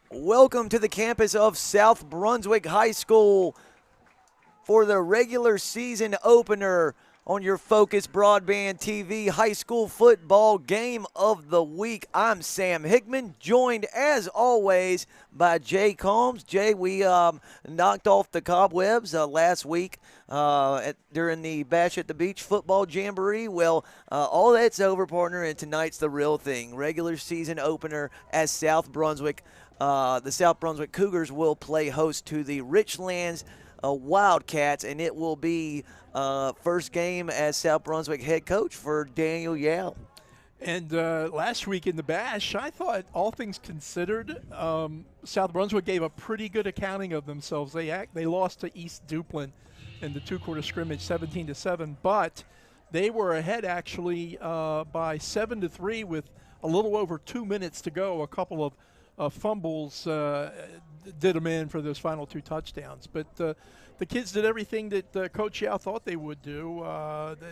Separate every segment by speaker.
Speaker 1: Welcome to the campus of South Brunswick High School for the regular season opener on your FOCUS Broadband TV high school football game of the week. I'm Sam Hickman, joined as always by Jay Combs. Jay, we knocked off the cobwebs last week during the Bash at the Beach football jamboree. Well, all that's over, partner, and tonight's the real thing. Regular season opener as South Brunswick. The South Brunswick Cougars will play host to the Richlands Wildcats, and it will be first game as South Brunswick head coach for Daniel Yao.
Speaker 2: And last week in the Bash, I thought, all things considered, South Brunswick gave a pretty good accounting of themselves. They lost to East Duplin in the two-quarter scrimmage, 17-7, but they were ahead actually by 7-3 with a little over 2 minutes to go. A couple of fumbles did them in for those final two touchdowns. But the kids did everything that Coach Yao thought they would do.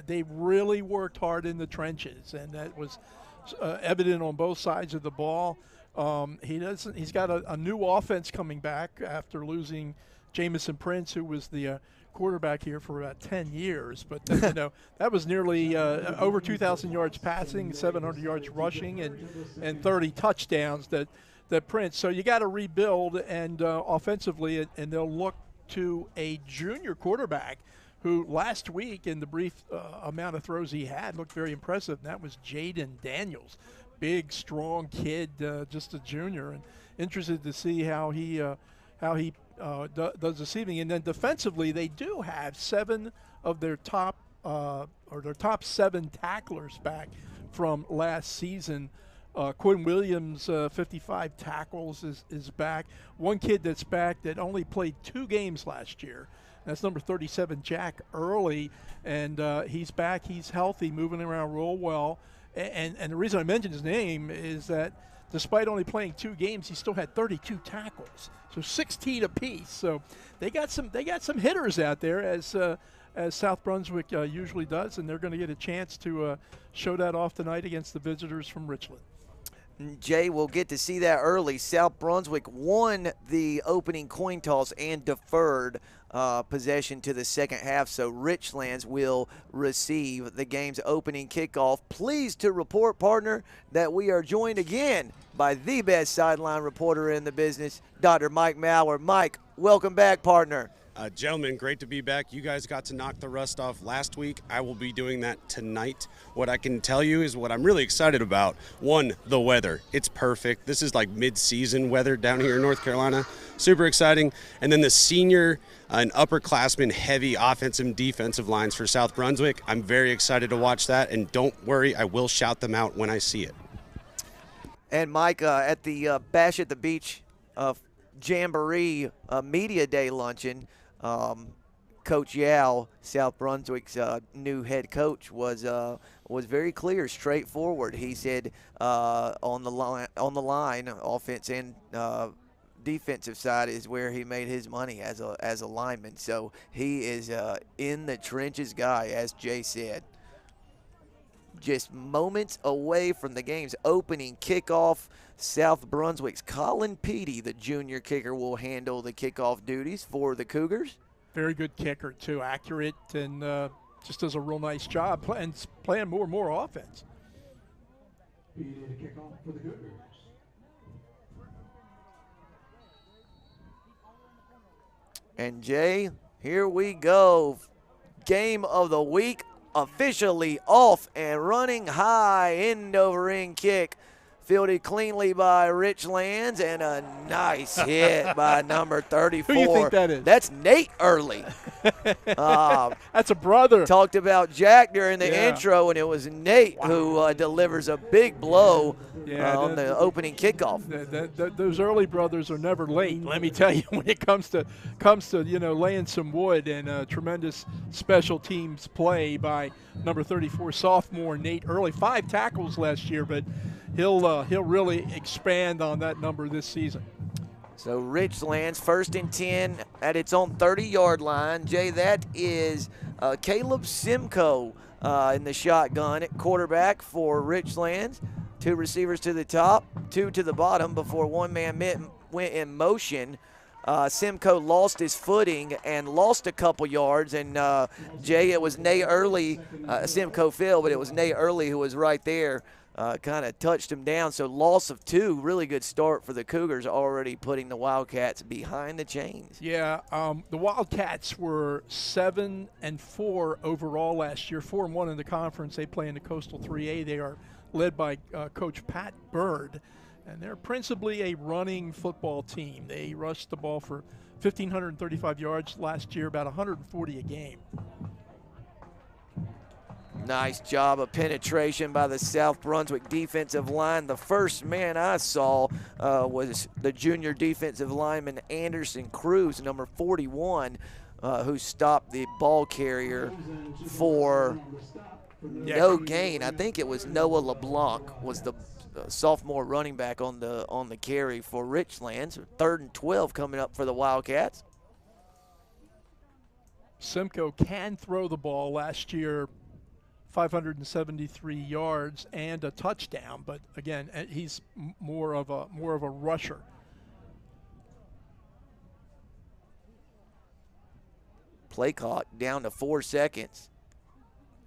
Speaker 2: They really worked hard in the trenches, and that was evident on both sides of the ball. He's got a new offense coming back after losing Jamison Prince, who was the quarterback here for about 10 years. But, that was nearly over 2,000 yards passing, 700 yards rushing, and 30 touchdowns that Prince. So you got to rebuild and offensively, and they'll look to a junior quarterback who last week in the brief amount of throws he had looked very impressive, and that was Jaden Daniels. Big, strong kid, just a junior, and interested to see how he does this evening. And then defensively, they do have seven of their top 7 tacklers back from last season. Quinn Williams, 55 tackles, is back. One kid that's back that only played 2 games last year. That's number 37, Jack Early, and he's back. He's healthy, moving around real well. And the reason I mentioned his name is that despite only playing 2 games, he still had 32 tackles, so 16 apiece. So they got some hitters out there, as South Brunswick usually does, and they're going to get a chance to show that off tonight against the visitors from Richland.
Speaker 1: Jay, we'll get to see that early. South Brunswick won the opening coin toss and deferred possession to the second half, so Richlands will receive the game's opening kickoff. Pleased to report, partner, that we are joined again by the best sideline reporter in the business, Dr. Mike Mauer. Mike, welcome back, partner.
Speaker 3: Gentlemen, great to be back. You guys got to knock the rust off last week. I will be doing that tonight. What I can tell you is what I'm really excited about. One, the weather. It's perfect. This is like mid-season weather down here in North Carolina. Super exciting. And then the senior and upperclassmen heavy offensive and defensive lines for South Brunswick. I'm very excited to watch that. And don't worry, I will shout them out when I see it.
Speaker 1: And Mike, at the Bash at the Beach Jamboree Media Day luncheon, Coach Yao, South Brunswick's new head coach, was very clear, straightforward. He said on the line, offense and defensive side is where he made his money as a lineman. So he is in the trenches guy, as Jay said. Just moments away from the game's opening kickoff. South Brunswick's Colin Peaty, the junior kicker, will handle the kickoff duties for the Cougars.
Speaker 2: Very good kicker, too. Accurate and just does a real nice job playing more and more offense.
Speaker 4: Peaty to kick off for the Cougars.
Speaker 1: And Jay, here we go. Game of the week officially off and running. High end over end kick fielded cleanly by Richlands, and a nice hit by number 34.
Speaker 2: Who do you think that is?
Speaker 1: That's Nate Early.
Speaker 2: That's a brother.
Speaker 1: Talked about Jack during the
Speaker 2: Yeah.
Speaker 1: intro, and it was Nate who delivers a big blow on the opening kickoff.
Speaker 2: Those Early brothers are never late. Let me tell you, when it comes to laying some wood, and tremendous special teams play by number 34 sophomore Nate Early. 5 tackles last year, but he'll really expand on that number this season.
Speaker 1: So Richlands, 1st and 10 at its own 30-yard line. Jay, that is Caleb Simcoe in the shotgun at quarterback for Richlands. 2 receivers to the top, 2 to the bottom before one man went in motion. Simcoe lost his footing and lost a couple yards. And, Jay, it was Nate Early. Simcoe fell, but it was Nate Early who was right there. Kind of touched him down. So loss of 2, really good start for the Cougars, already putting the Wildcats behind the chains.
Speaker 2: Yeah, the Wildcats were 7-4 overall last year, 4-1 in the conference. They play in the Coastal 3A. They are led by Coach Pat Bird, and they're principally a running football team. They rushed the ball for 1,535 yards last year, about 140 a game.
Speaker 1: Nice job of penetration by the South Brunswick defensive line. The first man I saw was the junior defensive lineman Anderson Cruz, number 41, who stopped the ball carrier for no gain. I think it was Noah LeBlanc was the sophomore running back on the carry for Richlands. 3rd and 12 coming up for the Wildcats.
Speaker 2: Simcoe can throw the ball. Last year, 573 yards and a touchdown, but again, he's more of a rusher.
Speaker 1: Play clock down to 4 seconds.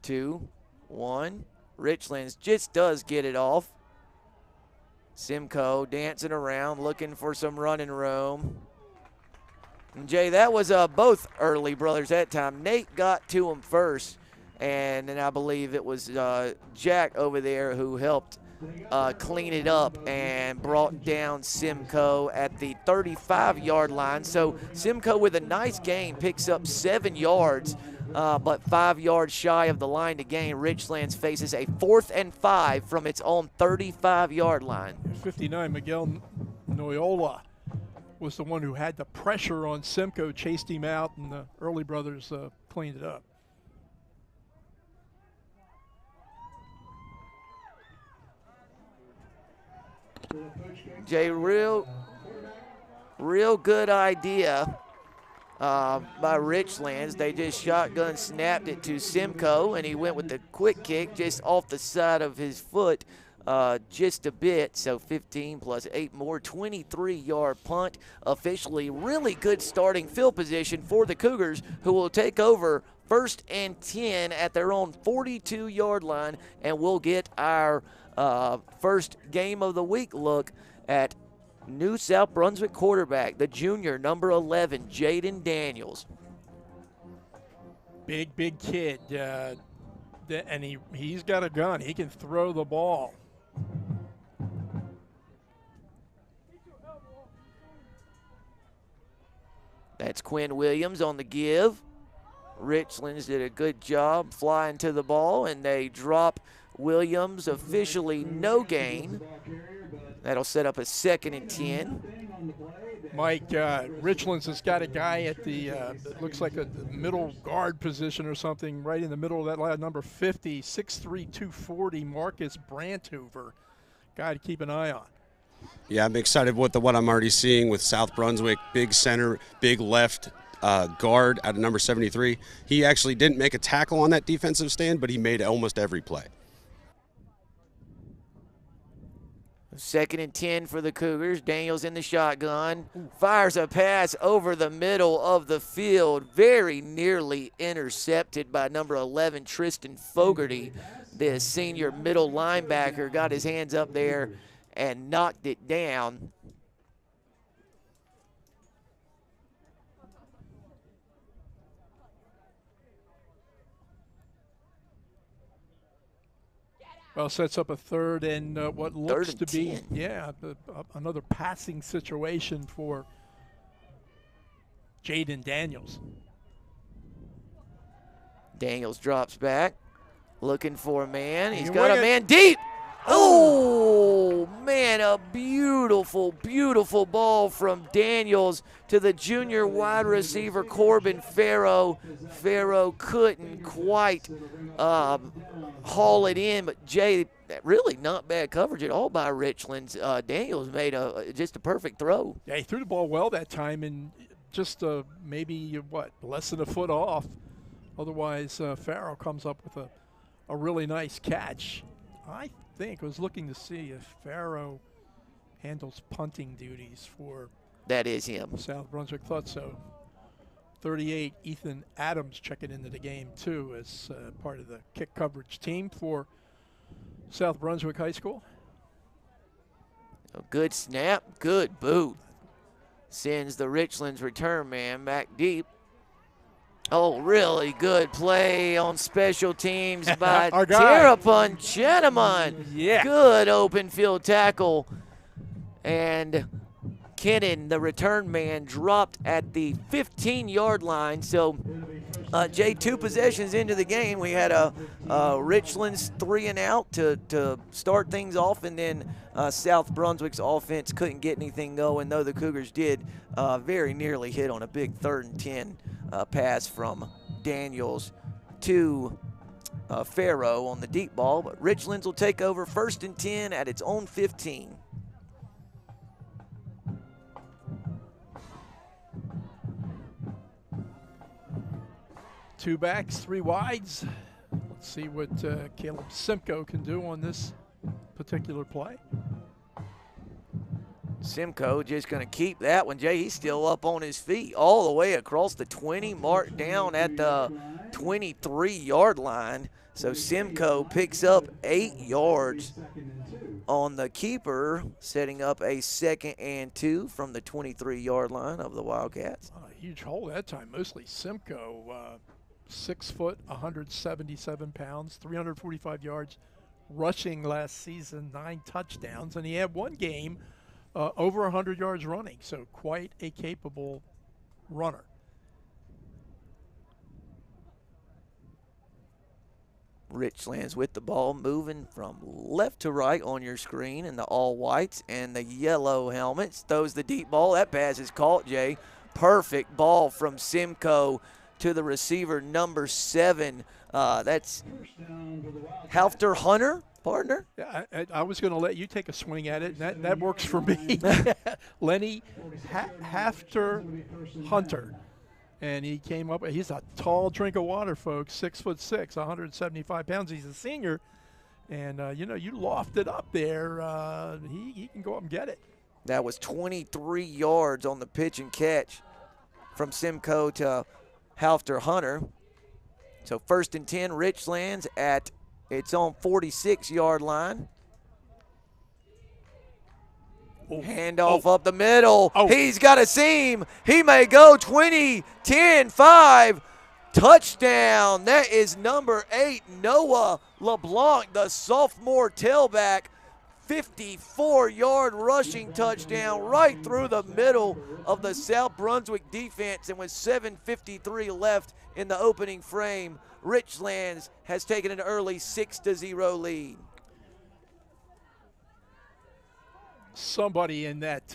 Speaker 1: 2, 1. Richlands just does get it off. Simcoe dancing around, looking for some running room. And Jay, that was both Early brothers that time. Nate got to him first. And then I believe it was Jack over there who helped clean it up and brought down Simcoe at the 35-yard line. So Simcoe with a nice gain picks up 7 yards, but 5 yards shy of the line to gain. Richlands faces a 4th and 5 from its own 35-yard line.
Speaker 2: 59, Miguel Noyola was the one who had the pressure on Simcoe, chased him out, and the Early brothers cleaned it up.
Speaker 1: Jay, real good idea by Richlands. They just shotgun snapped it to Simcoe, and he went with the quick kick just off the side of his foot just a bit. So 15 plus 8 more, 23-yard punt. Officially really good starting field position for the Cougars, who will take over 1st and 10 at their own 42-yard line, and we'll get our first game of the week look at new South Brunswick quarterback, the junior, number 11, Jaden Daniels.
Speaker 2: Big kid, and he's got a gun. He can throw the ball.
Speaker 1: That's Quinn Williams on the give. Richlands did a good job flying to the ball, and they drop Williams. Officially no gain. That'll set up a 2nd and 10.
Speaker 2: Mike, Richlands has got a guy at the, it looks like a middle guard position or something, right in the middle of that line, number 50, 6'3", 240, Marcus Brandhoover. Guy to keep an eye on.
Speaker 3: Yeah, I'm excited with what I'm already seeing with South Brunswick. Big center, big left guard out of number 73. He actually didn't make a tackle on that defensive stand, but he made almost every play.
Speaker 1: 2nd and 10 for the Cougars. Daniels in the shotgun. Fires a pass over the middle of the field. Very nearly intercepted by number 11, Tristan Fogarty. The senior middle linebacker got his hands up there and knocked it down.
Speaker 2: Well, sets up a third and what looks
Speaker 1: and
Speaker 2: to be,
Speaker 1: 10.
Speaker 2: yeah, another passing situation for Jaden Daniels.
Speaker 1: Daniels drops back, looking for a man. He's
Speaker 2: You
Speaker 1: got
Speaker 2: wing
Speaker 1: a
Speaker 2: it.
Speaker 1: man deep. Oh, man, a beautiful, beautiful ball from Daniels to the junior wide receiver, Corbin Farrow. Farrow couldn't quite haul it in, but Jay, really not bad coverage at all by Richlands. Daniels made just a perfect throw.
Speaker 2: Yeah, he threw the ball well that time and just maybe, less than a foot off. Otherwise, Farrow comes up with a really nice catch. I was looking to see if Farrow handles punting duties for
Speaker 1: That is him.
Speaker 2: South Brunswick. Thought so. 38, Ethan Adams checking into the game, too, as part of the kick coverage team for South Brunswick High School.
Speaker 1: A good snap, good boot. Sends the Richlands return man back deep. Oh, really good play on special teams by
Speaker 2: Our guy.
Speaker 1: Terrapin Chenaman.
Speaker 2: Yeah.
Speaker 1: Good open field tackle. And Kennan, the return man, dropped at the 15-yard line. So, Jay, 2 possessions into the game. We had a Richlands 3 and out to start things off, and then South Brunswick's offense couldn't get anything going, though the Cougars did very nearly hit on a big 3rd and 10 pass from Daniels to Farrow on the deep ball. But Richlands will take over 1st and 10 at its own 15.
Speaker 2: Two backs, 3 wides. Let's see what Caleb Simcoe can do on this particular play.
Speaker 1: Simcoe just going to keep that one. Jay, he's still up on his feet all the way across the 20, marked down at the 23-yard line. So Simcoe picks up 8 yards on the keeper, setting up a 2nd and 2 from the 23-yard line of the Wildcats.
Speaker 2: A huge hole that time, mostly Simcoe. 6 foot, 177 pounds, 345 yards rushing last season, 9 touchdowns, and he had one game over 100 yards running, so quite a capable runner.
Speaker 1: Richlands with the ball, moving from left to right on your screen in the all whites and the yellow helmets. Throws the deep ball. That pass is caught, Jay. Perfect ball from Simcoe to the receiver, number 7. That's Halfter Hunter, partner.
Speaker 2: Yeah, I was going to let you take a swing at it, and that works for me. Lenny Halfter Hunter. And he came up, he's a tall drink of water, folks, 6'6", 175 pounds. He's a senior. And, you lofted up there. He can go up and get it.
Speaker 1: That was 23 yards on the pitch and catch from Simcoe to Halfter Hunter. So 1st and 10, Richlands at its own 46-yard line. Handoff up the middle. He's got a seam. He may go 20, 10, 5. Touchdown. That is number 8, Noah LeBlanc, the sophomore tailback. 54-yard rushing touchdown right through the middle of the South Brunswick defense. And with 7:53 left in the opening frame, Richlands has taken an early 6-0 lead.
Speaker 2: Somebody in that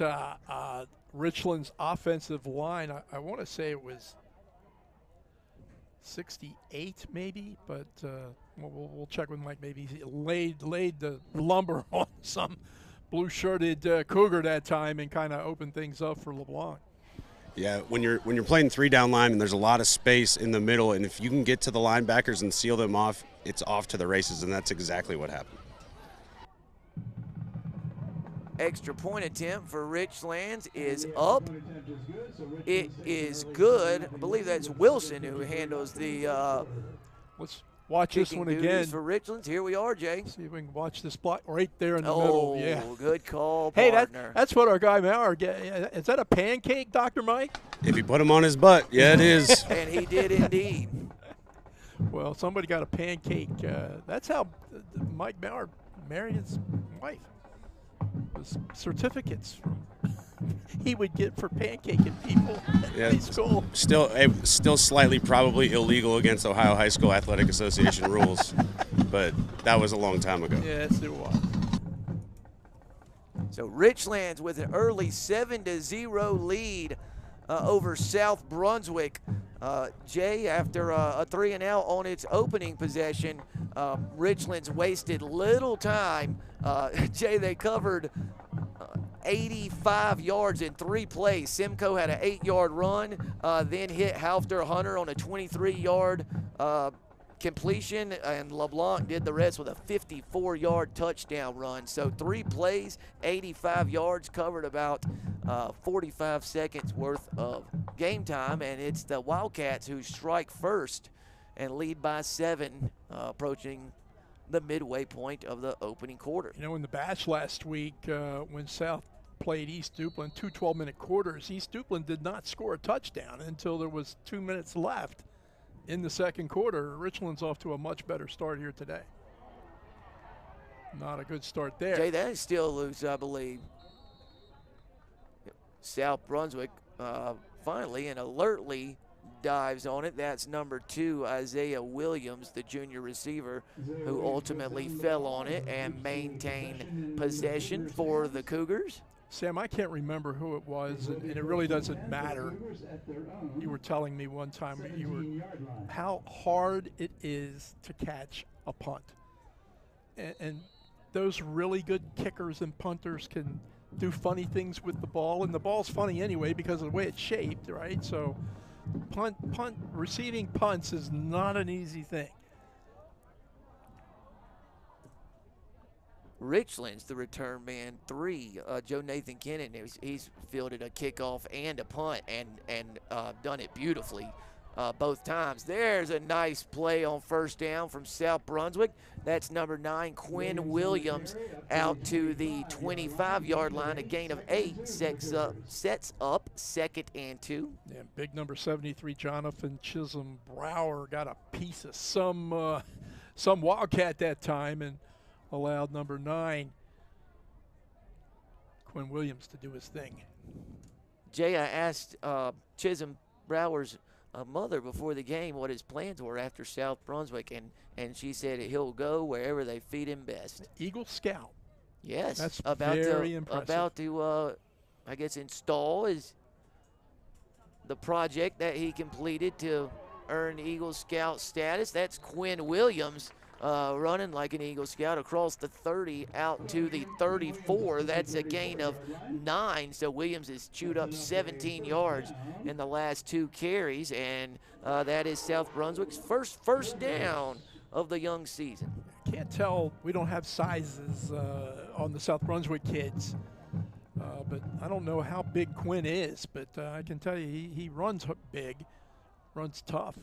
Speaker 2: Richlands offensive line, I want to say it was 68 maybe, but we'll check with Mike. Maybe he laid the lumber on some blue-shirted Cougar that time and kind of opened things up for LeBlanc.
Speaker 3: Yeah, when you're playing 3-down line and there's a lot of space in the middle, and if you can get to the linebackers and seal them off, it's off to the races, and that's exactly what happened.
Speaker 1: Extra point attempt for Richlands is up. It is good. I believe that's Wilson who handles the
Speaker 2: Let's watch this one again.
Speaker 1: For Richlands. Here we are, Jay.
Speaker 2: See if we can watch this block right there in the middle. Yeah.
Speaker 1: Good call,
Speaker 2: hey,
Speaker 1: partner.
Speaker 2: that's what our guy Maurer get. Is that a pancake, Dr. Mike?
Speaker 3: If you put him on his butt, yeah, it is.
Speaker 1: And he did indeed.
Speaker 2: Well, somebody got a pancake. That's how Mike Bauer married his wife. Was certificates he would get for pancaking people at high school.
Speaker 3: Still slightly probably illegal against Ohio High School Athletic Association rules, but that was a long time ago.
Speaker 2: Yes, it was.
Speaker 1: So Richlands with an early 7-0 lead over South Brunswick. Jay, after a 3-and-out on its opening possession, Richlands wasted little time. Jay, they covered 85 yards in 3 plays. Simcoe had an 8-yard run, then hit Halfter Hunter on a 23-yard completion, and LeBlanc did the rest with a 54-yard touchdown run. So 3 plays, 85 yards, covered about 45 seconds worth of game time, and it's the Wildcats who strike first and lead by 7, approaching the midway point of the opening quarter.
Speaker 2: You know, in the Bash last week, when South played East Duplin, 2 12-minute quarters, East Duplin did not score a touchdown until there was 2 minutes left in the second quarter. Richland's off to a much better start here today. Not a good start there.
Speaker 1: Jay, that is still loose, I believe. South Brunswick finally and alertly dives on it. That's number 2, Isaiah Williams, the junior receiver, who ultimately fell on it and maintained possession for the Cougars.
Speaker 2: Sam, I can't remember who it was, and it really doesn't matter. You were telling me one time how hard it is to catch a punt. And those really good kickers and punters can do funny things with the ball, and the ball's funny anyway because of the way it's shaped, right? So receiving punts is not an easy thing.
Speaker 1: Richlands, the return man, 3. Joe Nathan Kennan, he's fielded a kickoff and a punt and done it beautifully both times. There's a nice play on first down from South Brunswick. That's number 9, Quinn Williams, out to the 25-yard line, a gain of 8, sets up 2nd and 2.
Speaker 2: Yeah, big number 73, Jonathan Chisholm Brower, got a piece of some Wildcat that time and allowed number 9, Quinn Williams, to do his thing.
Speaker 1: Jay, I asked Chisholm Brower's mother before the game what his plans were after South Brunswick, and she said he'll go wherever they feed him best.
Speaker 2: Eagle Scout.
Speaker 1: Yes,
Speaker 2: that's
Speaker 1: very
Speaker 2: impressive.
Speaker 1: About to, I guess, install the project that he completed to earn Eagle Scout status. That's Quinn Williams. Running like an Eagle Scout across the 30 out to the 34. That's a gain of 9. So Williams has chewed up 17 yards in the last 2 carries, and that is South Brunswick's first down of the young season.
Speaker 2: Can't tell. We don't have sizes on the South Brunswick kids, but I don't know how big Quinn is, but I can tell you he runs big, runs tough.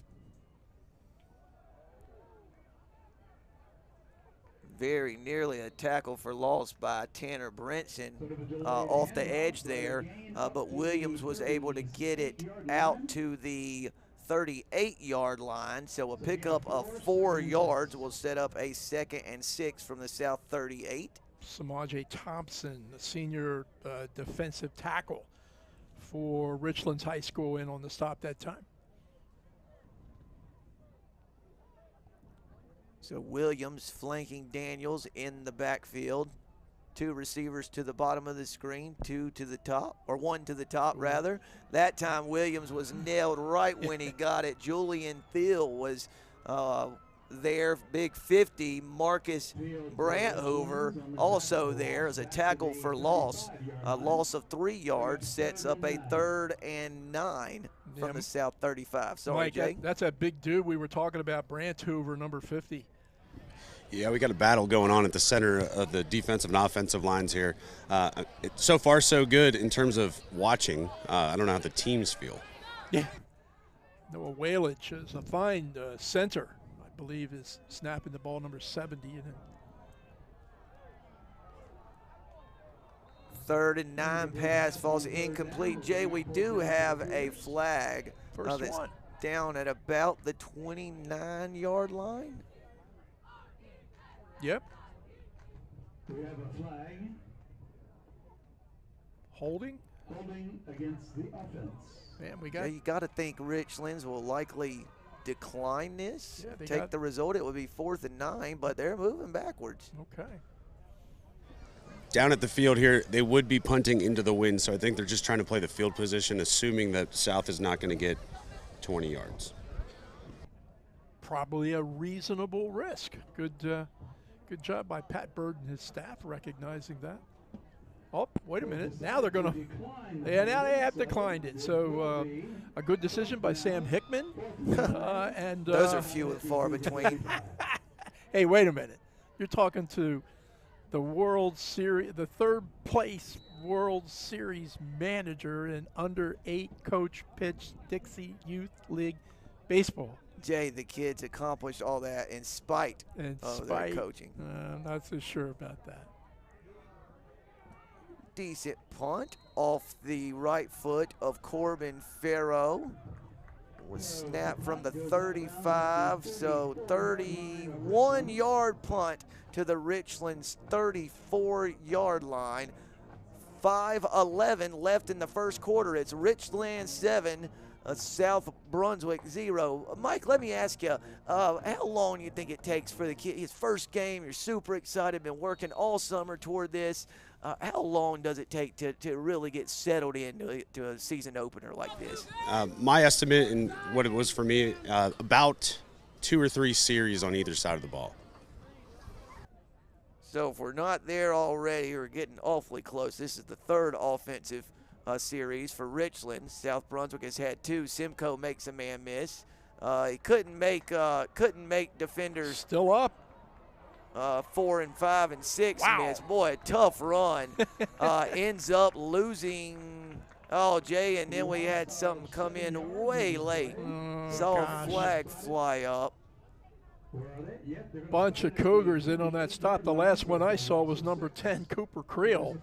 Speaker 1: Very nearly a tackle for loss by Tanner Brinson off the edge there, but Williams was able to get it out to the 38-yard line, so a pickup of 4 yards will set up a 2nd and 6 from the South 38.
Speaker 2: Samaje Thompson, the senior defensive tackle for Richlands High School, in on the stop that time.
Speaker 1: So Williams flanking Daniels in the backfield. 2 receivers to the bottom of the screen, 2 to the top, or 1 to the top rather. That time Williams was nailed right when he got it. Julian Thiel was there, big 50. Marcus Branthoover also there as a tackle for loss. A loss of 3 yards sets up a 3rd and 9 from the South 35. Sorry,
Speaker 2: Mike,
Speaker 1: Jay.
Speaker 2: That's that big dude we were talking about, Branthoover, number 50.
Speaker 3: Yeah, we got a battle going on at the center of the defensive and offensive lines here. So far, so good in terms of watching. I don't know how the teams feel.
Speaker 2: Yeah. Noah Whalage is a fine center, I believe, is snapping the ball, number 70. And
Speaker 1: 3rd and 9 pass falls incomplete. Jay, we do have a flag.
Speaker 2: First one.
Speaker 1: down at about the 29-yard line.
Speaker 2: Yep.
Speaker 4: We have a flag
Speaker 2: Holding.
Speaker 4: against the offense.
Speaker 2: Man, we
Speaker 1: Yeah,
Speaker 2: got.
Speaker 1: you got to think Richlands will likely decline this,
Speaker 2: Yeah, they
Speaker 1: take
Speaker 2: got-
Speaker 1: the result. It would be 4th and 9, but they're moving backwards.
Speaker 2: Okay.
Speaker 3: Down at the field here, they would be punting into the wind, so I think they're just trying to play the field position, assuming that South is not going to get 20 yards.
Speaker 2: Probably a reasonable risk. Good job by Pat Bird and his staff recognizing that. Oh, wait a minute. Now they're going to. Yeah, now they have declined it. So a good decision by Sam Hickman. And
Speaker 1: Those are few and far between.
Speaker 2: Hey, wait a minute. You're talking to the World Series, the 3rd place World Series manager and under-8 coach pitch Dixie Youth League Baseball.
Speaker 1: Jay, the kids accomplished all that in spite of their coaching.
Speaker 2: I'm not so sure about that.
Speaker 1: Decent punt off the right foot of Corbin Farrow. Was snapped from the 35, so 31-yard punt to the Richlands 34-yard line. 5:11 left in the first quarter. It's Richlands 7, South Brunswick 0. Mike, let me ask you, how long do you think it takes for the kid? His first game, you're super excited, been working all summer toward this. How long does it take to really get settled into a season opener like this?
Speaker 3: My estimate and what it was for me, about 2 or 3 series on either side of the ball.
Speaker 1: So if we're not there already, we're getting awfully close. This is the 3rd offensive series for Richlands. South Brunswick has had 2. Simcoe makes a man miss. He couldn't make defenders
Speaker 2: Still up.
Speaker 1: 4 and 5 and 6
Speaker 2: Wow.
Speaker 1: miss. Boy, a tough run. Ends up losing. Oh, Jay, and then we had something come in way late. Saw
Speaker 2: gosh.
Speaker 1: a flag fly up.
Speaker 2: Bunch of Cougars in on that stop. The last one I saw was number 10, Cooper Creel,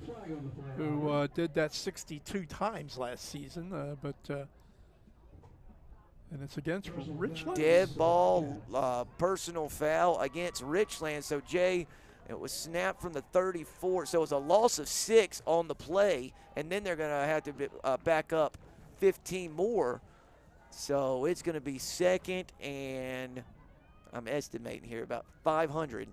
Speaker 2: who did that 62 times last season. And it's against Richlands.
Speaker 1: Dead ball, personal foul against Richlands. So, Jay, it was snapped from the 34. So it was a loss of 6 on the play, and then they're going to have to back up 15 more. So it's going to be 2nd, and I'm estimating here about 500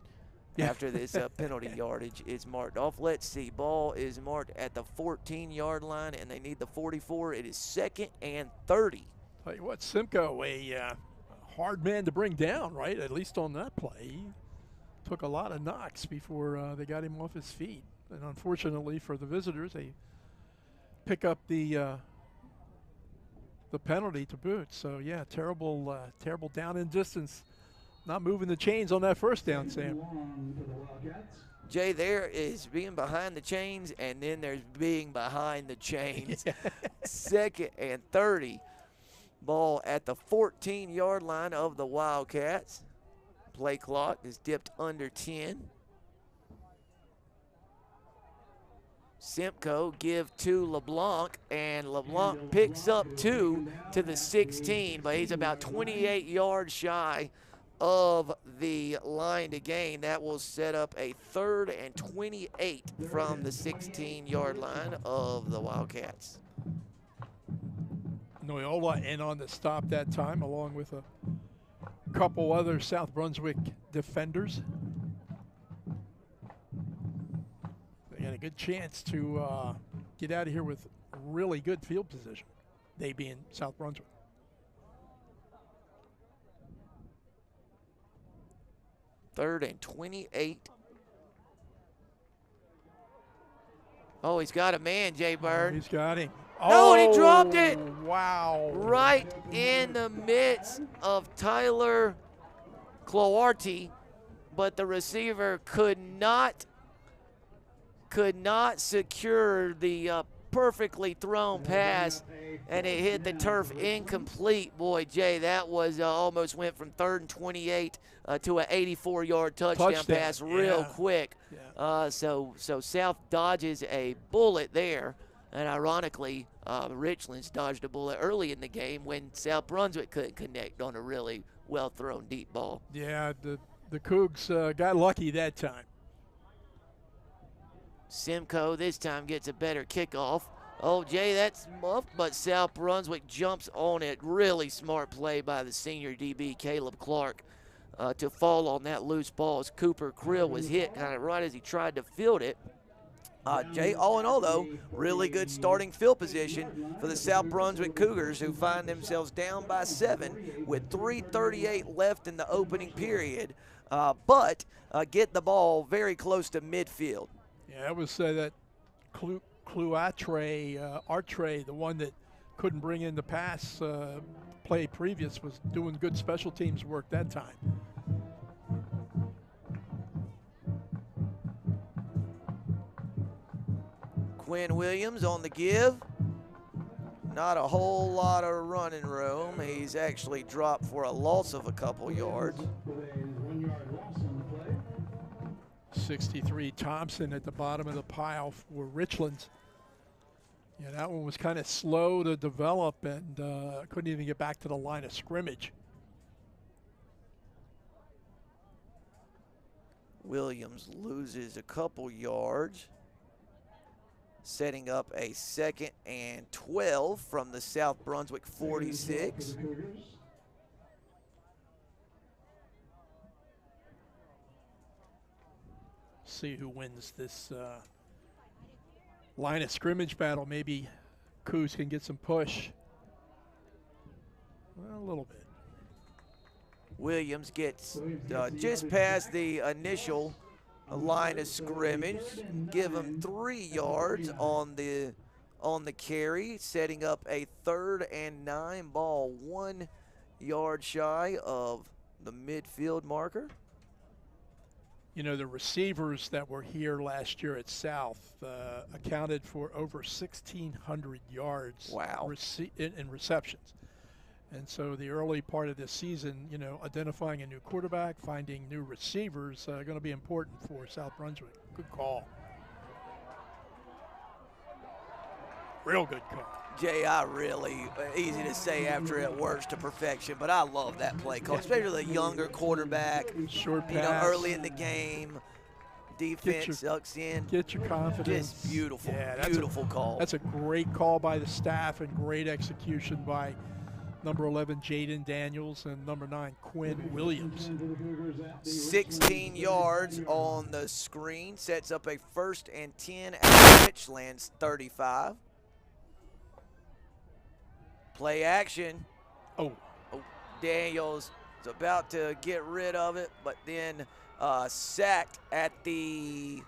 Speaker 1: after this penalty yardage is marked off. Let's see. Ball is marked at the 14-yard line, and they need the 44. It is 2nd and 30.
Speaker 2: Tell you what, Simcoe, a hard man to bring down, right? At least on that play. He took a lot of knocks before they got him off his feet. And unfortunately for the visitors, they pick up the penalty to boot. So, yeah, terrible down in distance. Not moving the chains on that first down, Sam.
Speaker 1: Jay, there is being behind the chains, and then there's being behind the chains. 2nd and 30. Ball at the 14-yard line of the Wildcats. Play clock is dipped under 10. Simcoe give to LeBlanc, and LeBlanc picks up 2 to the 16, but he's about 28 yards shy of the line to gain. That will set up a 3rd and 28 from the 16-yard line of the Wildcats.
Speaker 2: Noyola in on the stop that time, along with a couple other South Brunswick defenders. They had a good chance to get out of here with really good field position, they being South Brunswick.
Speaker 1: Third and 28. Oh, he's got a man, Jay Bird.
Speaker 2: He's got him.
Speaker 1: No, and he dropped it.
Speaker 2: Wow.
Speaker 1: Right in the midst of Tyler Cloarty, but the receiver could not secure the perfectly thrown pass, and it hit the turf incomplete. Boy, Jay, that was almost went from 3rd and 28 to an 84-yard touchdown pass real quick.
Speaker 2: Yeah.
Speaker 1: So South dodges a bullet there. And ironically, Richlands dodged a bullet early in the game when South Brunswick couldn't connect on a really well-thrown deep ball.
Speaker 2: Yeah, the Cougs got lucky that time.
Speaker 1: Simcoe this time gets a better kickoff. Oh, Jay, that's muffed, but South Brunswick jumps on it. Really smart play by the senior DB, Caleb Clark, to fall on that loose ball as Cooper Krill was hit kind of right as he tried to field it. Jay, all in all, though, really good starting field position for the South Brunswick Cougars, who find themselves down by 7 with 3:38 left in the opening period, but get the ball very close to midfield.
Speaker 2: Yeah, it was that Artre, the one that couldn't bring in the pass play previous, was doing good special teams work that time.
Speaker 1: Quinn Williams on the give. Not a whole lot of running room. He's actually dropped for a loss of a couple yards.
Speaker 2: 63 Thompson at the bottom of the pile for Richlands. Yeah, that one was kind of slow to develop and couldn't even get back to the line of scrimmage.
Speaker 1: Williams loses a couple yards, setting up a 2nd and 12 from the South Brunswick 46.
Speaker 2: See who wins this line of scrimmage battle. Maybe Coos can get some push. Well, a little bit.
Speaker 1: Williams gets just past the initial line of scrimmage. Give him 3 yards on the carry, setting up a 3rd and 9 ball, 1 yard shy of the midfield marker.
Speaker 2: You know, the receivers that were here last year at South accounted for over 1,600 yards.
Speaker 1: Wow.
Speaker 2: In receptions. And so the early part of this season, you know, identifying a new quarterback, finding new receivers, going to be important for South Brunswick. Good call. Real good call.
Speaker 1: Jay, easy to say after it works to perfection, but I love that play call, especially the younger quarterback.
Speaker 2: Short pass.
Speaker 1: You know, early in the game, defense sucks in.
Speaker 2: Get your confidence.
Speaker 1: Just beautiful,
Speaker 2: yeah,
Speaker 1: beautiful call.
Speaker 2: That's a great call by the staff and great execution by number 11, Jaden Daniels, and number 9, Quinn Williams.
Speaker 1: 16 yards on the screen, sets up a 1st and 10 at Richlands 35. Play action.
Speaker 2: Oh,
Speaker 1: Daniels is about to get rid of it, but then sacked at the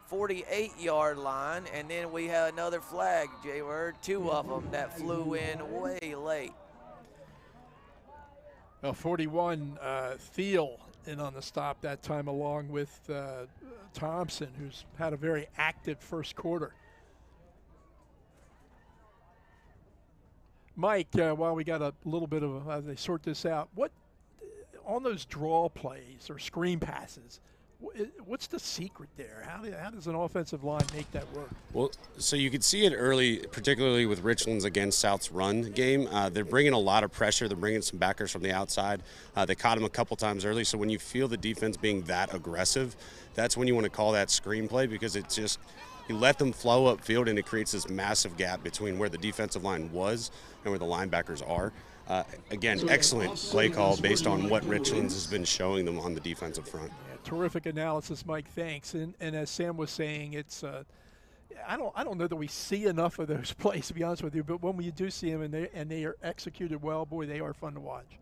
Speaker 1: 48-yard line, and then we have another flag, Jay Word, 2 of them that flew in way late.
Speaker 2: Well, 41, Thiel in on the stop that time, along with Thompson, who's had a very active first quarter. Mike, while we got a little bit of as they sort this out, what on those draw plays or screen passes, what's the secret there? How does an offensive line make that work?
Speaker 3: Well, so you could see it early, particularly with Richlands against South's run game. They're bringing a lot of pressure. They're bringing some backers from the outside. They caught him a couple times early. So when you feel the defense being that aggressive, that's when you want to call that screen play, because it's just you let them flow upfield and it creates this massive gap between where the defensive line was and where the linebackers are. Again, excellent play call based on what Richlands has been showing them on the defensive front.
Speaker 2: Yeah, terrific analysis, Mike. Thanks. And as Sam was saying, it's I don't know that we see enough of those plays, to be honest with you. But when we do see them and they are executed well, boy, they are fun to watch.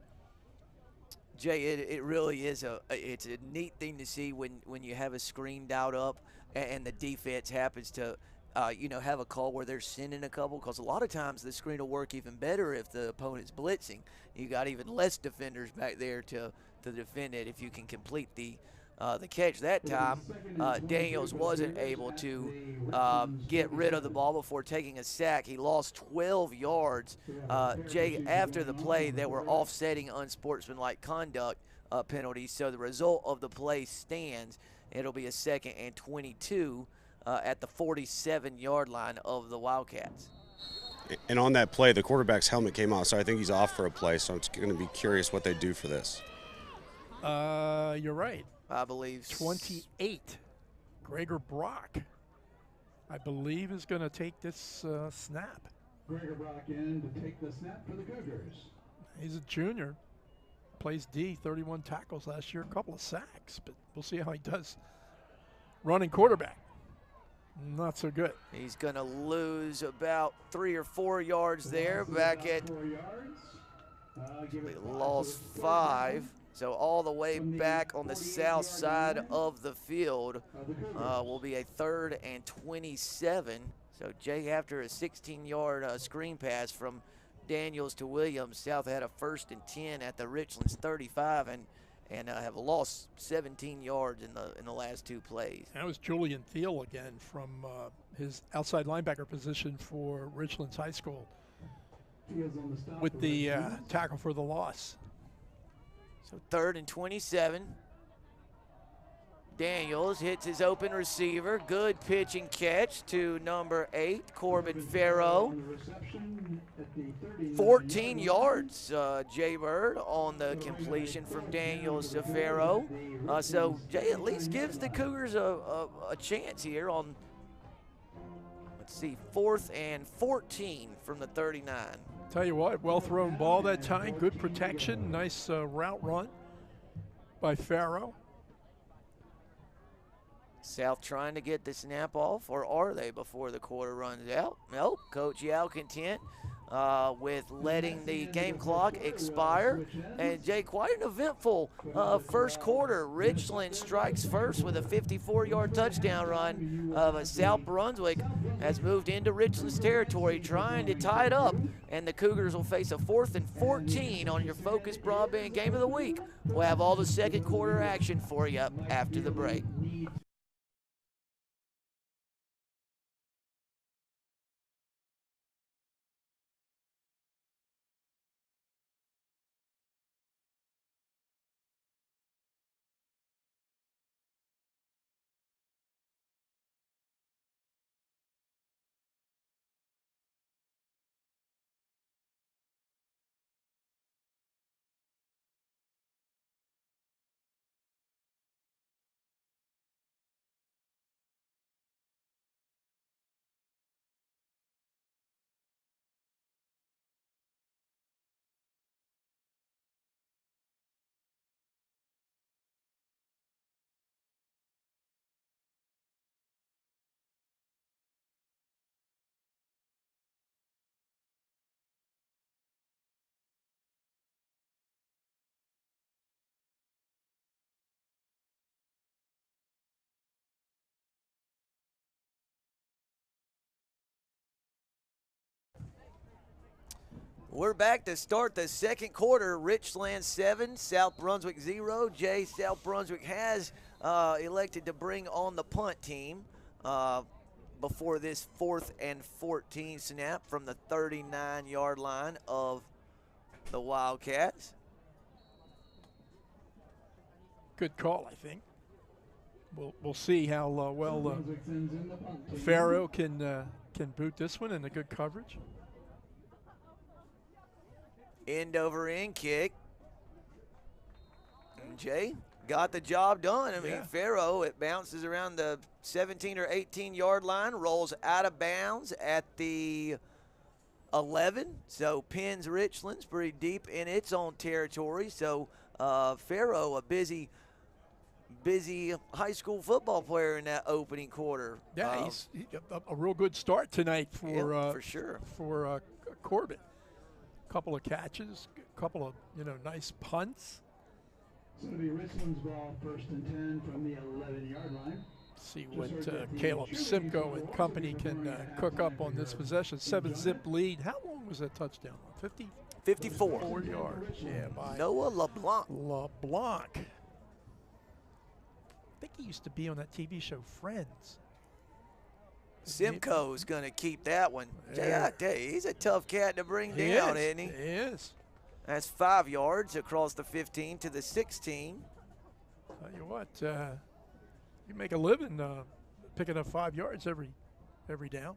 Speaker 1: Jay, it really is it's a neat thing to see when you have a screen dialed up and the defense happens to have a call where they're sending a couple, because a lot of times the screen will work even better if the opponent's blitzing. You got even less defenders back there to defend it if you can complete the catch. That time, Daniels wasn't able to get rid of the ball before taking a sack. He lost 12 yards. Jay, after the play, there were offsetting unsportsmanlike conduct penalties, so the result of the play stands. It'll be a 2nd and 22 at the 47-yard line of the Wildcats.
Speaker 3: And on that play, the quarterback's helmet came off, so I think he's off for a play. So I'm going to be curious what they do for this.
Speaker 2: You're right.
Speaker 1: I believe
Speaker 2: 28. Gregor Brock, I believe, is going to take this snap.
Speaker 4: Gregor Brock in to take the snap for the Cougars.
Speaker 2: He's a junior. Plays D, 31 tackles last year, a couple of sacks, but we'll see how he does. Running quarterback, not so good.
Speaker 1: He's going to lose about 3 or 4 yards there. Back at
Speaker 4: 4 yards.
Speaker 1: they lost 5. So all the way back on the south side of the field will be a 3rd and 27. So Jay, after a 16-yard screen pass from Daniels to Williams, South had a 1st and 10 at the Richlands 35 and have lost 17 yards in the last 2 plays.
Speaker 2: That was Julian Thiel again from his outside linebacker position for Richlands High School with the tackle for the loss.
Speaker 1: So 3rd and 27. Daniels hits his open receiver. Good pitch and catch to number 8, Corbin Farrow. 14 yards, Jay Bird, on the completion from Daniels to Farrow. So Jay at least gives the Cougars a chance here on, let's see, 4th and 14 from the 39.
Speaker 2: Tell you what, well thrown ball that time, good protection, nice route run by Farrow.
Speaker 1: South trying to get the snap off, or are they before the quarter runs out? Nope, Coach Yao content with letting the game clock expire. And Jay, quite an eventful first quarter. Richland strikes first with a 54-yard touchdown run. But South Brunswick has moved into Richland's territory trying to tie it up. And the Cougars will face a 4th and 14 on your FOCUS Broadband Game of the Week. We'll have all the second quarter action for you after the break. We're back to start the second quarter. Richlands 7, South Brunswick 0. Jay, South Brunswick has elected to bring on the punt team before this 4th and 14 snap from the 39-yard line of the Wildcats.
Speaker 2: Good call, I think. We'll see how well Farrow can boot this one, and a good coverage.
Speaker 1: End over end kick. And Jay got the job done. I mean, Farrow, it bounces around the 17 or 18-yard line, rolls out of bounds at the 11. So pins Richlands pretty deep in its own territory. So Farrow, a busy high school football player in that opening quarter.
Speaker 2: Yeah, he's a real good start tonight for
Speaker 1: sure
Speaker 2: for Corbin. Couple of catches, a couple of nice punts.
Speaker 4: It's going to be Richlands ball, 1st and 10 from the 11-yard line.
Speaker 2: See what Caleb Simcoe and company can cook up on this possession. 7-zip lead. How long was that touchdown?
Speaker 1: 54.
Speaker 2: 4 yards. Yeah, by
Speaker 1: Noah LeBlanc.
Speaker 2: LeBlanc. I think he used to be on that TV show Friends.
Speaker 1: Simcoe's going to keep that one.
Speaker 2: Yeah.
Speaker 1: I tell you, he's a tough cat to bring down, isn't he?
Speaker 2: He is.
Speaker 1: That's 5 yards across the 15 to the 16.
Speaker 2: Tell you what, you make a living picking up 5 yards every down.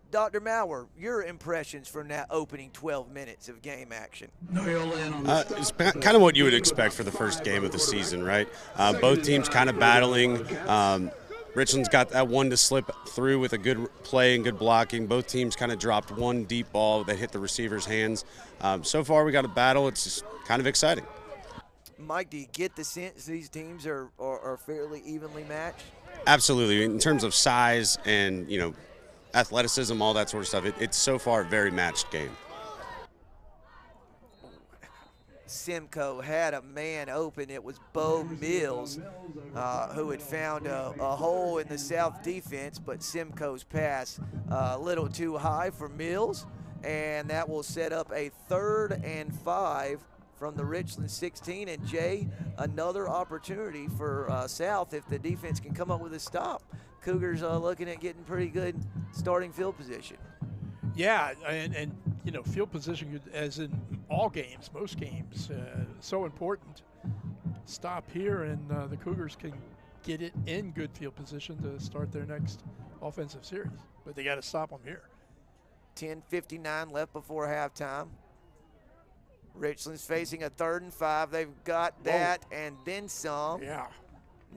Speaker 1: Dr. Maurer, your impressions from that opening 12 minutes of game action?
Speaker 3: It's kind of what you would expect for the first game of the season, right? Both teams kind of battling. Richlands got that one to slip through with a good play and good blocking. Both teams kind of dropped one deep ball that hit the receiver's hands. So far, we got a battle. It's just kind of exciting.
Speaker 1: Mike, do you get the sense these teams are fairly evenly matched?
Speaker 3: Absolutely. In terms of size and, athleticism, all that sort of stuff, it's so far a very matched game.
Speaker 1: Simcoe had a man open. It was Bo Mills who had found a hole in the South defense, but Simcoe's pass a little too high for Mills, and that will set up a 3rd and 5 from the Richlands 16. And Jay, another opportunity for South if the defense can come up with a stop. Cougars looking at getting pretty good starting field position.
Speaker 2: Yeah, and field position, as in all games, most games, so important. Stop here, and the Cougars can get it in good field position to start their next offensive series. But they got to stop them here.
Speaker 1: 10:59 left before halftime. Richlands facing a 3rd and 5. They've got that and then some.
Speaker 2: Yeah.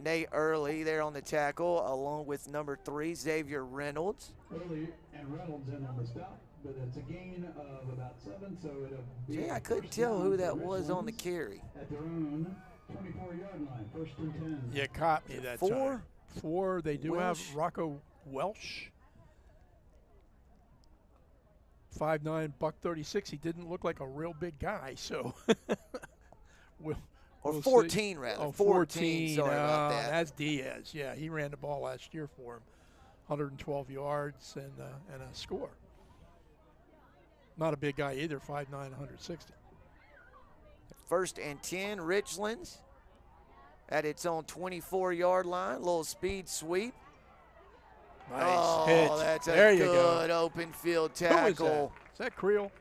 Speaker 1: Nate Early there on the tackle, along with number 3, Xavier Reynolds.
Speaker 4: Early and Reynolds in on the stop, but it's a gain of about 7, so it'll be.
Speaker 1: Jay, I couldn't tell who that was on the carry.
Speaker 4: At their own 24-yard line, 1st and 10.
Speaker 2: You caught me that
Speaker 1: 4?
Speaker 2: time. 4. They do
Speaker 1: Welsh.
Speaker 2: have Rocco Welsh. 5'9", $136. He didn't look like a real big guy, so we'll
Speaker 1: 14
Speaker 2: see.
Speaker 1: rather.
Speaker 2: Oh,
Speaker 1: 14. Sorry about that.
Speaker 2: That's Diaz. Yeah, he ran the ball last year for him. 112 yards and a score. Not a big guy either, 5'9", 160.
Speaker 1: 1st and 10, Richlands at its own 24-yard line. Little speed sweep.
Speaker 2: Nice hit.
Speaker 1: That's
Speaker 2: there
Speaker 1: a
Speaker 2: you
Speaker 1: good
Speaker 2: go.
Speaker 1: open field
Speaker 2: Who
Speaker 1: tackle.
Speaker 2: is that Creel?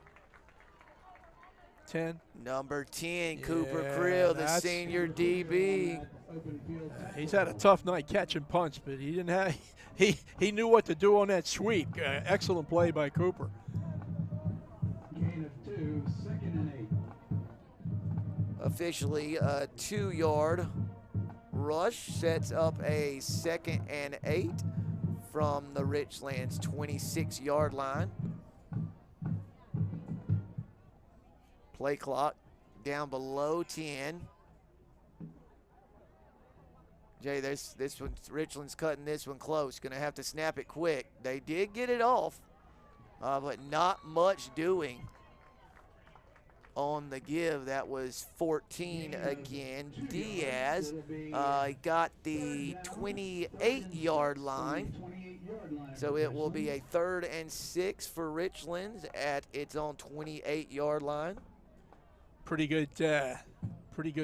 Speaker 2: 10.
Speaker 1: Number 10, Cooper
Speaker 2: Yeah,
Speaker 1: Creel, the
Speaker 2: that's-
Speaker 1: senior DB.
Speaker 2: He's had a tough night catching punts, but he didn't have. He knew what to do on that sweep. Excellent play by Cooper.
Speaker 4: Gain of 2, 2nd and 8.
Speaker 1: Officially a 2-yard rush sets up a 2nd and 8 from the Richlands 26-yard line. Play clock down below 10. Jay, this one, Richlands cutting this one close. Going to have to snap it quick. They did get it off, but not much doing on the give. That was 14 again. Diaz got the 28-yard line. So it will be a 3rd and 6 for Richlands at its own 28-yard line.
Speaker 2: Pretty good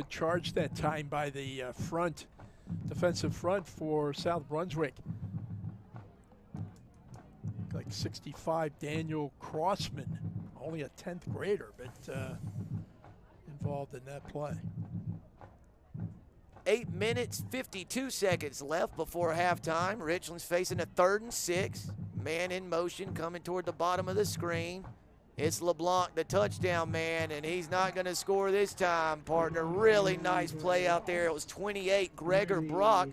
Speaker 2: charge that time by the defensive front for South Brunswick. Like 65, Daniel Crossman, only a 10th grader, but involved in that play.
Speaker 1: 8 minutes, 52 seconds left before halftime. Richlands facing a 3rd and 6. Man in motion coming toward the bottom of the screen. It's LeBlanc, the touchdown man, and he's not going to score this time, partner. Really nice play out there. It was 28, Gregor Brock.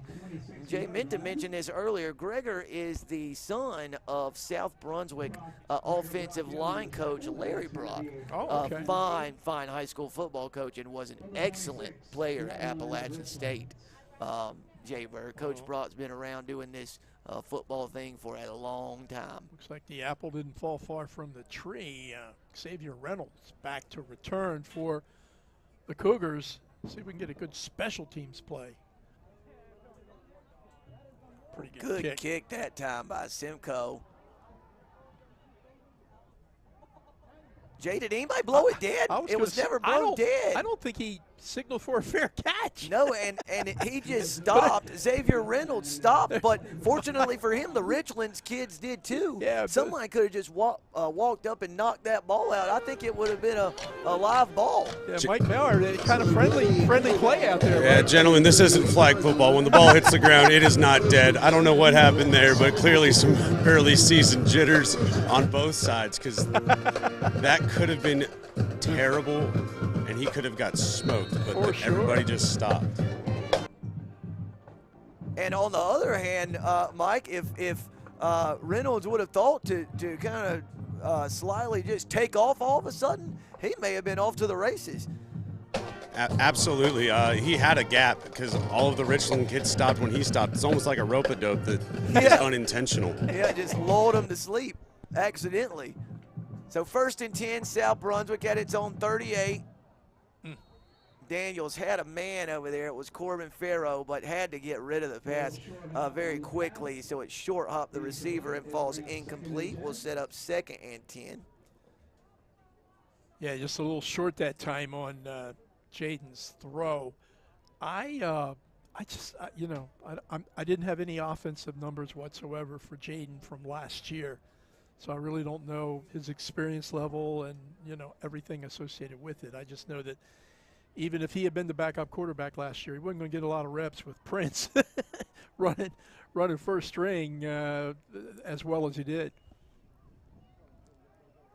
Speaker 1: Jay meant to mention this earlier. Gregor is the son of South Brunswick offensive line coach Larry Brock.
Speaker 2: Oh, okay.
Speaker 1: Fine high school football coach, and was an excellent player at Appalachian State. Jay Burr, Coach Brock's been around doing this football thing for a long time.
Speaker 2: Looks like the apple didn't fall far from the tree. Xavier Reynolds back to return for the Cougars. See if we can get a good special teams play. Pretty
Speaker 1: Good kick that time by Simcoe. Jay, did anybody blow it dead? It was never blown dead.
Speaker 2: I don't think he signal for a fair catch.
Speaker 1: No, and he just stopped. Xavier Reynolds stopped, but fortunately for him, the Richlands kids did too.
Speaker 2: Yeah,
Speaker 1: somebody could have just walked up and knocked that ball out. I think it would have been a live ball.
Speaker 2: Yeah, Mike Mallard, kind of friendly play out there.
Speaker 3: Yeah,
Speaker 2: Right?
Speaker 3: gentlemen, this isn't flag football. When the ball hits the ground, it is not dead. I don't know what happened there, but clearly some early season jitters on both sides, because that could have been terrible, and he could have got smoked, but everybody just stopped.
Speaker 1: And on the other hand, Mike, if Reynolds would have thought to kind of slyly just take off all of a sudden, he may have been off to the races.
Speaker 3: Absolutely. He had a gap because all of the Richland kids stopped when he stopped. It's almost like a rope-a-dope that is unintentional.
Speaker 1: Yeah, just lulled him to sleep accidentally. So 1st and 10, South Brunswick at its own 38. Daniels had a man over there. It was Corbin Farrow, but had to get rid of the pass very quickly. So it short hopped the receiver and falls incomplete. We'll set up 2nd and 10.
Speaker 2: Yeah, just a little short that time on Jaden's throw. I didn't have any offensive numbers whatsoever for Jaden from last year. So I really don't know his experience level and, everything associated with it. I just know that even if he had been the backup quarterback last year, he wasn't going to get a lot of reps with Prince running first string as well as he did.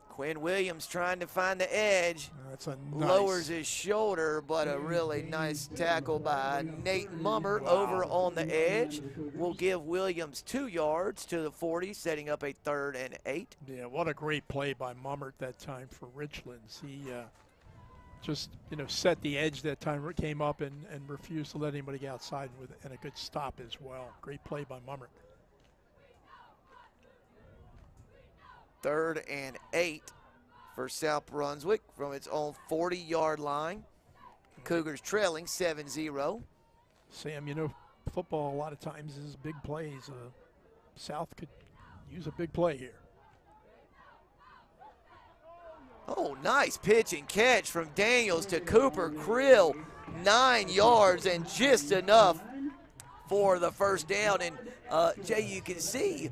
Speaker 1: Quinn Williams trying to find the edge.
Speaker 2: That's a
Speaker 1: lowers his shoulder, but a really nice tackle by Nate Mummer over on the edge. Will give Williams 2 yards to the 40, setting up a 3rd and 8.
Speaker 2: Yeah, what a great play by Mummert that time for Richlands. He just, set the edge that time, came up and refused to let anybody get outside and a good stop as well. Great play by Mummert.
Speaker 1: 3rd and 8 for South Brunswick from its own 40-yard line. Cougars trailing 7-0.
Speaker 2: Sam, football a lot of times is big plays. South could use a big play here.
Speaker 1: Oh, nice pitch and catch from Daniels to Cooper Krill. 9 yards and just enough for the first down. And Jay, you can see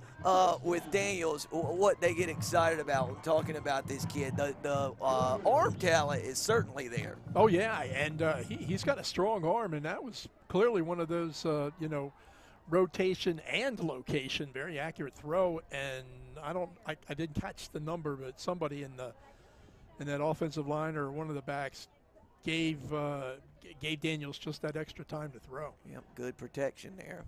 Speaker 1: with Daniels what they get excited about when talking about this kid. The arm talent is certainly there.
Speaker 2: Oh yeah, and he's got a strong arm, and that was clearly one of those rotation and location, very accurate throw. And I didn't catch the number, but somebody in that offensive line or one of the backs gave Daniels just that extra time to throw.
Speaker 1: Yep, good protection there.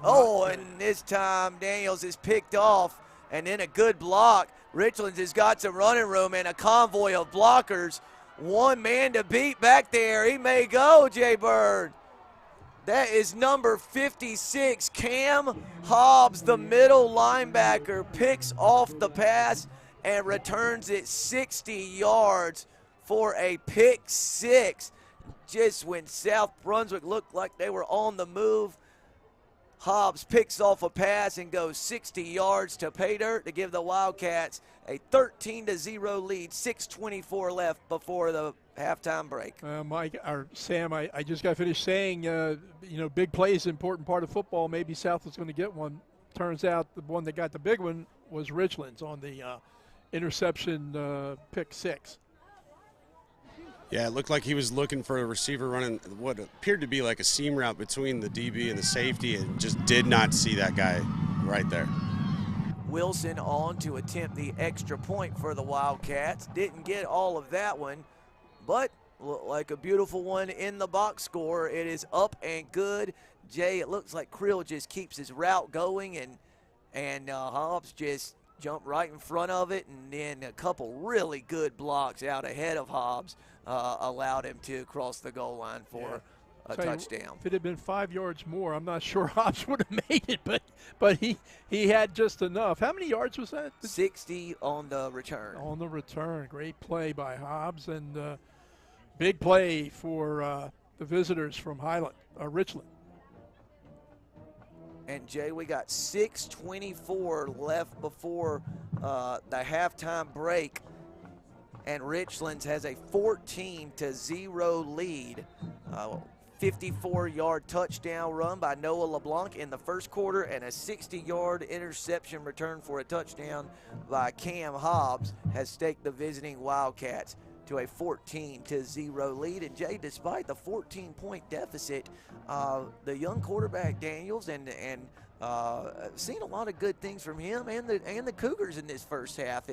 Speaker 1: Oh, and this time Daniels is picked off, and then a good block. Richlands has got some running room and a convoy of blockers. One man to beat back there. He may go, Jay Bird. That is number 56, Cam Hobbs, the middle linebacker, picks off the pass and returns it 60 yards for a pick 6. Just when South Brunswick looked like they were on the move, Hobbs picks off a pass and goes 60 yards to pay dirt to give the Wildcats a 13-0 lead. 6:24 left before the halftime break.
Speaker 2: Sam, I just got finished saying, big play is an important part of football. Maybe South was going to get one. Turns out the one that got the big one was Richlands on the interception pick 6.
Speaker 3: Yeah, it looked like he was looking for a receiver running what appeared to be like a seam route between the DB and the safety, and just did not see that guy right there.
Speaker 1: Wilson on to attempt the extra point for the Wildcats. Didn't get all of that one, but looked like a beautiful one in the box score. It is up and good. Jay, it looks like Krill just keeps his route going, and Hobbs just jumped right in front of it, and then a couple really good blocks out ahead of Hobbs allowed him to cross the goal line for a touchdown.
Speaker 2: If it had been 5 yards more, I'm not sure Hobbs would have made it, but he had just enough. How many yards was that?
Speaker 1: 60 on the return.
Speaker 2: On the return. Great play by Hobbs, and big play for the visitors from Richland.
Speaker 1: And, Jay, we got 6:24 left before the halftime break. and Richlands has a 14-0 lead. 54-yard touchdown run by Noah LeBlanc in the first quarter, and a 60-yard interception return for a touchdown by Cam Hobbs has staked the visiting Wildcats to a 14-0 lead. And Jay, despite the 14-point deficit, the young quarterback Daniels and seen a lot of good things from him and the Cougars in this first half.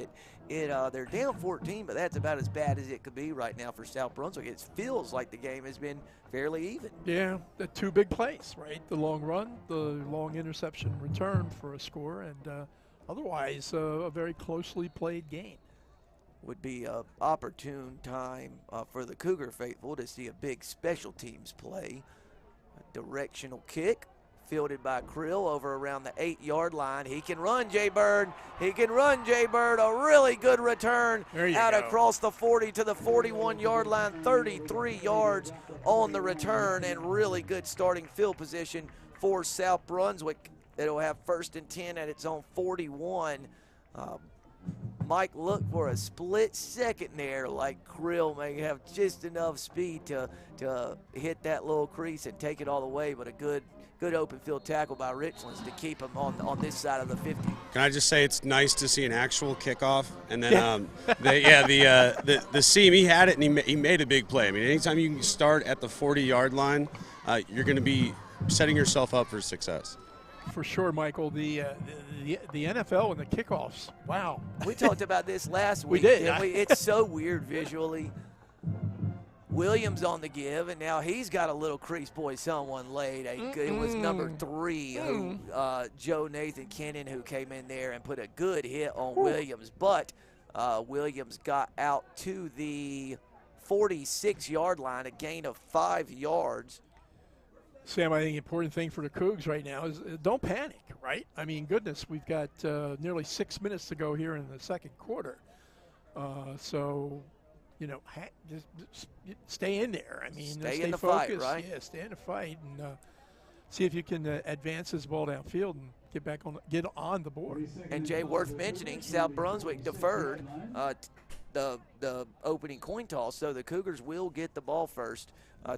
Speaker 1: They're down 14, but that's about as bad as it could be right now for South Brunswick. It feels like the game has been fairly even.
Speaker 2: Yeah, the two big plays, right? The long run, the long interception return for a score, and otherwise a very closely played game.
Speaker 1: Would be an opportune time for the Cougar faithful to see a big special teams play. A directional kick fielded by Krill over around the 8-yard line. He can run, Jay Bird. He can run, Jay Bird. A really good return out across the 40 to the 41-yard line. 33 yards on the return, and really good starting field position for South Brunswick. It'll have 1st and 10 at its own 41. Mike looked for a split second there, like Krill may have just enough speed to hit that little crease and take it all the way, but a good open field tackle by Richlands to keep him on this side of the 50.
Speaker 3: Can I just say it's nice to see an actual kickoff, and then the seam, he had it and he made a big play. I mean, anytime you can start at the 40-yard line, you're going to be setting yourself up for success.
Speaker 2: For sure, Michael. The NFL and the kickoffs. Wow.
Speaker 1: We talked about this last week.
Speaker 2: We did.
Speaker 1: Didn't we? It's so weird visually. Williams on the give, and now he's got a little crease boy someone late. It was number 3, Joe Nathan Kennan, who came in there and put a good hit on Williams. But Williams got out to the 46-yard line, a gain of 5 yards.
Speaker 2: Sam, I think the important thing for the Cougs right now is don't panic, right? I mean, goodness, we've got nearly 6 minutes to go here in the second quarter. So, just stay in there. I mean,
Speaker 1: stay
Speaker 2: focused.
Speaker 1: in the fight, right?
Speaker 2: Yeah, stay in the fight and see if you can advance this ball downfield and get on the board.
Speaker 1: And Jay, worth mentioning, South Brunswick deferred the opening coin toss, so the Cougars will get the ball first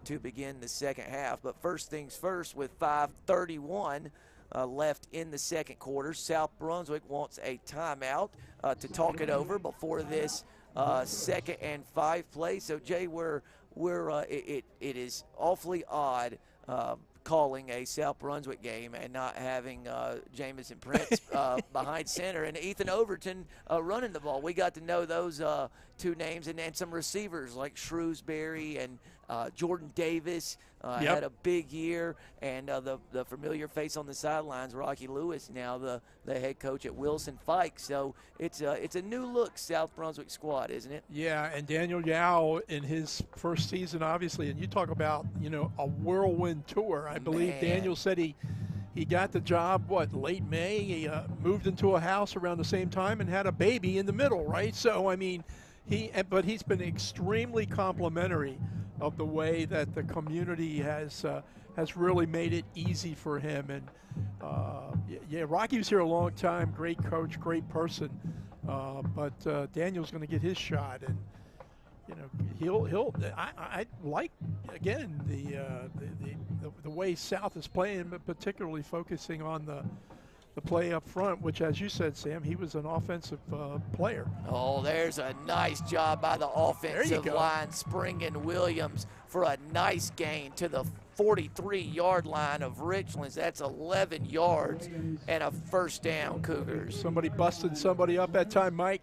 Speaker 1: to begin the second half. But first things first, with 5:31 left in the second quarter, South Brunswick wants a timeout to talk it over before this 2nd and 5 play. So Jay, it is awfully odd calling a South Brunswick game and not having Jamison Prince behind center and Ethan Overton running the ball. We got to know those two names, and some receivers like Shrewsbury and Jordan Davis had a big year, and the familiar face on the sidelines, Rocky Lewis, now the head coach at Wilson Fike. So it's a new look South Brunswick squad, isn't it?
Speaker 2: Yeah, and Daniel Yao in his first season, obviously, and you talk about a whirlwind tour. I believe Daniel said he got the job late May. He moved into a house around the same time and had a baby in the middle, right? So I mean, but he's been extremely complimentary of the way that the community has really made it easy for him. And Rocky was here a long time, great coach, great person. But Daniel's going to get his shot, and I like again the way South is playing, but particularly focusing on the play up front, which, as you said, Sam, he was an offensive player.
Speaker 1: Oh, there's a nice job by the offensive line, springing Williams for a nice gain to the 43-yard line of Richlands. That's 11 yards and a first down, Cougars.
Speaker 2: Somebody busted somebody up that time, Mike.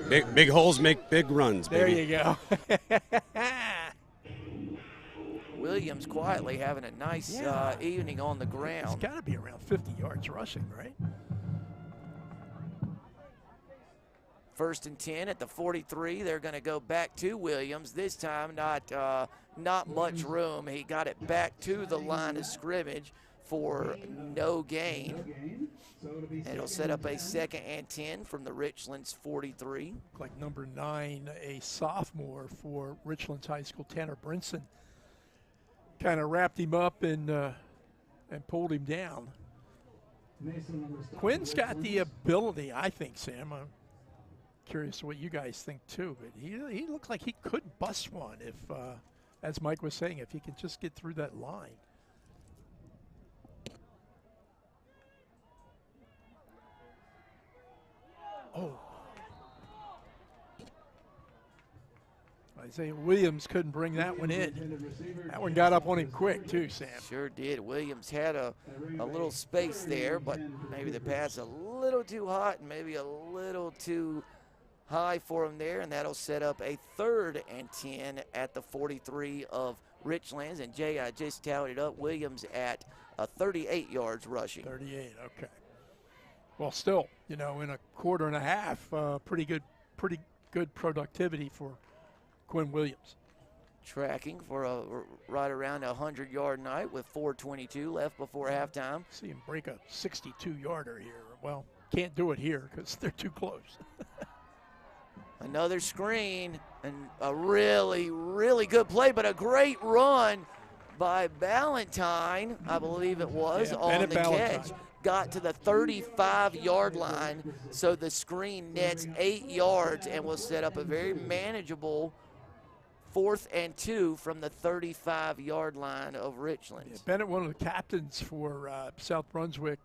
Speaker 3: Big holes make big runs, baby.
Speaker 2: There you go.
Speaker 1: Williams quietly having a nice evening on the ground.
Speaker 2: It's got to be around 50 yards rushing, right?
Speaker 1: 1st and 10 at the 43. They're going to go back to Williams. This time not much room. He got it back to the line of scrimmage for no gain. And it'll set up a 2nd and 10 from the Richlands 43.
Speaker 2: Like number 9, a sophomore for Richlands High School, Tanner Brinson, kind of wrapped him up and pulled him down. Quinn's got the ability, I think, Sam. curious what you guys think too. But he looked like he could bust one if, as Mike was saying, if he can just get through that line. Oh. Isaiah Williams couldn't bring that one in. That one got up on him quick too, Sam.
Speaker 1: Sure did. Williams had a little space there, but maybe the pass a little too hot and maybe a little too high for him there, and that'll set up a 3rd and 10 at the 43 of Richlands. And Jay, I just tallied up Williams at 38 yards rushing.
Speaker 2: 38, okay. Well, still, you know, in a quarter and a half, pretty good productivity for Quinn Williams.
Speaker 1: Tracking for a right around a 100-yard night with 4:22 left before halftime.
Speaker 2: See him break a 62-yarder here. Well, can't do it here because they're too close.
Speaker 1: Another screen and a really, really good play, but a great run by Ballantyne, I believe it was, on the catch. Got to the 35-yard line, so the screen nets 8 yards and will set up a very manageable 4th and 2 from the 35-yard line of Richlands.
Speaker 2: Yeah, Bennett, one of the captains for South Brunswick,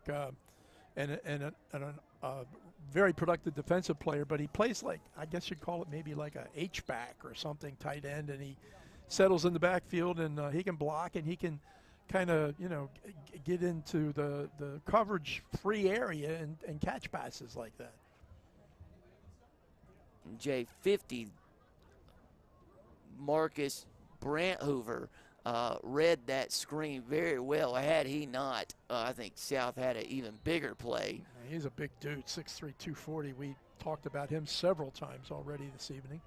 Speaker 2: and a very productive defensive player, but he plays like, I guess you'd call it maybe like a H-back or something, tight end, and he settles in the backfield, and he can block, and he can kind of, you know, get into the coverage-free area and catch passes like that.
Speaker 1: J50, Marcus Branthoover read that screen very well. Had he not, I think South had an even bigger play.
Speaker 2: He's a big dude, 6'3", 240. We talked about him several times already this evening.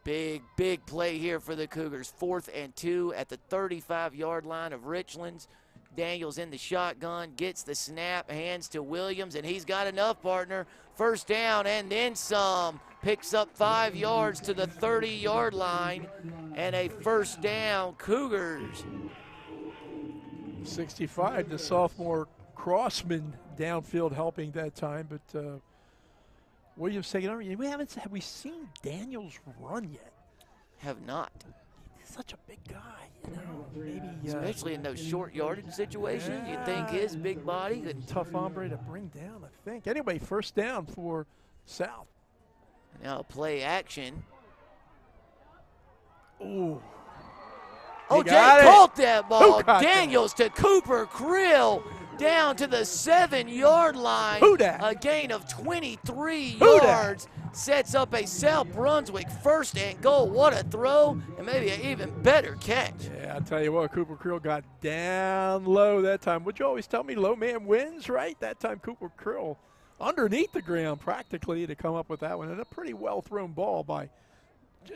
Speaker 1: Big play here for the Cougars. 4th and 2 at the 35-yard line of Richlands. Daniels in the shotgun, gets the snap, hands to Williams, and he's got enough, partner. First down and then some. Picks up 5 yards to the 30-yard line, and a first down, Cougars.
Speaker 2: 65, the sophomore Crossman downfield helping that time, but Williams taking over. Have we seen Daniels run yet?
Speaker 1: Have not.
Speaker 2: He's such a big guy, you know. Maybe
Speaker 1: especially in those short yardage situations, you think his big body could.
Speaker 2: Tough hombre to bring down, I think. Anyway, first down for South.
Speaker 1: Now play action.
Speaker 2: Ooh.
Speaker 1: Oh, Jay caught that ball. Daniels to Cooper Krill down to the 7-yard line. A gain of 23 yards. Sets up a South Brunswick 1st and goal. What a throw, and maybe an even better catch.
Speaker 2: Yeah, I'll tell you what, Cooper Krill got down low that time. Would you always tell me low man wins, right? That time Cooper Krill underneath the ground practically to come up with that one. And a pretty well-thrown ball by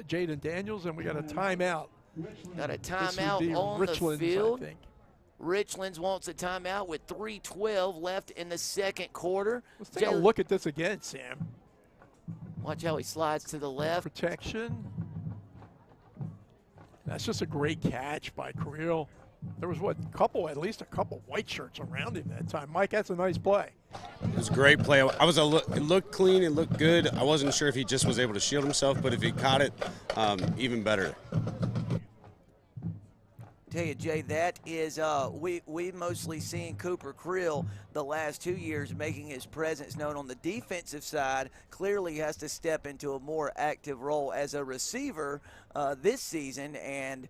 Speaker 2: Jaden Daniels, and we got a timeout.
Speaker 1: Got a timeout on
Speaker 2: Richlands,
Speaker 1: the field.
Speaker 2: I think.
Speaker 1: Richlands wants a timeout with 3:12 left in the second quarter.
Speaker 2: Let's take a look at this again, Sam.
Speaker 1: Watch how he slides to the left.
Speaker 2: Protection. That's just a great catch by Creel. There was, at least a couple white shirts around him that time. Mike, that's a nice play.
Speaker 3: It was a great play. It looked clean. It looked good. I wasn't sure if he just was able to shield himself, but if he caught it, even better.
Speaker 1: Tell you, Jay, that is we've mostly seen Cooper Krill the last 2 years making his presence known on the defensive side. Clearly has to step into a more active role as a receiver this season, and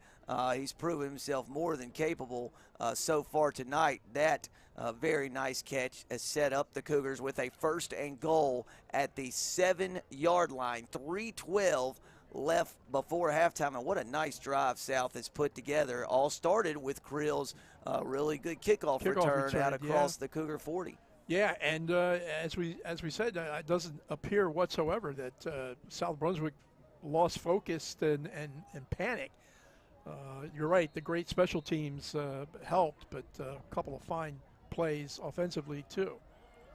Speaker 1: he's proven himself more than capable so far tonight. That very nice catch has set up the Cougars with a 1st and goal at the 7-yard line. 3:12 left before halftime, and what a nice drive South has put together. All started with Krill's really good kickoff return out across the Cougar 40.
Speaker 2: Yeah, and as we said, it doesn't appear whatsoever that South Brunswick lost focus and panic. You're right, the great special teams helped, but a couple of fine plays offensively too.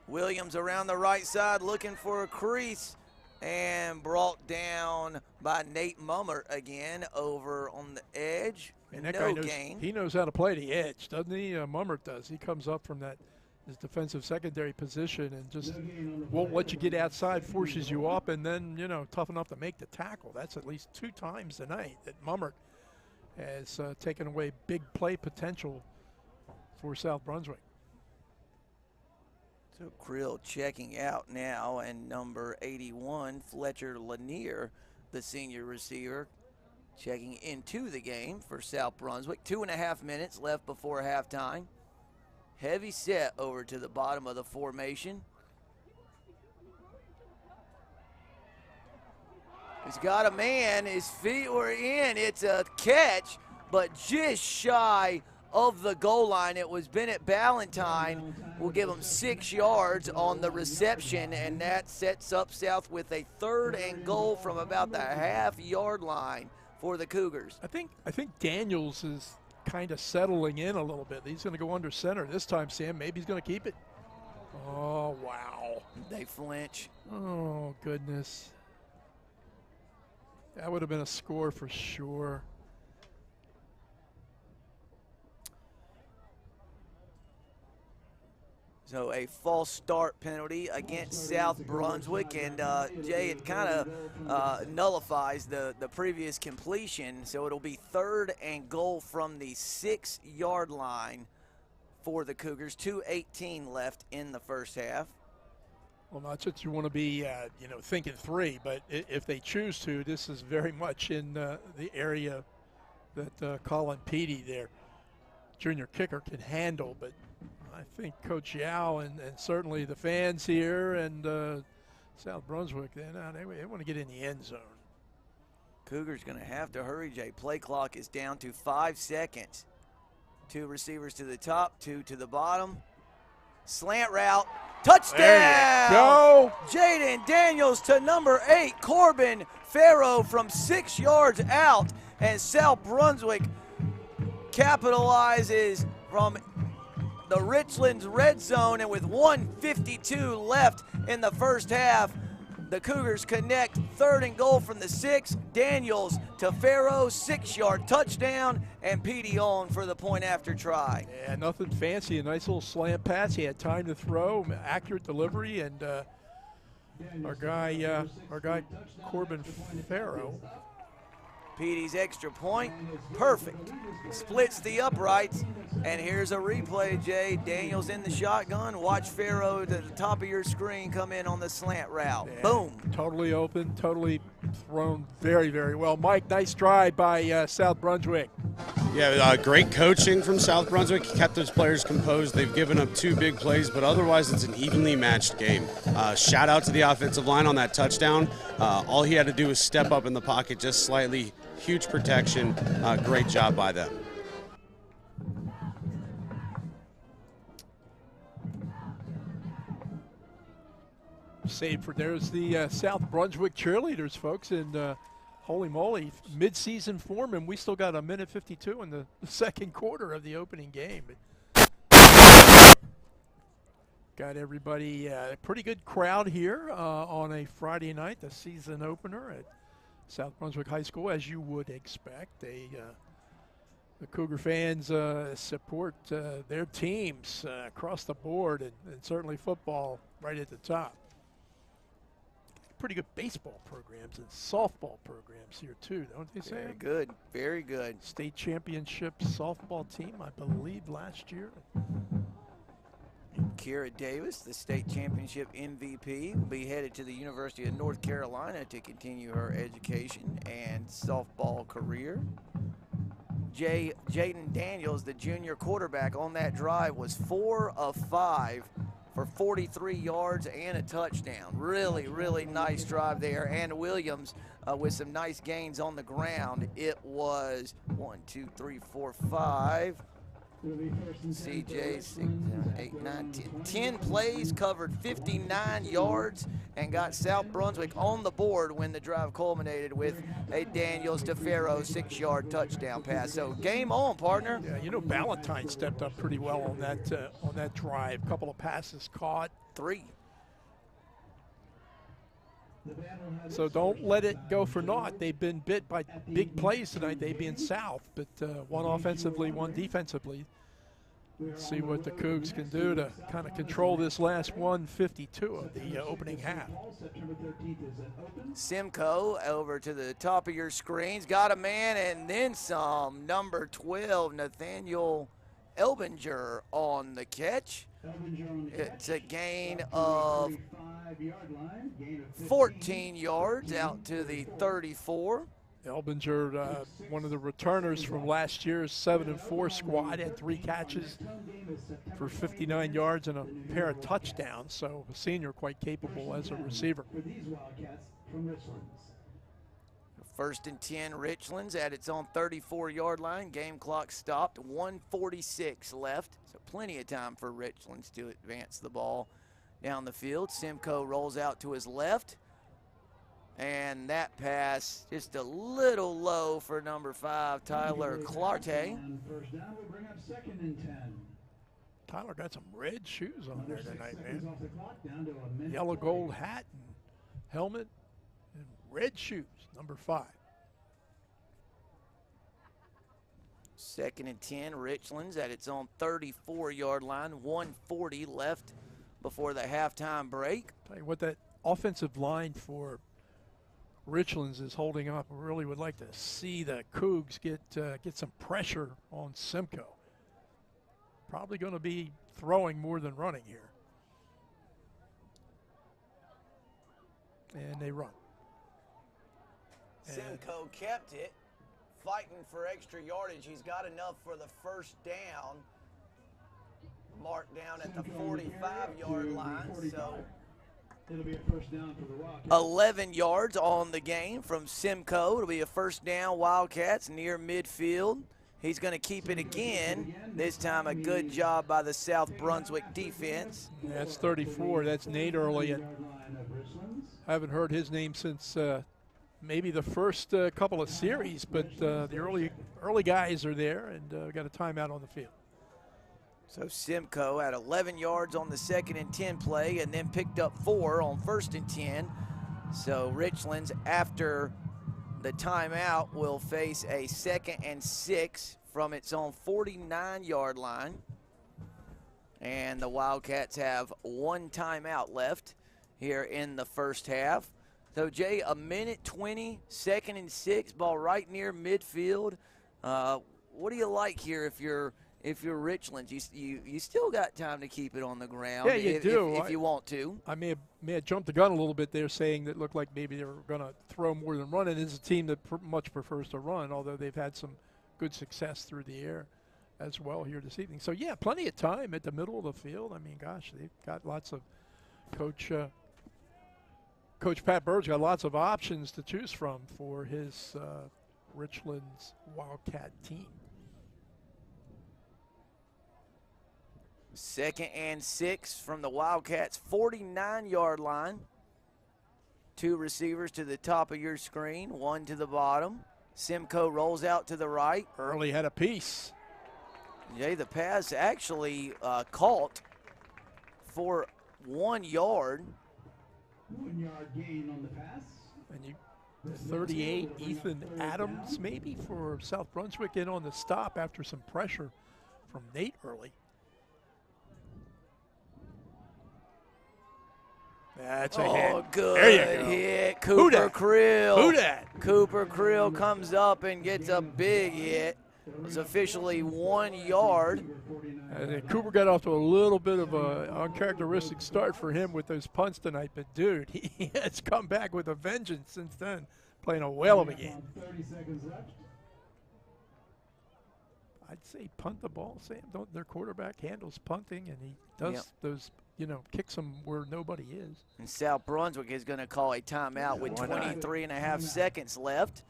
Speaker 1: Williams around the right side looking for a crease, and brought down by Nate Mummert again over on the edge.
Speaker 2: And that
Speaker 1: no
Speaker 2: guy knows,
Speaker 1: gain.
Speaker 2: He knows how to play the edge, doesn't he? Mummert does. He comes up from that his defensive secondary position and just won't let you get outside, forces you up, and then, you know, tough enough to make the tackle. That's at least 2 times tonight that Mummert has taken away big play potential for South Brunswick.
Speaker 1: So Krill checking out now, and number 81, Fletcher Lanier, the senior receiver, checking into the game for South Brunswick. 2.5 minutes left before halftime. Heavy set over to the bottom of the formation. He's got a man, his feet were in. It's a catch, but just shy of the goal line. It was Bennett Ballantyne. Will give him 6 yards on the reception, and that sets up South with a 3rd and goal from about the half-yard line for the Cougars.
Speaker 2: I think Daniels is kind of settling in a little bit. He's going to go under center this time, Sam. Maybe he's going to keep it. Oh, wow.
Speaker 1: They flinch.
Speaker 2: Oh, goodness. That would have been a score for sure.
Speaker 1: So a false start penalty against South Brunswick, and Jay, it kind of nullifies the previous completion, so it'll be 3rd and goal from the 6-yard line for the Cougars. 2:18 left in the first half.
Speaker 2: Well, not that you want to be, you know, thinking 3, but if they choose to, this is very much in the area that Colin Peaty, their junior kicker, can handle, but I think Coach Yao and certainly the fans here and South Brunswick, they want to get in the end zone.
Speaker 1: Cougars going to have to hurry, Jay. Play clock is down to 5 seconds. 2 receivers to the top, 2 to the bottom. Slant route. Touchdown!
Speaker 2: There you go.
Speaker 1: Jaden Daniels to number 8, Corbin Farrow from 6 yards out. And South Brunswick capitalizes from the Richlands red zone, and with 1:52 left in the first half, the Cougars connect 3rd and goal from the 6. Daniels to Farrow, 6-yard touchdown, and Petey on for the point after try.
Speaker 2: Yeah, nothing fancy, a nice little slant pass. He had time to throw, accurate delivery, and our guy Corbin Farrow.
Speaker 1: Petey's extra point, perfect. Splits the uprights, and here's a replay, Jay. Daniels in the shotgun. Watch Farrow to the top of your screen come in on the slant route.
Speaker 2: Yeah,
Speaker 1: boom.
Speaker 2: Totally open, totally thrown very, very well. Mike, nice drive by South Brunswick.
Speaker 3: Yeah, great coaching from South Brunswick. He kept those players composed. They've given up 2 big plays, but otherwise it's an evenly matched game. Shout out to the offensive line on that touchdown. All he had to do was step up in the pocket just slightly. Huge protection. Great job by them.
Speaker 2: Saved for there's the South Brunswick cheerleaders, folks, and holy moly, mid-season form, and we still got 1:52 in the second quarter of the opening game. Got everybody, pretty good crowd here on a Friday night, the season opener at South Brunswick High School, as you would expect. The Cougar fans support their teams across the board, and certainly football right at the top. Pretty good baseball programs and softball programs here too, don't they, Sam?
Speaker 1: Very good, very good.
Speaker 2: State championship softball team, I believe, last year.
Speaker 1: Kira Davis, the state championship MVP, will be headed to the University of North Carolina to continue her education and softball career. Jaden Daniels, the junior quarterback on that drive, was 4 of 5 for 43 yards and a touchdown. Really, really nice drive there. And Williams with some nice gains on the ground. It was 1, 2, 3, 4, 5. CJ, 6, 7, 8, 9, 10 plays, covered 59 yards, and got South Brunswick on the board when the drive culminated with a Daniels to Farrow 6-yard touchdown pass. So game on, partner.
Speaker 2: Yeah, you know, Ballantyne stepped up pretty well on that drive. A couple of passes caught.
Speaker 1: 3.
Speaker 2: So don't let it go for naught. They've been bit by big plays tonight, they being South, but one offensively, one defensively. Let's see what the Cougs can do to kind of control this last 152 of the opening half.
Speaker 1: Simcoe over to the top of your screens. Got a man and then some. Number 12, Nathaniel Elbinger on the catch. It's a gain of 14 yards out to the 34.
Speaker 2: Elbinger, one of the returners from last year's 7-4 squad, had 3 catches for 59 yards and a pair of touchdowns. So a senior quite capable as a receiver.
Speaker 1: First and 10, Richlands at its own 34-yard line. Game clock stopped, 1:46 left. So plenty of time for Richlands to advance the ball down the field. Simcoe rolls out to his left. And that pass just a little low for number 5, Tyler Clarté.
Speaker 4: First down will bring up 2nd and 10.
Speaker 2: Tyler got some red shoes on there tonight, man.
Speaker 4: Off the clock, down to a minute
Speaker 2: Yellow
Speaker 4: 40.
Speaker 2: gold hat and helmet and red shoes, number 5.
Speaker 1: 2nd and 10, Richlands at its own 34-yard line, 1:40 left before the halftime break.
Speaker 2: Tell you what, that offensive line for Richlands is holding up. I really would like to see the Cougs get some pressure on Simcoe. Probably going to be throwing more than running here. And they run.
Speaker 1: Simcoe kept it, fighting for extra yardage. He's got enough for the first down. Marked down at the 45-yard line, so
Speaker 4: It'll be a first down for the Wildcats.
Speaker 1: 11 yards on the game from Simcoe. It'll be a first down, Wildcats near midfield. He's going to keep it again. This time a good job by the South Brunswick defense.
Speaker 2: That's 34. That's Nate Early. And I haven't heard his name since maybe the first couple of series, but the early guys are there, and got a timeout on the field.
Speaker 1: So Simcoe had 11 yards on the 2nd and 10 play and then picked up 4 on 1st and 10. So Richlands, after the timeout, will face a 2nd and 6 from its own 49-yard line. And the Wildcats have 1 timeout left here in the first half. So Jay, a minute 20, 2nd and 6, ball right near midfield. What do you like here if you're Richlands? You still got time to keep it on the ground.
Speaker 2: Yeah, you do.
Speaker 1: If you want to.
Speaker 2: I may have jumped the gun a little bit there, saying that looked like maybe they were going to throw more than run. And it's a team that much prefers to run, although they've had some good success through the air as well here this evening. So, yeah, plenty of time at the middle of the field. I mean, gosh, they've got lots of Coach Pat Bird's got lots of options to choose from for his Richlands Wildcat team.
Speaker 1: 2nd and 6 from the Wildcats' 49-yard line. 2 receivers to the top of your screen, 1 to the bottom. Simcoe rolls out to the right.
Speaker 2: Early had a piece.
Speaker 1: Jay, the pass actually caught for 1 yard.
Speaker 4: 1 yard gain on the pass.
Speaker 2: And 38, Ethan Adams maybe for South Brunswick in on the stop after some pressure from Nate Early. That's a hit.
Speaker 1: Good
Speaker 2: There you go.
Speaker 1: hit. Cooper Creel.
Speaker 2: Who dat?
Speaker 1: Cooper Creel comes up and gets a big hit. It's officially 1 yard.
Speaker 2: And Cooper got off to a little bit of an uncharacteristic start for him with those punts tonight. But, dude, he has come back with a vengeance since then, playing a whale of a game.
Speaker 4: 30 seconds left.
Speaker 2: I'd say punt the ball, Sam. Their quarterback handles punting, and he does
Speaker 1: Yep.
Speaker 2: those, kicks them where nobody is.
Speaker 1: And South Brunswick is going to call a timeout with 23 and a half seconds left.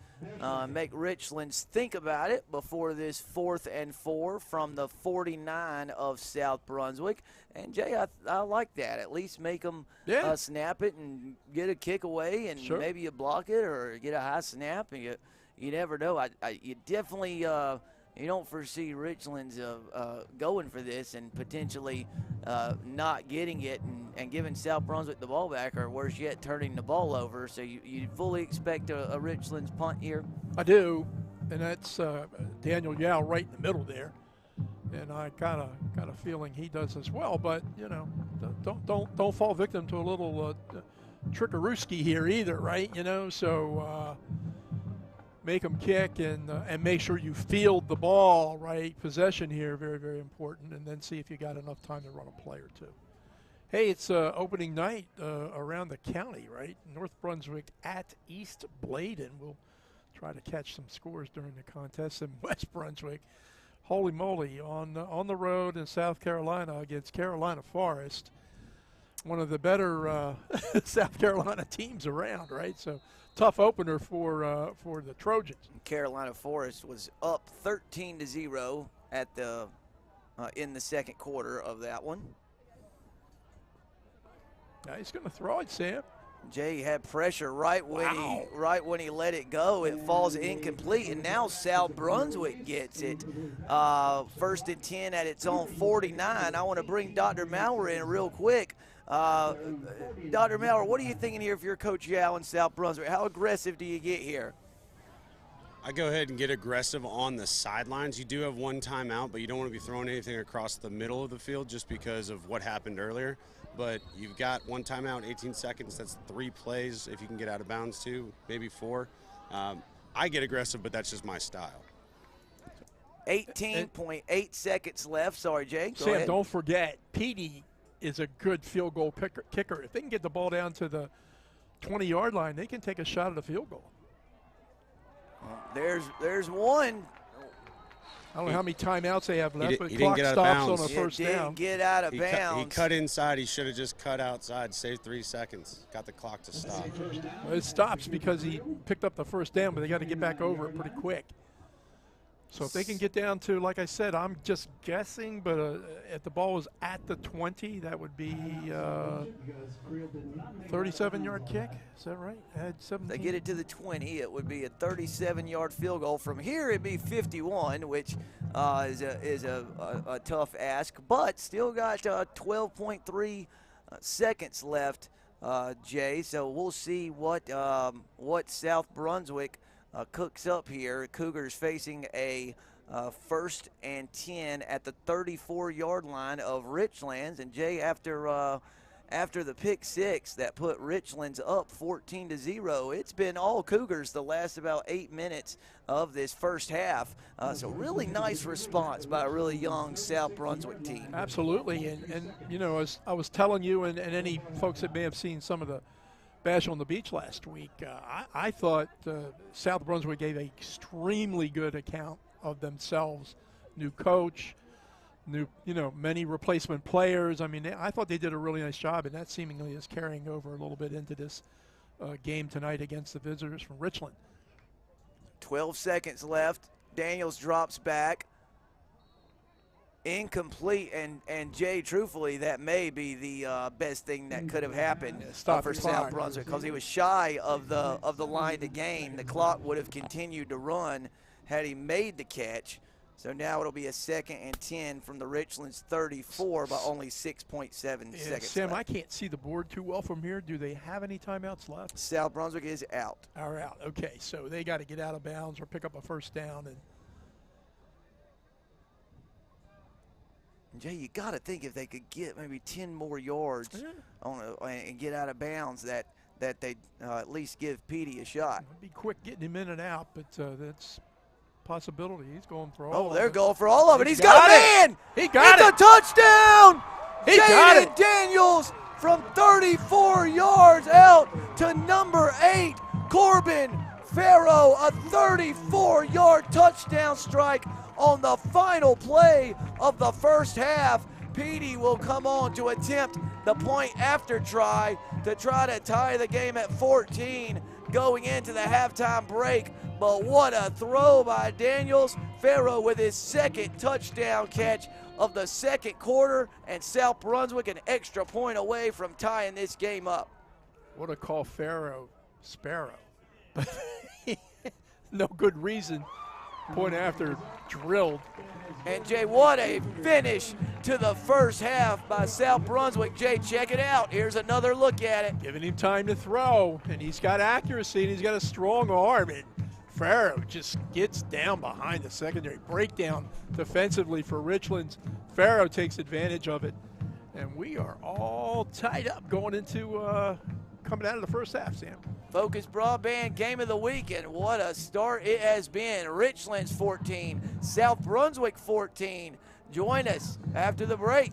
Speaker 1: Make Richlands think about it before this 4th and 4 from the 49 of South Brunswick. And, Jay, I like that. At least make them snap it and get a kick away, and
Speaker 2: Sure.
Speaker 1: maybe you block it or get a high snap. And you never know. You definitely you don't foresee Richlands going for this and potentially not getting it and giving South Brunswick the ball back, or worse yet, turning the ball over. So you fully expect a Richlands punt here?
Speaker 2: I do, and that's Daniel Yao right in the middle there. and I got a feeling he does as well. But you know, don't fall victim to a little trickarooski here either, right? You know, so make them kick and make sure you field the ball, right? Possession here, very, very important, and then see if you got enough time to run a play or two. Hey, it's opening night around the county, right? North Brunswick at East Bladen. We'll try to catch some scores during the contest. And West Brunswick, holy moly, on the road in South Carolina against Carolina Forest, one of the better South Carolina teams around, right? So tough opener for the Trojans.
Speaker 1: Carolina Forest was up 13-0 at the in the second quarter of that one.
Speaker 2: Now he's going to throw it, Sam.
Speaker 1: Jay had pressure right when he let it go. It falls incomplete, and now South Brunswick gets it. First and 10 at its own 49. I want to bring Dr. Maurer in real quick. Dr. Maurer, what are you thinking here if you're Coach Yao in South Brunswick? How aggressive do you get here?
Speaker 3: I go ahead and get aggressive on the sidelines. You do have one timeout, but you don't want to be throwing anything across the middle of the field just because of what happened earlier. But you've got one timeout, 18 seconds. That's 3 plays if you can get out of bounds too, maybe 4. I get aggressive, but that's just my style.
Speaker 1: 18.8 seconds left. Sorry, Jay. Go
Speaker 2: Sam,
Speaker 1: ahead.
Speaker 2: don't forget, Petey is a good field goal kicker. If they can get the ball down to the 20-yard line, they can take a shot at a field goal.
Speaker 1: There's one.
Speaker 2: I don't know how many timeouts they have left, but
Speaker 3: he
Speaker 2: clock
Speaker 3: didn't get out of
Speaker 2: stops on
Speaker 3: bounds.
Speaker 2: a first down.
Speaker 1: Didn't get out of bounds.
Speaker 3: He cut inside. He should have just cut outside, saved 3 seconds, got the clock to stop.
Speaker 2: Well, it stops because he picked up the first down, but they got to get back over it pretty quick. So if they can get down to, like I said, I'm just guessing, but if the ball was at the 20, that would be 37-yard kick. Is that right? Add 17.
Speaker 1: They get it to the 20, it would be a 37-yard field goal. From here, it'd be 51, which is a tough ask, but still got 12.3 seconds left, Jay. So we'll see what South Brunswick cooks up here. Cougars facing a first and 10 at the 34-yard line of Richlands. And Jay, after the pick six that put Richlands up 14-0, it's been all Cougars the last about 8 minutes of this first half. So really nice response by a really young South Brunswick team.
Speaker 2: Absolutely, and you know, as I was telling you and any folks that may have seen some of the Bash on the Beach last week, I thought South Brunswick gave an extremely good account of themselves. New coach, many replacement players. I mean, I thought they did a really nice job, and that seemingly is carrying over a little bit into this game tonight against the visitors from Richland.
Speaker 1: 12 seconds left. Daniels drops back. Incomplete, and Jay, truthfully, that may be the best thing that could have happened for South Brunswick, because he was shy of the line to gain. The clock would have continued to run had he made the catch. So now it'll be a 2nd and 10 from the Richlands 34 by only 6.7 seconds
Speaker 2: Sam,
Speaker 1: left.
Speaker 2: I can't see the board too well from here. Do they have any timeouts left?
Speaker 1: South Brunswick is out.
Speaker 2: Are out. Okay, so they got to get out of bounds or pick up a first down. And
Speaker 1: Jay, you got to think if they could get maybe 10 more yards and get out of bounds, that they at least give Petey a shot.
Speaker 2: it'd be quick getting him in and out, but that's a possibility. He's going for all.
Speaker 1: Oh, they're going for all of it. He's got a man.
Speaker 2: He got it.
Speaker 1: It's a touchdown.
Speaker 2: He got it.
Speaker 1: Daniels from 34 yards out to number 8, Corbin Farrow, a 34-yard touchdown strike on the final play of the first half. Petey will come on to attempt the point after try to tie the game at 14 going into the halftime break. But what a throw by Daniels. Farrow with his 2nd touchdown catch of the second quarter, and South Brunswick an extra point away from tying this game up.
Speaker 2: What a call, Farrow, Sparrow. No good reason. Point after drilled.
Speaker 1: And Jay, what a finish to the first half by South Brunswick. Jay, check it out. Here's another look at it.
Speaker 2: Giving him time to throw, and he's got accuracy, and he's got a strong arm. And Farrow just gets down behind the secondary. Breakdown defensively for Richlands. Farrow takes advantage of it. And we are all tied up going into coming out of the first half, Sam.
Speaker 1: Focus Broadband Game of the Week, and what a start it has been. Richlands 14, South Brunswick 14. Join us after the break.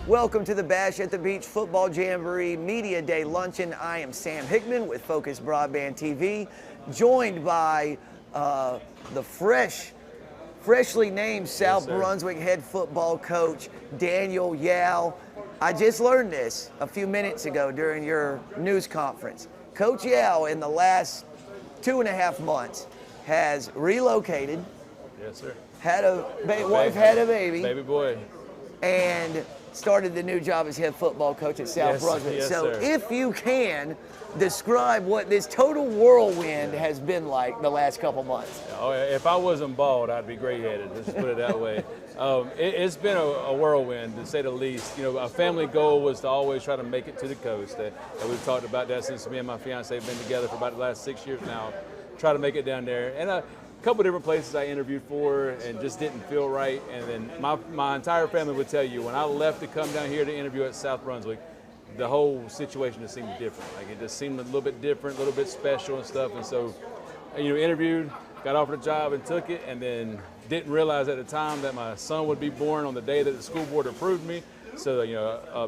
Speaker 1: Welcome to the Bash at the Beach Football Jamboree Media Day Luncheon. I am Sam Hickman with Focus Broadband TV, joined by the freshly named South Brunswick head football coach, Daniel Yao. I just learned this a few minutes ago during your news conference. Coach Yao, in the last 2.5 months, has relocated.
Speaker 5: Yes, sir.
Speaker 1: Had a wife, had a baby.
Speaker 5: Baby boy.
Speaker 1: And started the new job as head football coach at South Brunswick.
Speaker 5: Yes,
Speaker 1: so
Speaker 5: sir.
Speaker 1: if you can, describe what this total whirlwind has been like the last couple months.
Speaker 5: Oh, if I wasn't bald, I'd be gray-headed. Let's put it that way. It's been a whirlwind, to say the least. You know, our family goal was to always try to make it to the coast. And we've talked about that since me and my fiance have been together for about the last 6 years now. Try to make it down there. And a couple different places I interviewed for and just didn't feel right. And then my entire family would tell you, when I left to come down here to interview at South Brunswick, the whole situation just seemed different. Like, it just seemed a little bit different, a little bit special and stuff. And so, interviewed, got offered a job and took it, and then didn't realize at the time that my son would be born on the day that the school board approved me. So,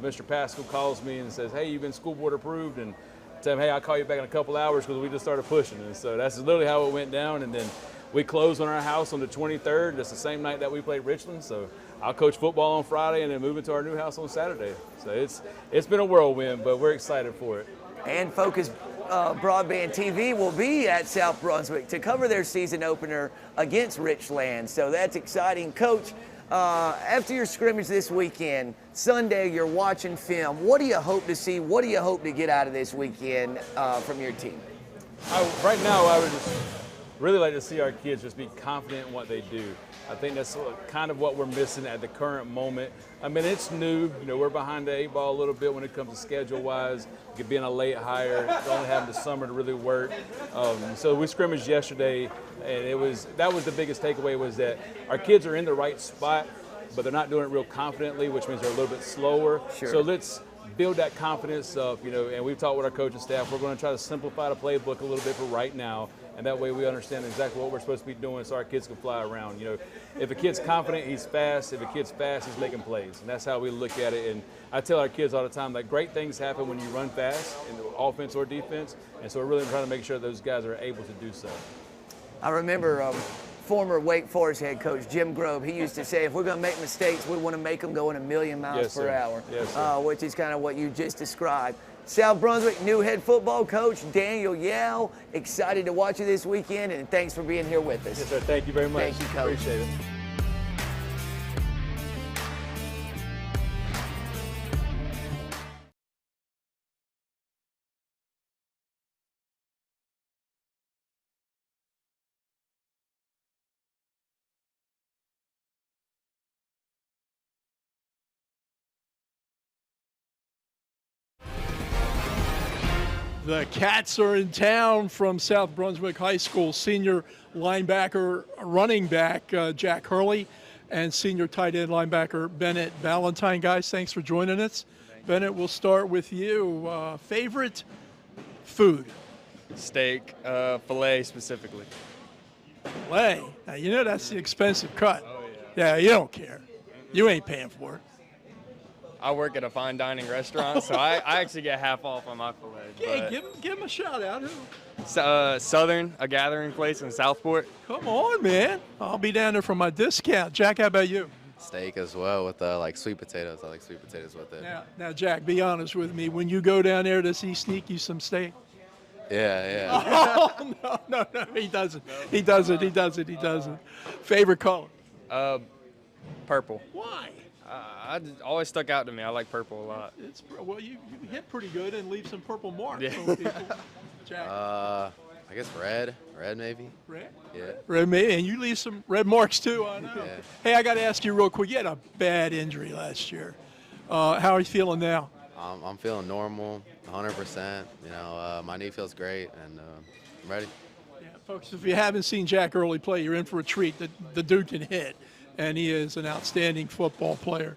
Speaker 5: Mr. Pascal calls me and says, hey, you've been school board approved, and tell him, hey, I'll call you back in a couple hours because we just started pushing. And so that's literally how it went down. And then we closed on our house on the 23rd. That's the same night that we played Richlands. So I'll coach football on Friday and then move into our new house on Saturday. So it's been a whirlwind, but we're excited for it.
Speaker 1: And Focus Broadband TV will be at South Brunswick to cover their season opener against Richlands. So that's exciting. Coach, after your scrimmage this weekend, Sunday, you're watching film. What do you hope to see? What do you hope to get out of this weekend from your team?
Speaker 5: Right now, I would just really like to see our kids just be confident in what they do. I think that's kind of what we're missing at the current moment. I mean, it's new. We're behind the 8 ball a little bit when it comes to schedule-wise. Being a late hire, only having the summer to really work. So we scrimmaged yesterday, and that was the biggest takeaway, was that our kids are in the right spot, but they're not doing it real confidently, which means they're a little bit slower.
Speaker 1: Sure.
Speaker 5: So let's build that confidence up, and we've talked with our coaching staff. We're going to try to simplify the playbook a little bit for right now, and that way we understand exactly what we're supposed to be doing so our kids can fly around. If a kid's confident, he's fast. If a kid's fast, he's making plays, and that's how we look at it. And I tell our kids all the time that great things happen when you run fast in the offense or defense, and so we're really trying to make sure those guys are able to do so.
Speaker 1: I remember former Wake Forest head coach Jim Grove. He used to say, if we're going to make mistakes, we want to make them going 1,000,000 miles per hour, which is kind of what you just described. South Brunswick new head football coach Daniel Yao. Excited to watch you this weekend, and thanks for being here with us.
Speaker 5: Yes, sir. Thank you very much.
Speaker 1: Thank you, Coach.
Speaker 5: Appreciate it.
Speaker 2: The Cats are in town from South Brunswick High School. Senior linebacker, running back Jack Hurley, and senior tight end linebacker Bennett Valentine. Guys, thanks for joining us. Bennett, we'll start with you. Favorite food
Speaker 6: Steak, filet specifically.
Speaker 2: Way. Now, you know that's the expensive cut. Oh, yeah. Yeah, you don't care. You ain't paying for it.
Speaker 6: I work at a fine dining restaurant, so I actually get half off on my filet.
Speaker 2: Yeah,
Speaker 6: But
Speaker 2: give him a shout out. Who?
Speaker 6: Southern, a gathering place in Southport.
Speaker 2: Come on, man. I'll be down there for my discount. Jack, how about you?
Speaker 7: Steak as well with like sweet potatoes. I like sweet potatoes with it.
Speaker 2: Now, Jack, be honest with me. When you go down there, does he sneak you some steak?
Speaker 7: Yeah.
Speaker 2: Oh, no, he doesn't. He doesn't. Favorite color?
Speaker 6: Purple.
Speaker 2: Why?
Speaker 6: Always stuck out to me. I like purple a lot.
Speaker 2: Well, you hit pretty good and leave some purple marks
Speaker 6: Yeah.
Speaker 2: on people. Jack?
Speaker 7: I guess red maybe.
Speaker 2: Red?
Speaker 7: Yeah.
Speaker 2: Red, and you leave some red marks too, I know.
Speaker 7: Yeah.
Speaker 2: Hey, I got to ask you real quick. You had a bad injury last year. How are you feeling now?
Speaker 7: I'm feeling normal, 100%. You know, my knee feels great, and I'm ready.
Speaker 2: Yeah, folks, if you haven't seen Jack Early play, you're in for a treat. The dude can hit, and he is an outstanding football player.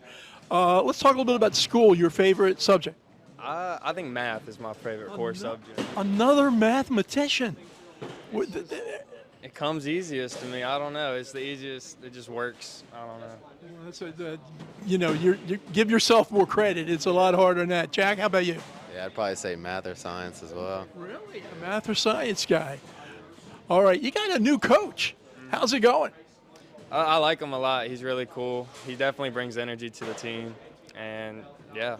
Speaker 2: Let's talk a little bit about school, your favorite subject.
Speaker 6: I think math is my favorite core subject.
Speaker 2: Another mathematician.
Speaker 6: It comes easiest to me. I don't know. It's the easiest. It just works. I don't know.
Speaker 2: You give yourself more credit. It's a lot harder than that. Jack, how about you?
Speaker 7: Yeah, I'd probably say math or science as well.
Speaker 2: Really? A math or science guy. All right, you got a new coach. How's it going?
Speaker 6: I like him a lot. He's really cool. He definitely brings energy to the team. And, yeah,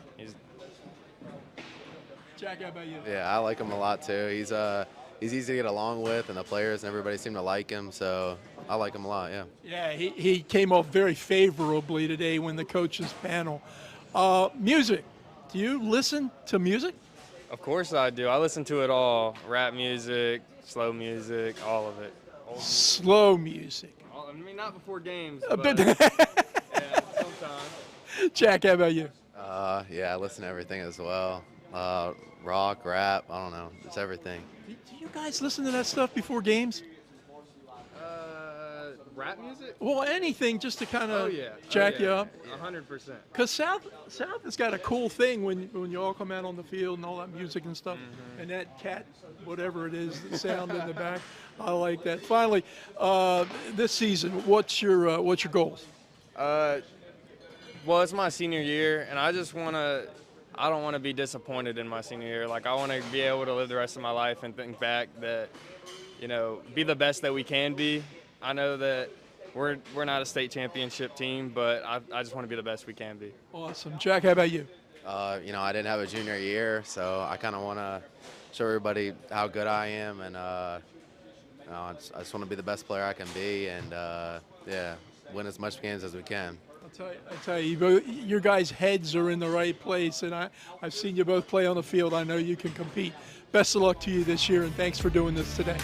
Speaker 2: Jack, how about you?
Speaker 7: Yeah, I like him a lot too. He's easy to get along with, and the players and everybody seem to like him. So I like him a lot. Yeah.
Speaker 2: Yeah, he came off very favorably today when the coaches panel. Music. Do you listen to music?
Speaker 6: Of course I do. I listen to it all. Rap music, slow music, all of it.
Speaker 2: Slow music.
Speaker 6: I mean, not before games,
Speaker 2: A
Speaker 6: but
Speaker 2: bit.
Speaker 6: yeah, sometimes.
Speaker 2: Jack, how about you?
Speaker 7: Yeah, I listen to everything as well. Rock, rap, I don't know. It's everything.
Speaker 2: Do you guys listen to that stuff before games?
Speaker 6: Rap music?
Speaker 2: Well, anything just to kind of
Speaker 6: Oh,
Speaker 2: jack you up.
Speaker 6: 100%.
Speaker 2: Because South has got a cool thing when you all come out on the field and all that music and stuff, and that cat, whatever it is, the sound in the back. I like that. Finally, this season, what's your goals?
Speaker 6: Well, it's my senior year, and I don't want to be disappointed in my senior year. Like, I want to be able to live the rest of my life and think back that, be the best that we can be. I know that we're not a state championship team, but I just want to be the best we can be.
Speaker 2: Awesome. Jack, how about you?
Speaker 7: I didn't have a junior year, so I kind of want to show everybody how good I am, and I just want to be the best player I can be, and win as much games as we can.
Speaker 2: I tell you, your guys' heads are in the right place, and I've seen you both play on the field. I know you can compete. Best of luck to you this year, and thanks for doing this today.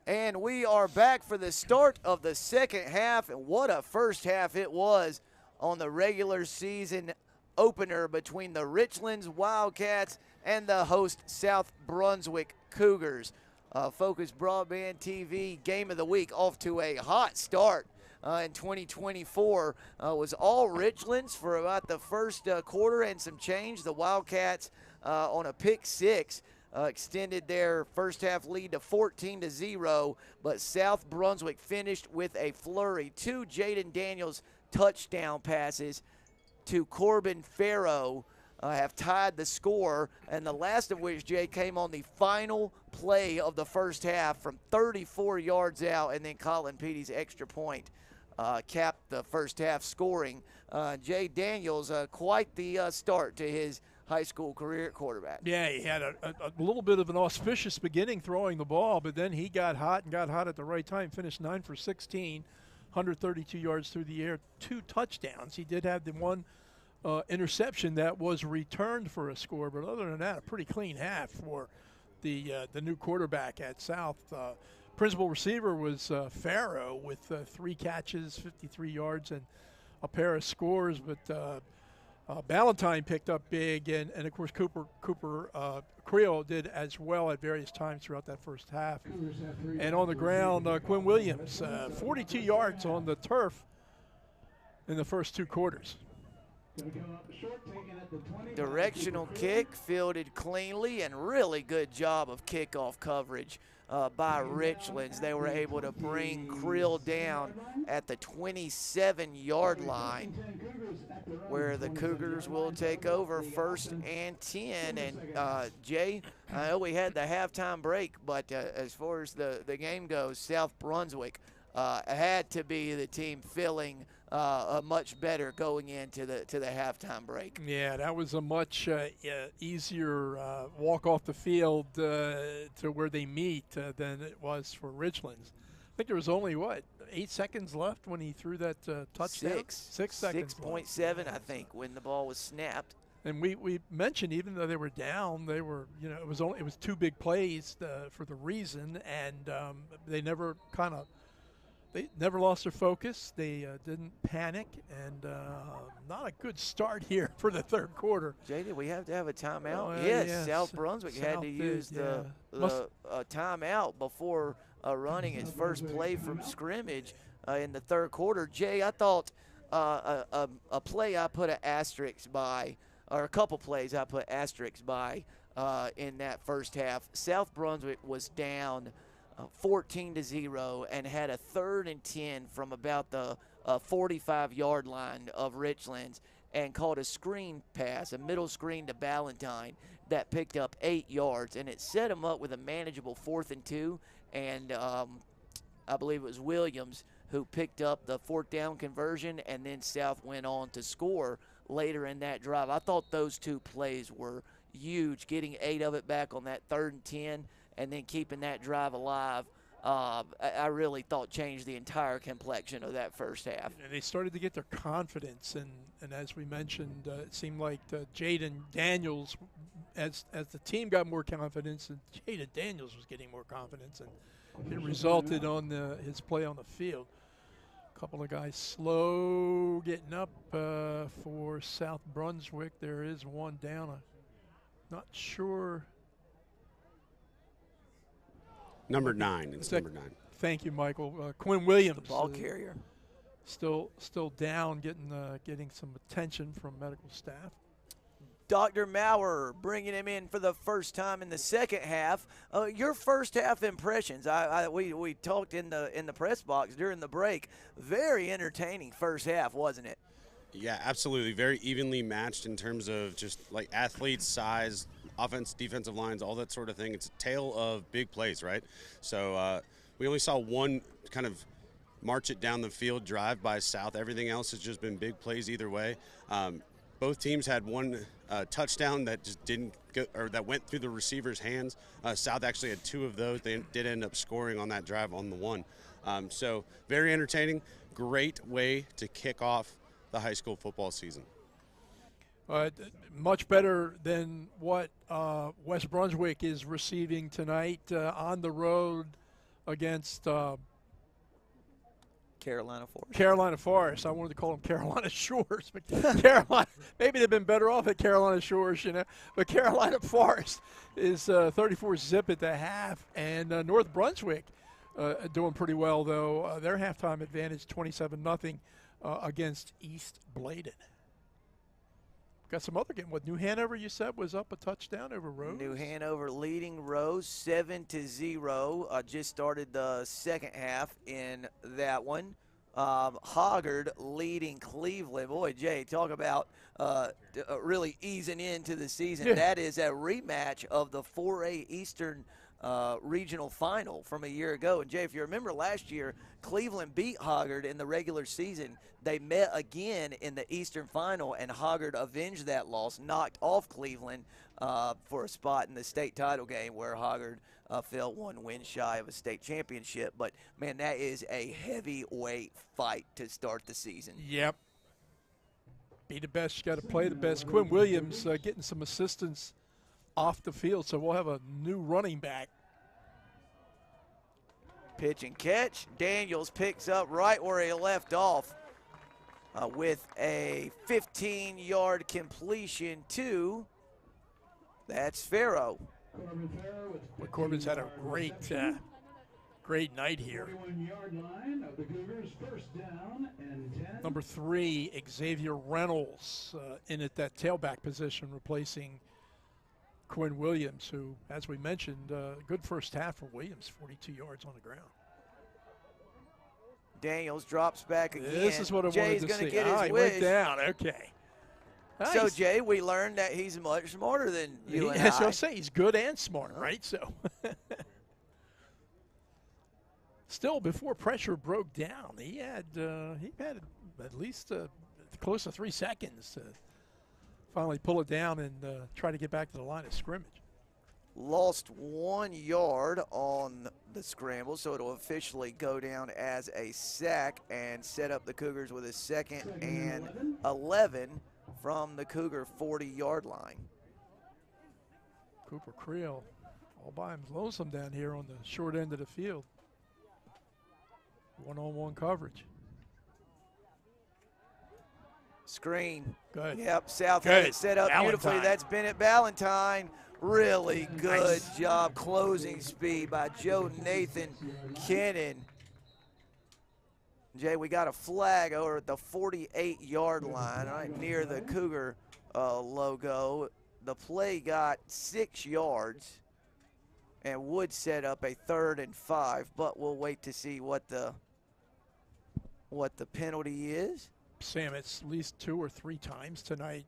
Speaker 1: And we are back for the start of the second half, and what a first half it was on the regular season opener between the Richlands Wildcats and the host South Brunswick Cougars. FOCUS Broadband TV Game of the Week off to a hot start in 2024. Was all Richlands for about the first quarter and some change. The Wildcats on a pick six extended their first half lead to 14-0, but South Brunswick finished with a flurry. 2 Jaden Daniels touchdown passes to Corbin Farrow have tied the score, and the last of which, Jay, came on the final play of the first half from 34 yards out, and then Colin Petey's extra point capped the first half scoring. Jay Daniels, quite the start to his high school career at quarterback.
Speaker 2: Yeah, he had a little bit of an auspicious beginning throwing the ball, but then he got hot at the right time, finished 9 for 16, 132 yards through the air, 2 touchdowns. He did have the one interception that was returned for a score, but other than that, a pretty clean half for the new quarterback at South. Principal receiver was Farrow with 3 catches, 53 yards, and a pair of scores, but Ballantyne picked up big, and of course Cooper Creel did as well at various times throughout that first half. And on the ground, Quinn Williams, 42 yards on the turf in the first 2 quarters.
Speaker 1: Directional kick, fielded cleanly, and really good job of kickoff coverage by Richlands. They were able to bring Creel down at the 27-yard line, where the Cougars will take over 1st and 10. And Jay, I know we had the halftime break, but as far as the game goes, South Brunswick had to be the team feeling much better going into the halftime break.
Speaker 2: Yeah, that was a much easier walk off the field to where they meet than it was for Richlands. I think there was only, 8 seconds left when he threw that touchdown? 6 seconds.
Speaker 1: 6.7, I think, when the ball was snapped.
Speaker 2: And we mentioned, even though they were down, they were, it was 2 big plays for the reason, and they never lost their focus. They didn't panic, and not a good start here for the third quarter.
Speaker 1: Jay, did we have to have a timeout?
Speaker 2: Oh,
Speaker 1: yes, South Brunswick had to use the timeout before running its first play from scrimmage in the third quarter. Jay, I thought a play I put an asterisk by, or a couple plays I put asterisks by in that first half. South Brunswick was down 14-0 and had a 3rd and 10 from about the 45-yard line of Richlands, and called a screen pass, a middle screen to Ballantyne that picked up 8 yards, and it set him up with a manageable 4th and 2, and I believe it was Williams who picked up the 4th down conversion, and then South went on to score later in that drive. I thought those 2 plays were huge, getting 8 of it back on that 3rd and 10 and then keeping that drive alive. I really thought changed the entire complexion of that first half.
Speaker 2: And they started to get their confidence, and as we mentioned, it seemed like Jaden Daniels, as the team got more confidence, and Jaden Daniels was getting more confidence, and it resulted on his play on the field. A couple of guys slow getting up for South Brunswick. There is one down. I'm not sure.
Speaker 3: Number 9. It's number 9.
Speaker 2: Thank you, Michael. Quinn Williams,
Speaker 1: the ball carrier,
Speaker 2: still down, getting some attention from medical staff.
Speaker 1: Dr. Maurer bringing him in for the first time in the second half. Your first half impressions? We talked in the press box during the break. Very entertaining first half, wasn't it?
Speaker 3: Yeah, absolutely. Very evenly matched in terms of just like athletes, size, offense, defensive lines, all that sort of thing. It's a tale of big plays, right? So we only saw one kind of march it down the field drive by South. Everything else has just been big plays either way. Both teams had one touchdown that just didn't go, or that went through the receiver's hands. South actually had 2 of those. They did end up scoring on that drive on the one. So very entertaining. Great way to kick off the high school football season.
Speaker 2: Much better than what West Brunswick is receiving tonight on the road against
Speaker 1: Carolina Forest.
Speaker 2: Carolina Forest. I wanted to call them Carolina Shores, but Carolina, maybe they've been better off at Carolina Shores, you know. But Carolina Forest is 34-zip at the half, and North Brunswick doing pretty well, though. Their halftime advantage 27-0 against East Bladen. Got some other game. What, New Hanover, you said, was up a touchdown over Rose?
Speaker 1: New Hanover leading Rose 7-0. Just started the second half in that one. Hoggard leading Cleveland. Boy, Jay, talk about really easing into the season.
Speaker 2: Yeah.
Speaker 1: That is a rematch of the 4A Eastern regional final from a year ago. And, Jay, if you remember last year, Cleveland beat Hoggard in the regular season. They met again in the Eastern final, and Hoggard avenged that loss, knocked off Cleveland for a spot in the state title game where Hoggard fell one win shy of a state championship. But, man, that is a heavyweight fight to start the season.
Speaker 2: Yep. Be the best. You got to play the best. Quinn Williams getting some assistance off the field, so we'll have a new running back.
Speaker 1: Pitch and catch. Daniels picks up right where he left off with a 15-yard completion to, that's Farrow.
Speaker 2: Well, Corbin's had a great night here.
Speaker 4: 41-yard line of the Cougars, first down and 10.
Speaker 2: Number 3, Xavier Reynolds in at that tailback position, replacing Quinn Williams, who, as we mentioned, good first half for Williams, 42 yards on the ground.
Speaker 1: Daniels drops back again.
Speaker 2: This is what I
Speaker 1: Jay's
Speaker 2: wanted to
Speaker 1: going
Speaker 2: see.
Speaker 1: to get his
Speaker 2: He
Speaker 1: wish.
Speaker 2: went down. Okay.
Speaker 1: So,
Speaker 2: Nice.
Speaker 1: Jay, we learned that he's much smarter than you and
Speaker 2: As
Speaker 1: I.
Speaker 2: I say, he's good and smart, right? So, still, before pressure broke down, he had at least close to 3 seconds to finally pull it down and try to get back to the line of scrimmage.
Speaker 1: Lost 1 yard on the scramble, so it'll officially go down as a sack and set up the Cougars with a 2nd and 11 from the Cougar 40-yard line.
Speaker 2: Cooper Creel all by him lonesome down here on the short end of the field. One-on-one coverage.
Speaker 1: Screen.
Speaker 2: Good.
Speaker 1: Yep, South
Speaker 2: Good.
Speaker 1: had it set up
Speaker 2: Ballantyne.
Speaker 1: beautifully. That's Bennett Ballantyne. Really good
Speaker 2: Nice.
Speaker 1: job closing speed by Joe Nathan Kennan. Jay, we got a flag over at the 48-yard line right near the Cougar logo. The play got 6 yards and would set up a 3rd and 5, but we'll wait to see what the penalty is.
Speaker 2: Sam, it's at least 2 or 3 times tonight.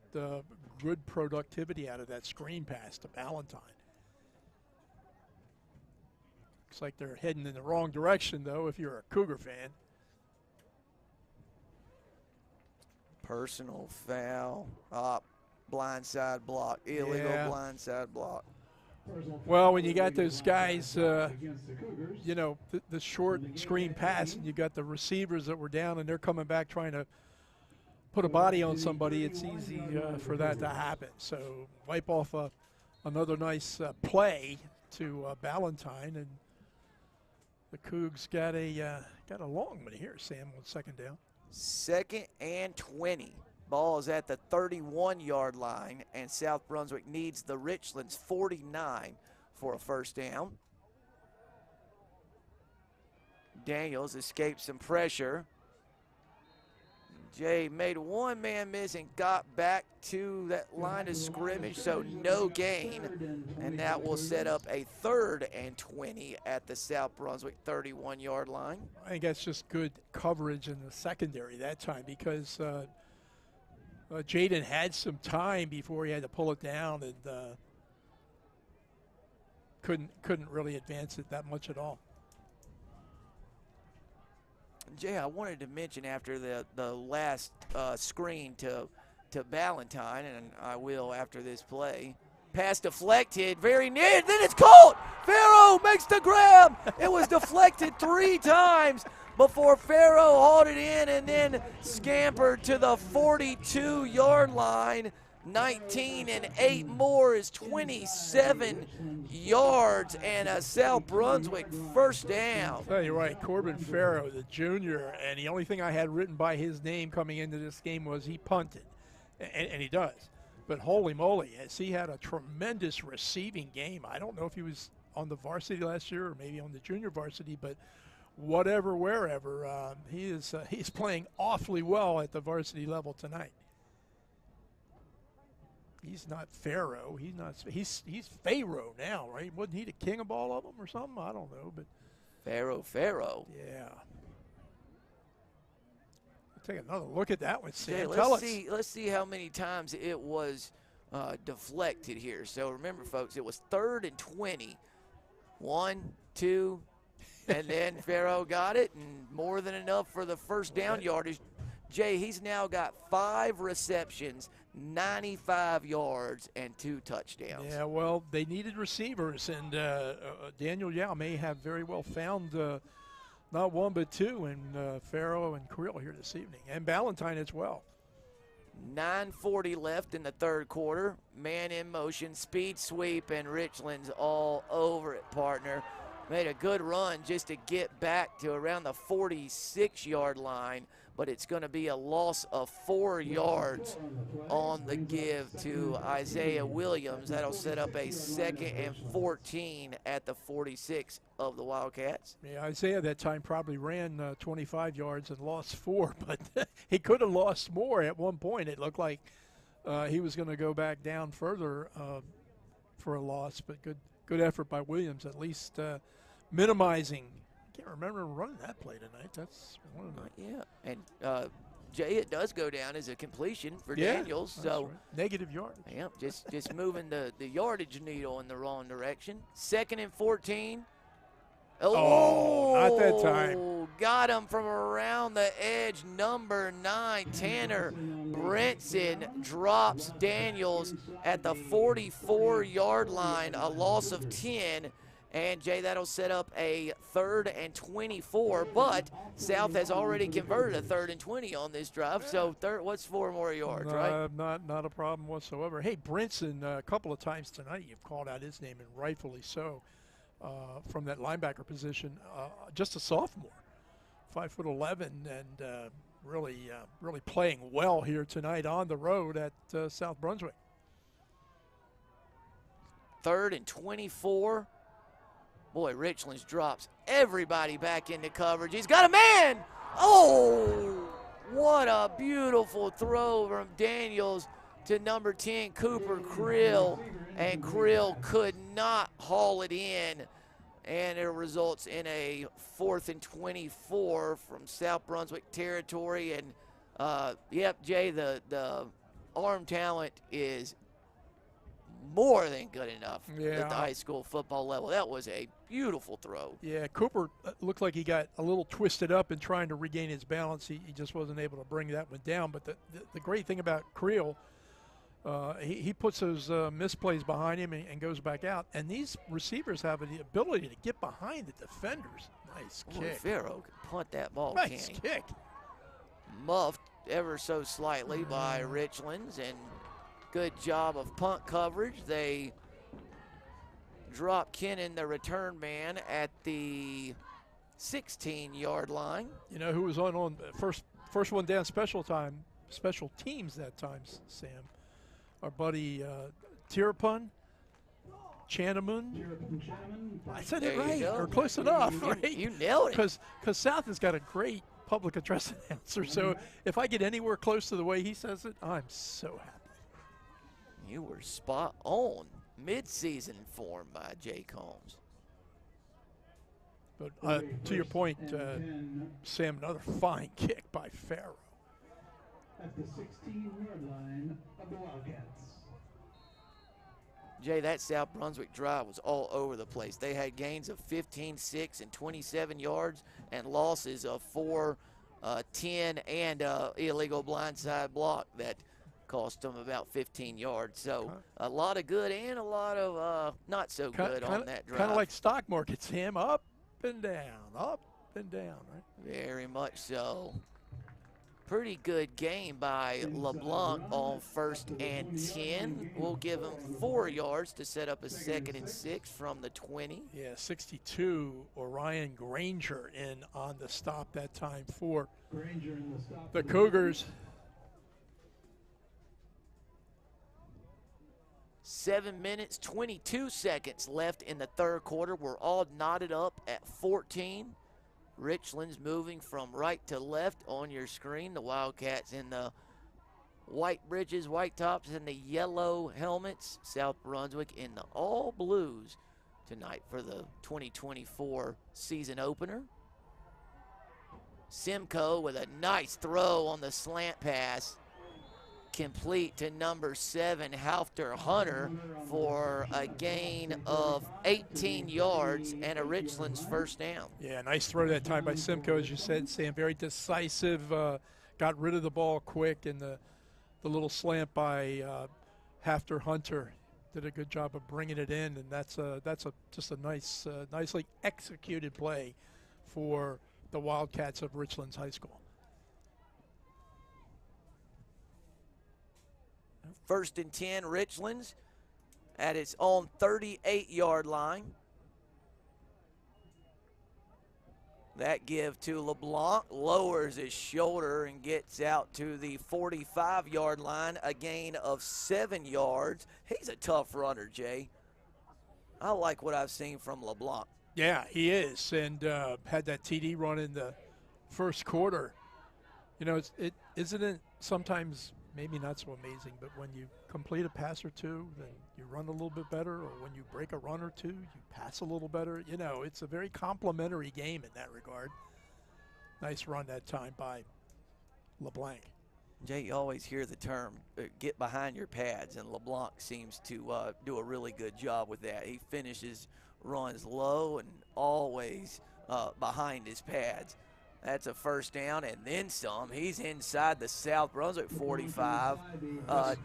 Speaker 2: Good productivity out of that screen pass to Ballantyne. Looks like they're heading in the wrong direction, though, if you're a Cougar fan.
Speaker 1: Personal foul. Blindside block. Illegal
Speaker 2: Yeah.
Speaker 1: blindside block.
Speaker 2: Well, when you got those guys, you know, the short screen pass, and you got the receivers that were down and they're coming back trying to put a body on somebody, it's easy for that to happen. So wipe off another nice play to Ballantyne, and the Cougs got a long one here, Sam, on 2nd down.
Speaker 1: 2nd and 20. Ball is at the 31-yard line, and South Brunswick needs the Richlands 49 for a first down. Daniels escaped some pressure. Jay made one man miss and got back to that line of scrimmage, so no gain. And that will set up a 3rd and 20 at the South Brunswick 31-yard line.
Speaker 2: I think that's just good coverage in the secondary that time, because Jaden had some time before he had to pull it down, and couldn't really advance it that much at all.
Speaker 1: Jay, I wanted to mention after the last screen to Ballantyne, and I will after this play. Pass deflected, very near, then it's caught! Farrow makes the grab! It was deflected 3 times before Farrow hauled it in and then scampered to the 42-yard line. 19 and 8 more is 27 yards and a South Brunswick first down.
Speaker 2: I'll tell you right, Corbin Farrow, the junior, and the only thing I had written by his name coming into this game was he punted, and he does. But holy moly, has he had a tremendous receiving game. I don't know if he was on the varsity last year or maybe on the junior varsity, but whatever, wherever, he's playing awfully well at the varsity level tonight. He's not Pharaoh. He's Pharaoh now, right? Wasn't he the king of all of them or something? I don't know, but
Speaker 1: Pharaoh.
Speaker 2: yeah. Take another look at that one, Sam.
Speaker 1: Okay, let's see how many times it was deflected here. So remember, folks, it was 3rd and 20. 1, 2, and then Pharaoh got it, and more than enough for the first down yardage. Jay, he's now got 5 receptions, 95 yards, and 2 touchdowns.
Speaker 2: Yeah, well, they needed receivers, and Daniel Yao may have very well found not 1 but 2 in Farrow and Creel here this evening, and Ballantyne as well.
Speaker 1: 9:40 left in the 3rd quarter. Man in motion, speed sweep, and Richlands all over it, partner. Made a good run just to get back to around the 46-yard line, but it's going to be a loss of 4 yards on the give to Isaiah Williams. That'll set up a 2nd and 14 at the 46 of the Wildcats.
Speaker 2: Yeah, Isaiah that time probably ran 25 yards and lost 4, but he could have lost more at one point. It looked like he was going to go back down further for a loss, but good effort by Williams, at least minimizing. I can't remember running that play tonight. That's one of the.
Speaker 1: Yeah, and Jay, it does go down as a completion for Daniels. So
Speaker 2: right. Negative yardage.
Speaker 1: Yeah, just moving the yardage needle in the wrong direction. 2nd and 14.
Speaker 2: Oh, not that time.
Speaker 1: Got him from around the edge. Number 9, Tanner Brinson drops Daniels at the 44-yard line, a loss of 10. And, Jay, that'll set up a 3rd and 24. But South has already converted a 3rd and 20 on this drive. So, what's 4 more yards, right?
Speaker 2: Not a problem whatsoever. Hey, Brinson, a couple of times tonight you've called out his name, and rightfully so, from that linebacker position. Just a sophomore, 5'11", and really playing well here tonight on the road at South Brunswick.
Speaker 1: 3rd and 24. Boy, Richlands drops everybody back into coverage. He's got a man. Oh, what a beautiful throw from Daniels to number 10, Cooper Krill. And Krill could not haul it in. And it results in a 4th and 24 from South Brunswick territory. And, yep, Jay, the arm talent is more than good enough at the high school football level. That was a beautiful throw.
Speaker 2: Yeah, Cooper looked like he got a little twisted up in trying to regain his balance. He just wasn't able to bring that one down. But the great thing about Creel, he puts those misplays behind him and goes back out. And these receivers have the ability to get behind the defenders. Nice kick.
Speaker 1: Farrow can punt that ball,
Speaker 2: nice
Speaker 1: can't he?
Speaker 2: kick.
Speaker 1: Muffed ever so slightly by Richlands, and good job of punt coverage. They drop Kennan, the return man, at the 16-yard line.
Speaker 2: You know who was on first one down special teams that time, Sam? Our buddy Tirapun Chanamun. I said it right, or close enough, right?
Speaker 1: You nailed it.
Speaker 2: Because South has got a great public address announcer, so if I get anywhere close to the way he says it, I'm so happy.
Speaker 1: You were spot on. Mid-season form by Jay Combs.
Speaker 2: But to your point, Sam, another fine kick by Farrow.
Speaker 4: At the 16-yard line of the Wildcats.
Speaker 1: Jay, that South Brunswick drive was all over the place. They had gains of 15, 6, and 27 yards, and losses of 4, 10, and illegal blindside block that cost them about 15 yards. So a lot of good and a lot of not so good on that drive.
Speaker 2: Kind of like stock market, Sam, up and down, right?
Speaker 1: Very much so. Pretty good game by LeBlanc on 1st and 10. We'll give him 4 yards to set up a 2nd and 6 from the 20.
Speaker 2: Yeah, 62, Orion Granger in on the stop that time for the Cougars.
Speaker 1: 7 minutes, 22 seconds left in the third quarter. We're all knotted up at 14. Richlands moving from right to left on your screen. The Wildcats in the white bridges, white tops, and the yellow helmets. South Brunswick in the all blues tonight for the 2024 season opener. Simcoe with a nice throw on the slant pass. Complete to number 7, Halfter Hunter, for a gain of 18 yards and a Richlands first down.
Speaker 2: Yeah, nice throw that time by Simcoe, as you said, Sam. Very decisive, got rid of the ball quick, and the little slant by Halfter Hunter did a good job of bringing it in, and that's just a nice, nicely executed play for the Wildcats of Richlands High School.
Speaker 1: 1st and 10, Richlands at its own 38-yard line. That give to LeBlanc, lowers his shoulder and gets out to the 45-yard line, a gain of 7 yards. He's a tough runner, Jay. I like what I've seen from LeBlanc.
Speaker 2: Yeah, he is, and had that TD run in the first quarter. You know, isn't it sometimes maybe not so amazing, but when you complete a pass or two, then you run a little bit better, or when you break a run or two, you pass a little better. You know, it's a very complimentary game in that regard. Nice run that time by LeBlanc.
Speaker 1: Jay, you always hear the term, get behind your pads, and LeBlanc seems to do a really good job with that. He finishes runs low and always behind his pads. That's a first down and then some. He's inside the South Brunswick 45,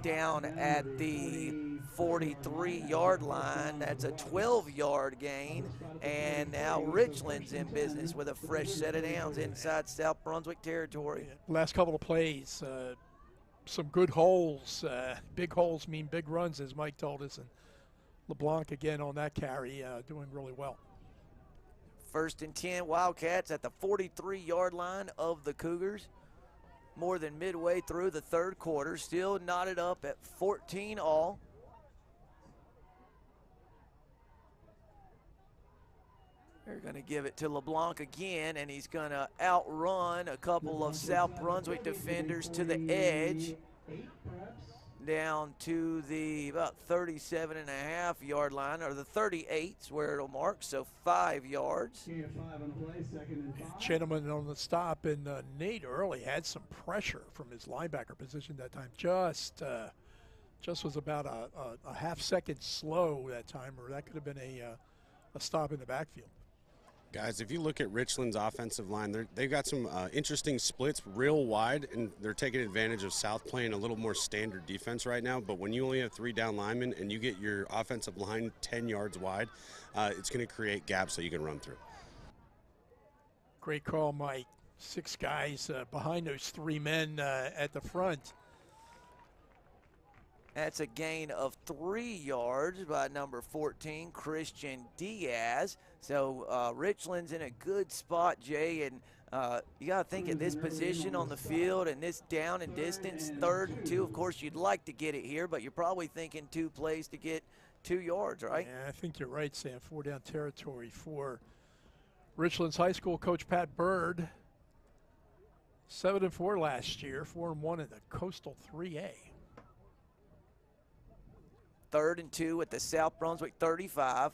Speaker 1: down at the 43-yard line. That's a 12-yard gain. And now Richlands in business with a fresh set of downs inside South Brunswick territory.
Speaker 2: Last couple of plays, some good holes. Big holes mean big runs, as Mike told us. And LeBlanc again on that carry, doing really well.
Speaker 1: 1st and 10, Wildcats at the 43-yard line of the Cougars. More than midway through the third quarter, still knotted up at 14 all. They're going to give it to LeBlanc again, and he's going to outrun a couple of South Brunswick defenders to the edge, down to the about 37.5-yard line, or the 38's where it'll mark, so 5 yards.
Speaker 2: Gentleman on the stop, and Nate Early had some pressure from his linebacker position that time. Just was about a half-second slow that time, or that could have been a stop in the backfield.
Speaker 3: Guys, if you look at Richlands' offensive line, they've got some interesting splits real wide, and they're taking advantage of South playing a little more standard defense right now. But when you only have 3 down linemen and you get your offensive line 10 yards wide, it's going to create gaps that you can run through.
Speaker 2: Great call, Mike. 6 guys behind those 3 men at the front.
Speaker 1: That's a gain of 3 yards by number 14, Christian Diaz. So Richlands in a good spot, Jay, and you got to think at this position on the field and this down and distance, 3rd and 2. Of course, you'd like to get it here, but you're probably thinking 2 plays to get 2 yards, right?
Speaker 2: Yeah, I think you're right, Sam. 4 down territory for Richlands High School coach Pat Bird. 7-4 last year, 4-1 in the Coastal 3A.
Speaker 1: 3rd and 2 at the South Brunswick 35.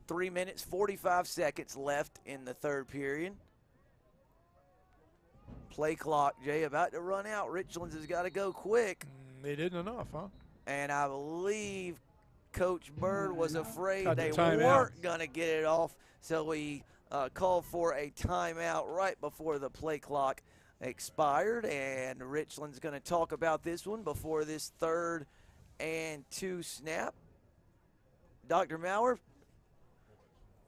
Speaker 1: 3 minutes, 45 seconds left in the third period. Play clock, Jay, about to run out. Richlands has got to go quick.
Speaker 2: They didn't enough, huh?
Speaker 1: And I believe Coach Bird was afraid they
Speaker 2: timeout.
Speaker 1: weren't going to get it off, so he called for a timeout right before the play clock expired. And Richlands going to talk about this one before this 3rd and 2 snap. Dr. Maurer,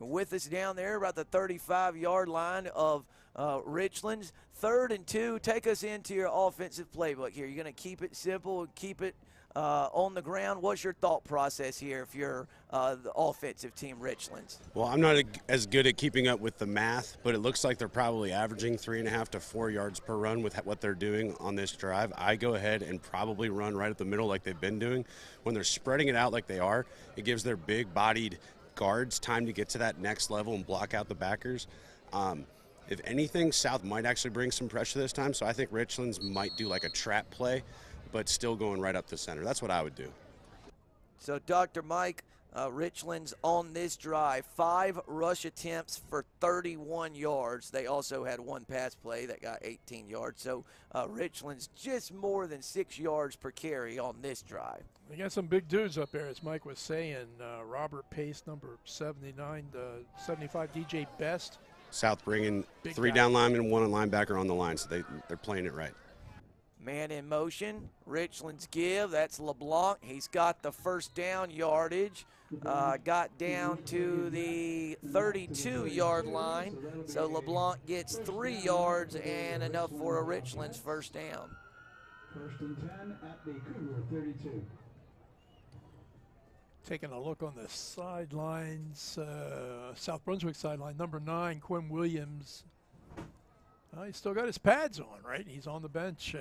Speaker 1: with us down there about the 35-yard line of Richlands. 3rd and 2. Take us into your offensive playbook here. You're going to keep it simple, keep it on the ground. What's your thought process here if you're the offensive team, Richlands?
Speaker 3: Well, I'm not as good at keeping up with the math, but it looks like they're probably averaging 3.5 to 4 yards per run with what they're doing on this drive. I go ahead and probably run right at the middle like they've been doing. When they're spreading it out like they are, it gives their big-bodied guards time to get to that next level and block out the backers. If anything, South might actually bring some pressure this time, so I think Richlands might do like a trap play, but still going right up the center. That's what I would do.
Speaker 1: So, Dr. Mike, Richlands on this drive, 5 rush attempts for 31 yards. They also had 1 pass play that got 18 yards. So, Richlands just more than 6 yards per carry on this drive.
Speaker 2: We got some big dudes up there, as Mike was saying. Robert Pace, number 79, 75, DJ Best.
Speaker 3: South bringing
Speaker 2: Big
Speaker 3: 3
Speaker 2: guy.
Speaker 3: down linemen, 1 linebacker on the line, so they're playing it right.
Speaker 1: Man in motion, Richlands give, that's LeBlanc. He's got the first down yardage, got down to the 32-yard line. So LeBlanc gets 3 yards and enough for a Richlands first down.
Speaker 4: 1st and 10 at the Cougar 32.
Speaker 2: Taking a look on the sidelines, South Brunswick sideline, number 9, Quinn Williams. He's still got his pads on, right? He's on the bench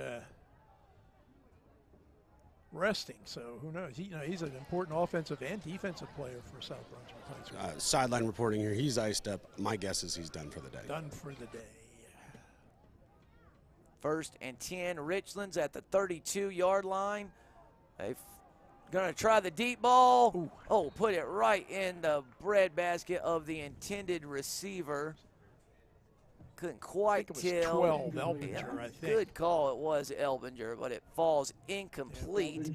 Speaker 2: resting, so who knows? He's an important offensive and defensive player for South Brunswick High School.
Speaker 3: Sideline reporting here, he's iced up. My guess is he's done for the day.
Speaker 2: Done for the day.
Speaker 1: 1st and 10, Richlands at the 32-yard line. They're going to try the deep ball.
Speaker 2: Ooh.
Speaker 1: Oh, put it right in the breadbasket of the intended receiver. Couldn't quite
Speaker 2: I think it was
Speaker 1: tell.
Speaker 2: 12, Elbinger, I think.
Speaker 1: Good call. It was Elbinger, but it falls incomplete,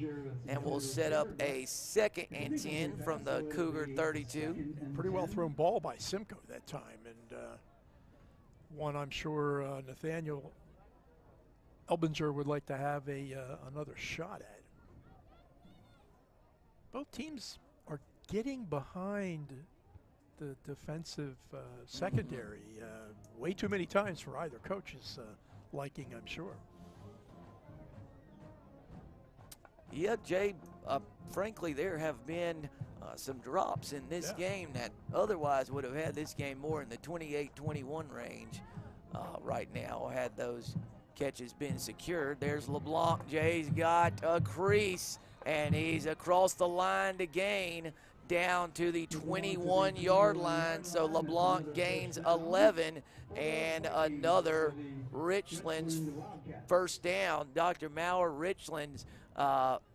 Speaker 1: and we'll set up a 2nd and 10 from the Cougar 32.
Speaker 2: Pretty well thrown ball by Simcoe that time, and one I'm sure Nathaniel Elbinger would like to have another shot at. Both teams are getting behind the defensive secondary way too many times for either coach's liking, I'm sure.
Speaker 1: Yeah, Jay, frankly, there have been some drops in this game that otherwise would have had this game more in the 28-21 range right now, had those catches been secured. There's LeBlanc. Jay's got a crease, and he's across the line to gain down to the 21-yard line. So LeBlanc gains 11 and another Richlands first down. Dr. Maurer, Richlands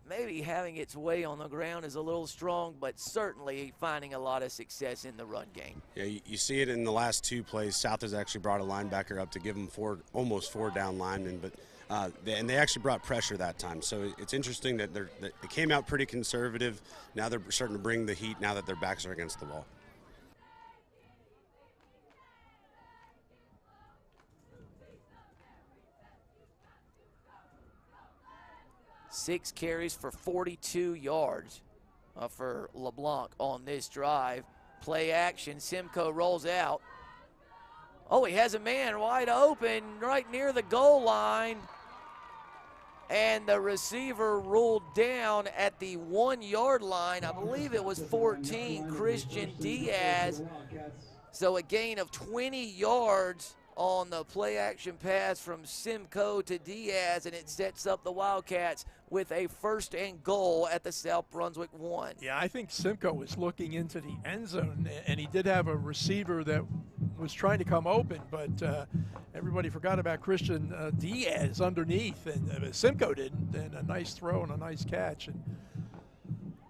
Speaker 1: maybe having its way on the ground is a little strong, but certainly finding a lot of success in the run game.
Speaker 3: Yeah, you see it in the last 2 plays. South has actually brought a linebacker up to give them almost 4 down linemen, but they actually brought pressure that time. So it's interesting that they came out pretty conservative. Now they're starting to bring the heat now that their backs are against the wall.
Speaker 1: Six carries for 42 yards for LeBlanc on this drive. Play action, Simcoe rolls out. Oh, he has a man wide open right near the goal line. And the receiver ruled down at the 1-yard line. I believe it was 14, Christian Diaz. So a gain of 20 yards on the play action pass from Simcoe to Diaz, and it sets up the Wildcats with a 1st and goal at the South Brunswick 1.
Speaker 2: Yeah, I think Simcoe was looking into the end zone, and he did have a receiver that was trying to come open, but everybody forgot about Christian Diaz underneath, and Simcoe didn't, and a nice throw and a nice catch, and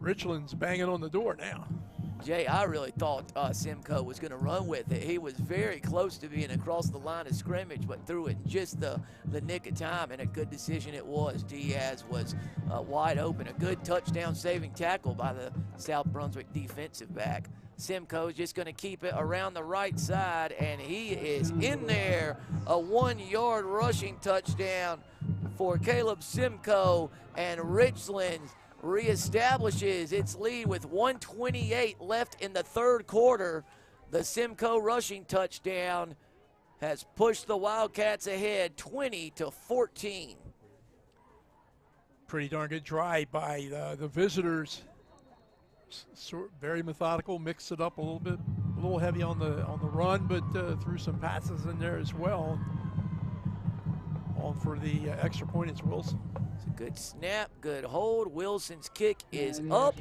Speaker 2: Richlands banging on the door now.
Speaker 1: Jay, I really thought Simcoe was going to run with it. He was very close to being across the line of scrimmage, but threw it in just the nick of time, and a good decision it was. Diaz was wide open. A good touchdown-saving tackle by the South Brunswick defensive back. Simcoe's just going to keep it around the right side, and he is in there. A 1-yard rushing touchdown for Caleb Simcoe, and Richlands reestablishes its lead with 1:28 left in the 3rd quarter. The Simcoe rushing touchdown has pushed the Wildcats ahead 20-14.
Speaker 2: Pretty darn good drive by the visitors. Very methodical, mixed it up a little bit, a little heavy on the run, but threw some passes in there as well. On for the extra point is Wilson.
Speaker 1: It's a good snap, good hold. Wilson's kick is up,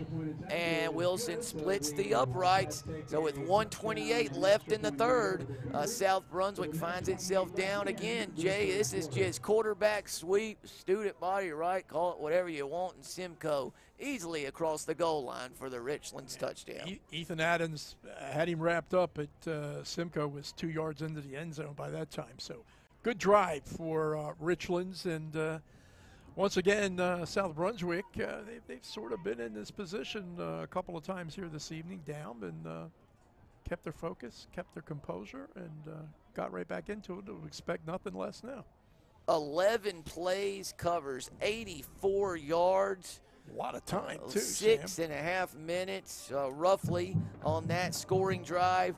Speaker 1: and Wilson splits the uprights. So with 1:28 left in the third, South Brunswick finds itself down again. Jay, this is just quarterback sweep, student body right, call it whatever you want, and Simcoe easily across the goal line for the Richlands touchdown.
Speaker 2: Ethan Adams had him wrapped up, but Simcoe was 2 yards into the end zone by that time. So good drive for Richlands, and once again, South Brunswick, they've sort of been in this position a couple of times here this evening, down, and kept their focus, kept their composure, and got right back into it. To expect nothing less now.
Speaker 1: 11 plays, covers 84 yards.
Speaker 2: A lot of time, too,
Speaker 1: 6.5 minutes, roughly, on that scoring drive.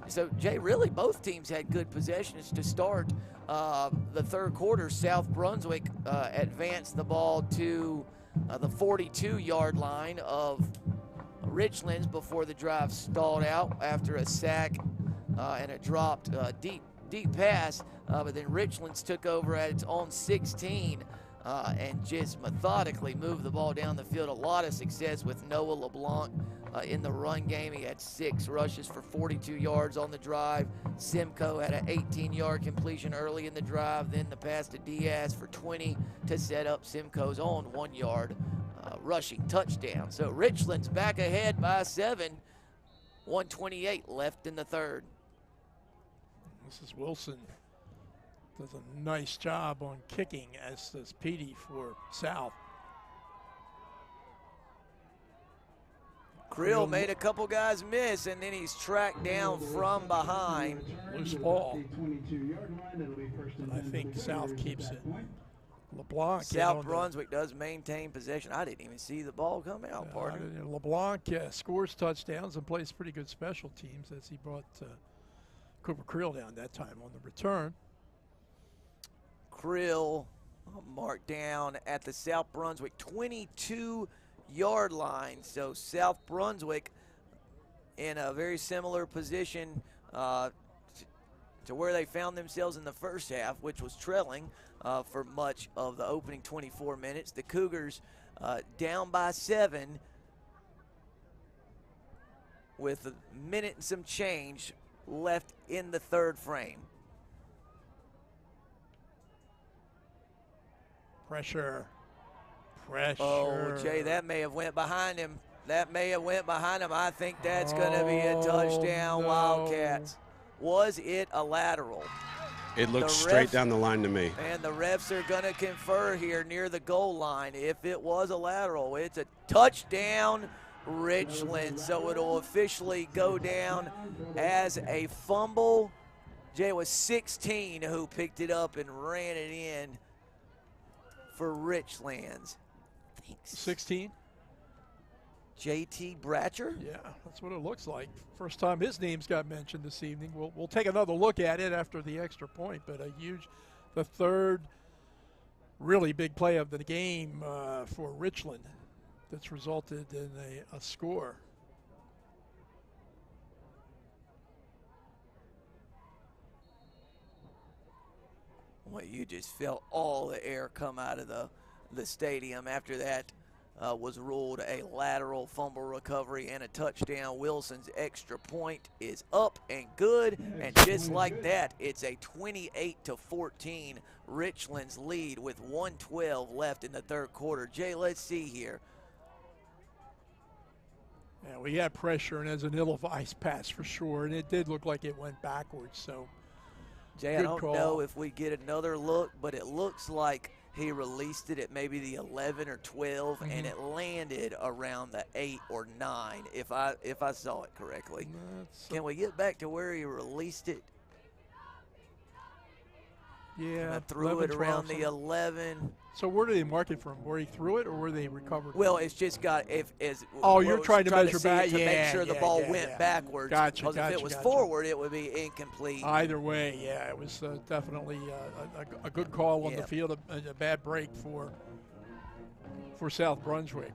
Speaker 1: So, Jay, really both teams had good possessions to start the third quarter. South Brunswick advanced the ball to the 42-yard line of Richlands before the drive stalled out after a sack and a dropped deep pass. But then Richlands took over at its own 16 and just methodically moved the ball down the field. A lot of success with Noah LeBlanc in the run game. He had 6 rushes for 42 yards on the drive. Simcoe had an 18-yard completion early in the drive. Then the pass to Diaz for 20 to set up Simcoe's own 1-yard rushing touchdown. So Richlands back ahead by 7. 1:28 left in the third.
Speaker 2: This is Wilson. Does a nice job on kicking, as does Petey for South.
Speaker 1: Krill made a couple guys miss, and then he's tracked down from behind.
Speaker 2: Loose ball. I think South keeps it. LeBlanc.
Speaker 1: South Brunswick does maintain possession. I didn't even see the ball come out, partner.
Speaker 2: LeBlanc scores touchdowns and plays pretty good special teams, as he brought Cooper Krill down that time on the return.
Speaker 1: Krill marked down at the South Brunswick 22-yard line. So South Brunswick in a very similar position to where they found themselves in the first half, which was trailing for much of the opening 24 minutes. The Cougars down by 7 with a minute and some change left in the third frame.
Speaker 2: Pressure.
Speaker 1: Oh, Jay, that may have went behind him. I think that's going to be a touchdown,
Speaker 2: no.
Speaker 1: Wildcats. Was it a lateral?
Speaker 3: It looks straight down the line to me.
Speaker 1: And the refs are going to confer here near the goal line. If it was a lateral, it's a touchdown, Richlands. So it'll officially go down as a fumble. Jay, it was 16 who picked it up and ran it in for Richlands.
Speaker 2: 16?
Speaker 1: JT Bratcher?
Speaker 2: Yeah, that's what it looks like. First time his name's got mentioned this evening. We'll take another look at it after the extra point, but the third really big play of the game for Richland that's resulted in a score.
Speaker 1: Well, you just felt all the air come out of the stadium after that was ruled a lateral fumble recovery and a touchdown. Wilson's extra point is up and good, and just like that, it's a 28-14 Richlands lead with 1:12 left in the third quarter. Jay, let's see here.
Speaker 2: Yeah, we had pressure, and as an ill-advised pass for sure, and it did look like it went backwards. So,
Speaker 1: Jay, I don't know if we get another look, but it looks like he released it at maybe the 11 or 12, and it landed around the 8 or 9, if I saw it correctly. Can we get back to where he released it?
Speaker 2: Yeah,
Speaker 1: threw
Speaker 2: 11,
Speaker 1: it around
Speaker 2: 12,
Speaker 1: the 11.
Speaker 2: So where did they mark it from? Were he threw it or were they recovered?
Speaker 1: Well, it's just got if as
Speaker 2: Oh,
Speaker 1: well,
Speaker 2: you're
Speaker 1: it's
Speaker 2: trying to measure
Speaker 1: see it
Speaker 2: back.
Speaker 1: to make
Speaker 2: Yeah,
Speaker 1: sure the
Speaker 2: yeah,
Speaker 1: ball
Speaker 2: yeah,
Speaker 1: went
Speaker 2: yeah.
Speaker 1: backwards.
Speaker 2: Gotcha,
Speaker 1: Because if
Speaker 2: gotcha,
Speaker 1: it was
Speaker 2: gotcha.
Speaker 1: forward, it would be incomplete.
Speaker 2: Either way, yeah, it was definitely a good call on the
Speaker 1: Yeah.
Speaker 2: field, a bad break for South Brunswick.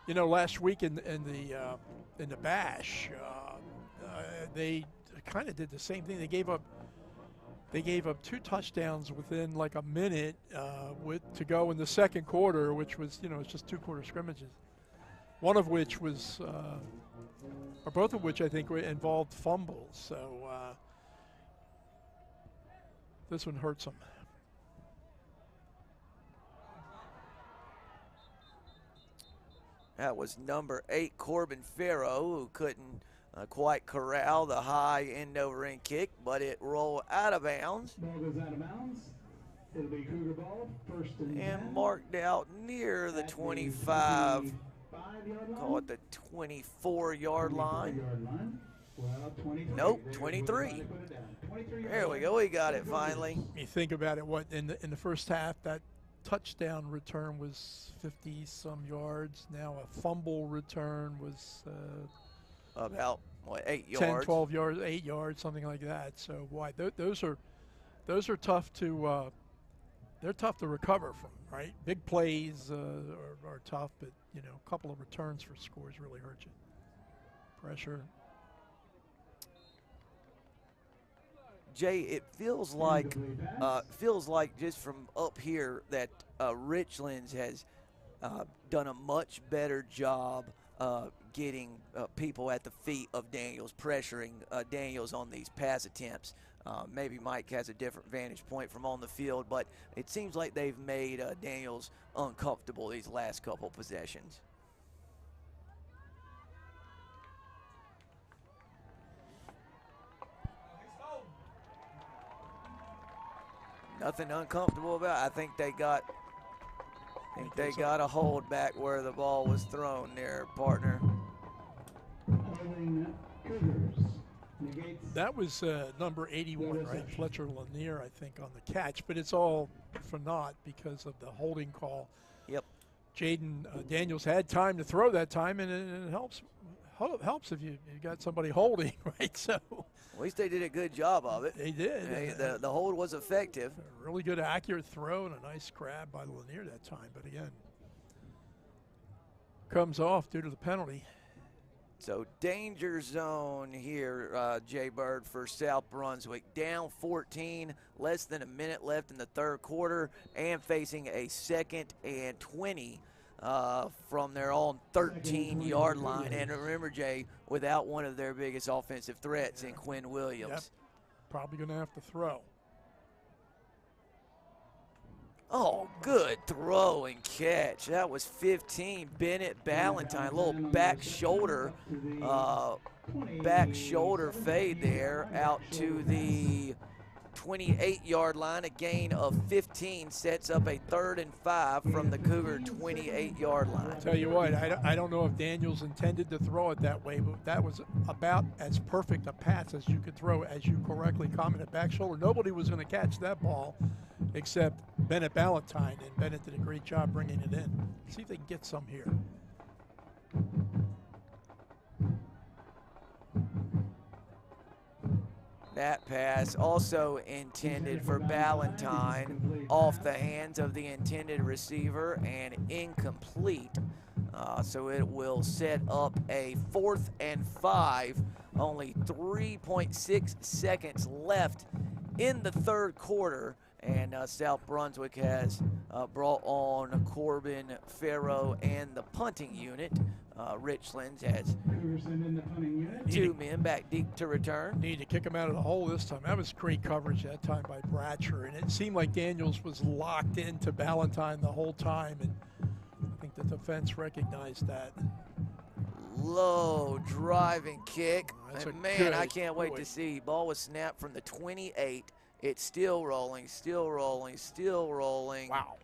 Speaker 2: You know, last week in the bash, they kind of did the same thing. They gave up 2 touchdowns within like a minute to go in the second quarter, which was, it's just 2 quarter scrimmages. One of which was, or both of which I think involved fumbles. So this one hurts them.
Speaker 1: That was number 8, Corbin Farrow, who couldn't quite corral the high end over end kick, but it rolled out of bounds.
Speaker 4: Ball goes out of bounds. It'll be Cougar ball, first and 10.
Speaker 1: Marked out near the
Speaker 4: At
Speaker 1: 25,
Speaker 4: 25-yard line.
Speaker 1: call it the 24-yard line.
Speaker 4: 24-yard line. Well, 23.
Speaker 1: Nope,
Speaker 4: There,
Speaker 1: 23.
Speaker 4: we're gonna put it down. 23-yard
Speaker 1: There we
Speaker 4: line.
Speaker 1: go, we got it finally.
Speaker 2: You think about it, what in the first half, that touchdown return was 50-some yards. Now a fumble return was
Speaker 1: About, what, 8
Speaker 2: 10,
Speaker 1: yards?
Speaker 2: 12 yards, 8 yards, something like that. So why those are tough to they're tough to recover from, right? Big plays are tough, but a couple of returns for scores really hurt you. Pressure.
Speaker 1: Jay, it feels like just from up here that Richlands has done a much better job getting people at the feet of Daniels, pressuring Daniels on these pass attempts. Maybe Mike has a different vantage point from on the field, but it seems like they've made Daniels uncomfortable these last couple possessions. Nothing uncomfortable about it. I think they got a hold back where the ball was thrown there, partner.
Speaker 4: Holding Cougars. Negates.
Speaker 2: That was number 81, right? Fletcher Lanier, I think, on the catch, but it's all for naught because of the holding call.
Speaker 1: Yep.
Speaker 2: Jaden Daniels had time to throw that time, and it helps if you got somebody holding, right? So
Speaker 1: At least they did a good job of it.
Speaker 2: they did.
Speaker 1: The hold was effective.
Speaker 2: A really good, accurate throw and a nice grab by Lanier that time. But again, comes off due to the penalty.
Speaker 1: So danger zone here, Jay Bird, for South Brunswick. Down 14, less than a minute left in the third quarter, and facing a 2nd and 20 from their own 13-yard line. And remember, Jay, without one of their biggest offensive threats in Quinn Williams.
Speaker 2: Yep. Probably going to have to throw.
Speaker 1: Oh, good throw and catch. That was 15. Bennett Ballantyne, little back shoulder fade there out to the 28-yard line. A gain of 15 sets up a 3rd and 5 from the Cougar 28-yard line.
Speaker 2: Tell you what, I don't know if Daniels intended to throw it that way, but that was about as perfect a pass as you could throw, as you correctly commented. Back shoulder. Nobody was going to catch that ball except Bennett Ballantyne, and Bennett did a great job bringing it in. See if they can get some here.
Speaker 1: That pass also intended for Ballantyne, off the hands of the intended receiver and incomplete. So it will set up a 4th and 5. Only 3.6 seconds left in the third quarter. And South Brunswick has brought on Corbin Farrow and the punting unit. Richlands has
Speaker 4: Cougars send in the punting unit.
Speaker 1: 2 men back deep to return.
Speaker 2: Need to kick him out of the hole this time. That was great coverage that time by Bratcher, and it seemed like Daniels was locked into Ballantyne the whole time, and I think the defense recognized that.
Speaker 1: Low driving kick.
Speaker 2: That's
Speaker 1: And
Speaker 2: a
Speaker 1: man,
Speaker 2: good
Speaker 1: I can't wait
Speaker 2: boy.
Speaker 1: to see. Ball was snapped from the 28. It's still rolling, still rolling, still rolling.
Speaker 2: Wow.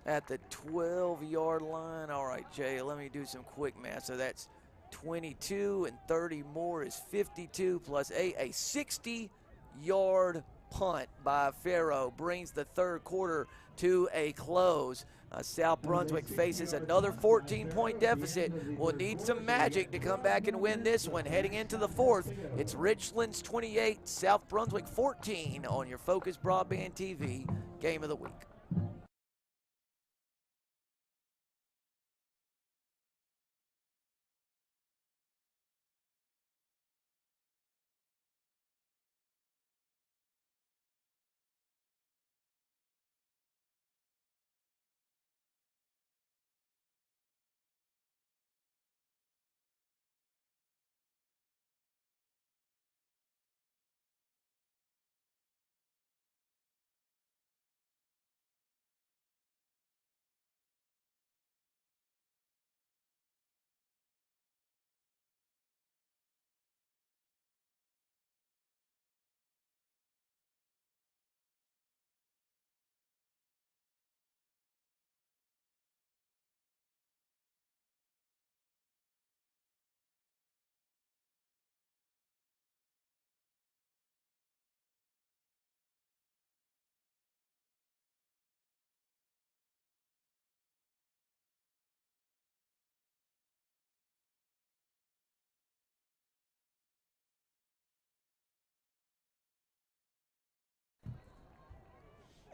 Speaker 1: At the 12-yard line. All right, Jay, let me do some quick math. So that's 22 and 30 more is 52 plus 8, a 60-yard punt by Farrow brings the third quarter to a close. South Brunswick faces another 14-point deficit. Will need some magic to come back and win this one. Heading into the fourth, it's Richlands 28, South Brunswick 14 on your Focus Broadband TV Game of the Week.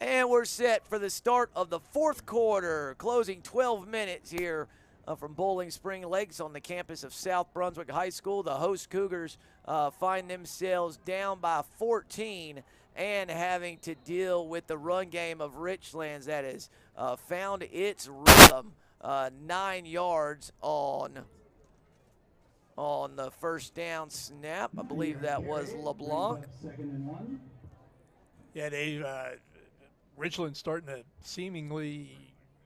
Speaker 1: And we're set for the start of the fourth quarter, closing 12 minutes here from Bowling Spring Lakes on the campus of South Brunswick High School. The host Cougars find themselves down by 14 and having to deal with the run game of Richlands that has found its rhythm. 9 yards on the first down snap. I believe that was LeBlanc.
Speaker 2: Yeah, they Richlands starting to seemingly